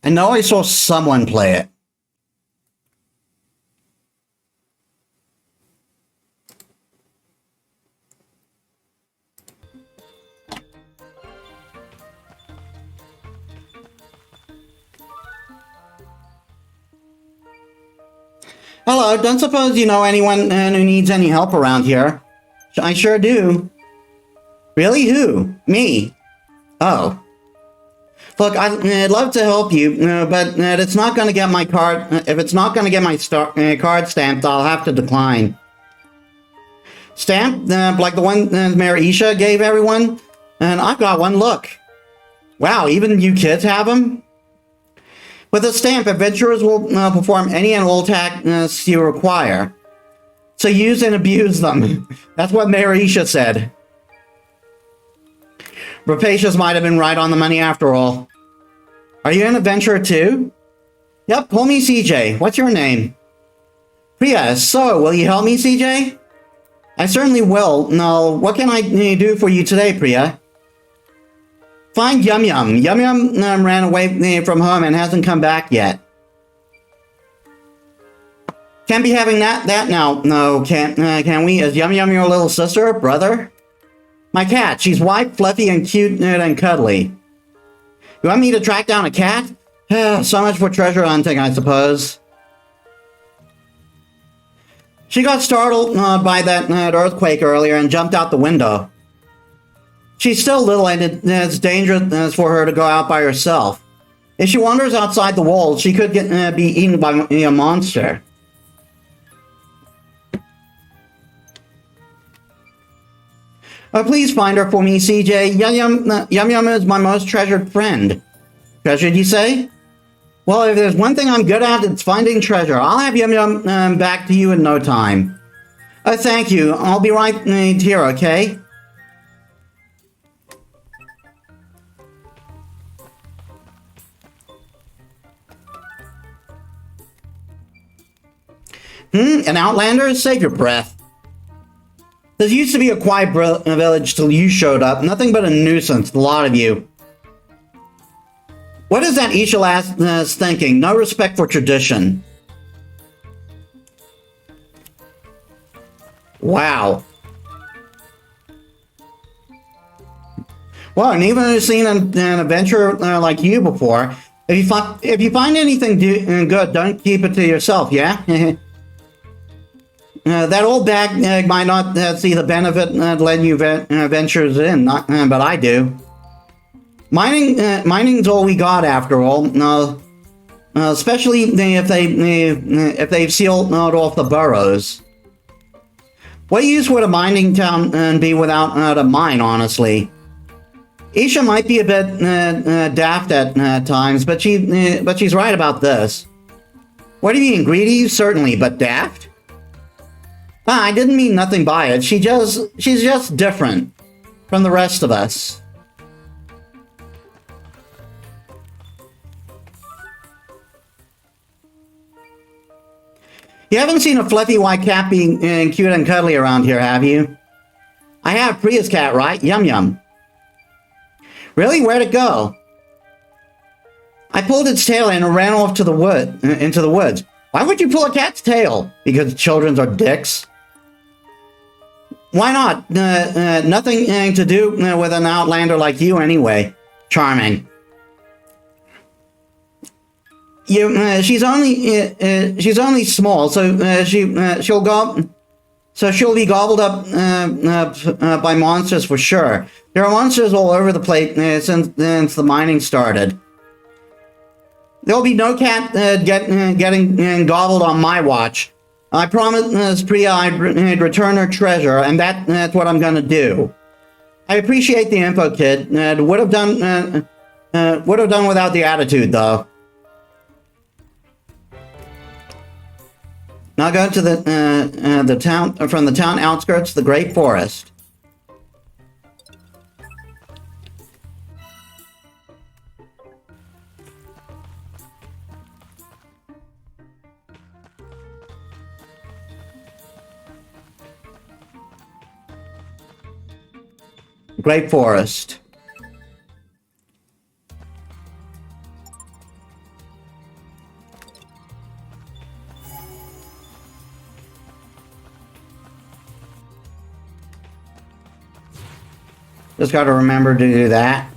I know I saw someone play it. Hello, don't suppose you know anyone who needs any help around here? I sure do. Really? Who? Me? Oh. Look, I'd love to help you, but it's not going to get my card. If it's not going to get my card stamped, I'll have to decline. Stamped? Like the one Mayor Isha gave everyone? And I've got one, look. Wow, even you kids have them? With a stamp, adventurers will perform any and all tasks you require. So use and abuse them. That's what Mayor Isha said. Rapacious might have been right on the money after all. Are you an adventurer too? Yep, call me CJ. What's your name? Priya, so will you help me, CJ? I certainly will. Now, what can I do for you today, Priya? Find Yum Yum. Yum Yum ran away from home and hasn't come back yet. Can't be having that now. No, can we? Is Yum Yum your little sister or brother? My cat. She's white, fluffy, and cute and cuddly. You want me to track down a cat? So much for treasure hunting, I suppose. She got startled by that earthquake earlier and jumped out the window. She's still little and it's dangerous for her to go out by herself. If she wanders outside the walls, she could be eaten by a monster. Please find her for me, CJ. Yum Yum is my most treasured friend. Treasured, you say? Well, if there's one thing I'm good at, it's finding treasure. I'll have Yum Yum back to you in no time. Thank you. I'll be right here, okay? An outlander? Save your breath. There used to be a quiet village till you showed up. Nothing but a nuisance, the lot of you. What is that Isha lass thinking? No respect for tradition. Wow. Well, and even if you've seen an adventurer like you before, if you find anything good, don't keep it to yourself, yeah? that old bag might not see the benefit letting you ventures in, but I do. Mining's all we got after all. Especially if they've sealed off the burrows. What use would a mining town be without a mine, honestly? Isha might be a bit daft at times, but she's right about this. What do you mean, greedy? Certainly, but daft? I didn't mean nothing by it. She's just different from the rest of us. You haven't seen a fluffy white cat being cute and cuddly around here, have you? I have. Priya's cat, right? Yum Yum. Really? Where'd it go? I pulled its tail and it ran off to the into the woods. Why would you pull a cat's tail? Because children are dicks? Why not? Nothing to do with an outlander like you anyway. Charming. She's only small, so she'll be gobbled up by monsters for sure. There are monsters all over the place since the mining started. There'll be no cat getting gobbled on my watch. I promised Priya I'd return her treasure, and that's what I'm gonna do. I appreciate the info, kid. Would have done without the attitude, though. Now go to the town, from the town outskirts to the Great Forest. Great Forest. Just got to remember to do that.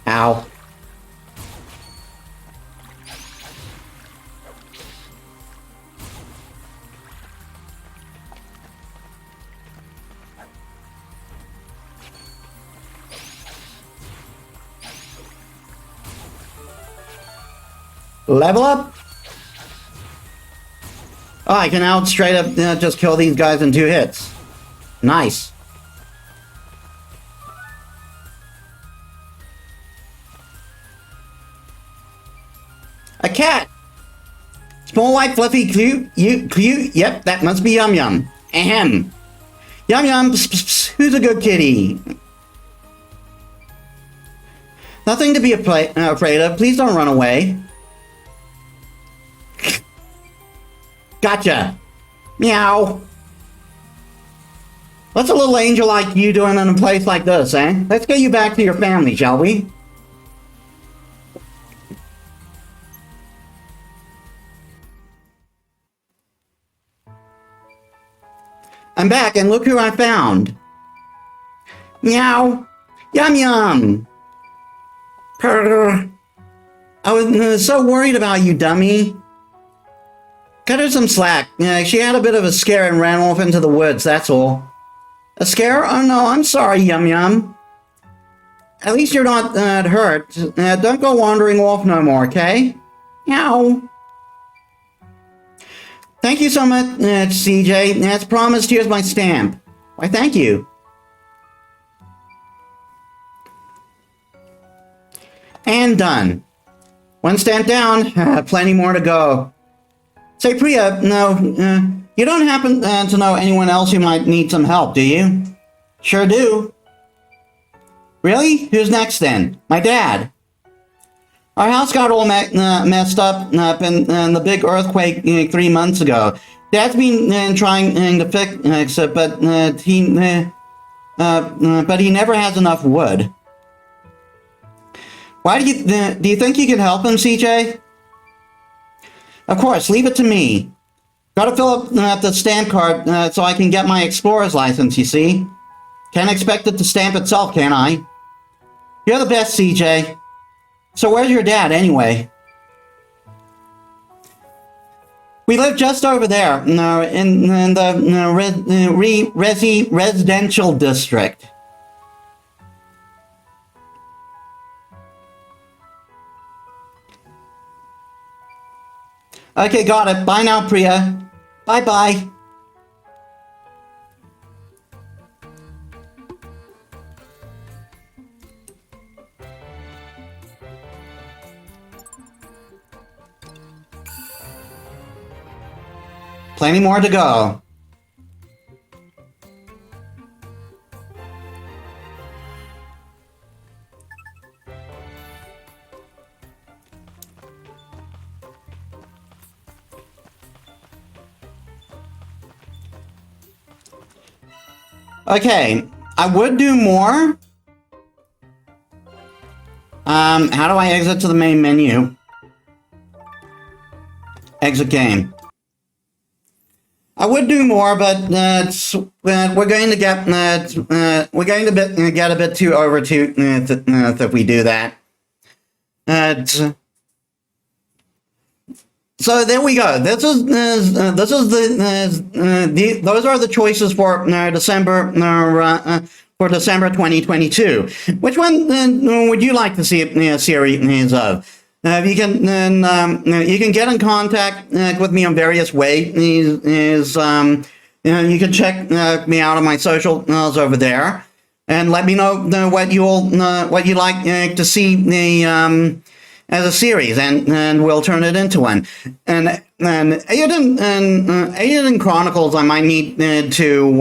Ow. Level up. Oh, I can now straight up just kill these guys in 2 hits. Nice. A cat. Small, white, fluffy, cute. Yep, that must be Yum Yum. Ahem. Yum Yum. Pss, pss, pss. Who's a good kitty? Nothing to be afraid of. Please don't run away. Gotcha. Meow. What's a little angel like you doing in a place like this, eh? Let's get you back to your family, shall we? I'm back, and look who I found. Meow. Yum Yum. Purr. I was so worried about you, dummy. Cut her some slack. She had a bit of a scare and ran off into the woods, that's all. A scare? Oh no, I'm sorry, Yum Yum. At least you're not hurt. Don't go wandering off no more, okay? Meow. Thank you so much, CJ. As promised, here's my stamp. Why, thank you. And done. One stamp down, plenty more to go. Say, Priya, no, you don't happen to know anyone else who might need some help, do you? Sure do. Really? Who's next then? My dad. Our house got all messed up in the big earthquake 3 months ago. Dad's been trying to fix it, but he never has enough wood. Why do you think you can help him, CJ? Of course, leave it to me. Gotta fill up the stamp card so I can get my explorer's license, you see. Can't expect it to stamp itself, can I? You're the best, CJ. So where's your dad, anyway? We live just over there, in the residential district. Okay, got it. Bye now, Priya. Bye-bye. Plenty more to go. Okay, I would do more. How do I exit to the main menu? Exit game. I would do more, but we're going to get a bit too over if we do that. So there we go. This is those are the choices for December 2022. Which one would you like to see a series of? You can get in contact with me on various ways. You can check me out on my socials over there, and let me know what you like to see as a series, and we'll turn it into one. And Eiyuden Chronicles, I might need to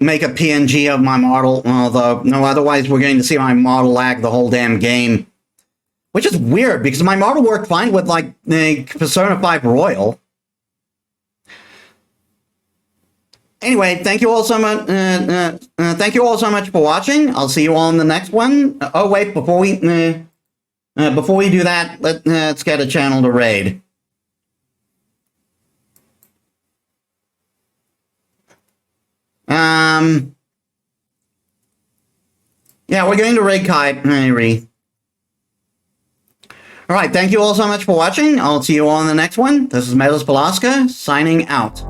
make a PNG of my model, although otherwise we're going to see my model lag the whole damn game, which is weird because my model worked fine with like Persona 5 Royal. Anyway, thank you all so much. Thank you all so much for watching. I'll see you all in the next one. Oh wait, before we do that, let's get a channel to raid. Yeah, we're going to raid Kai. Alright, thank you all so much for watching. I'll see you all in the next one. This is Metis Balaska, signing out.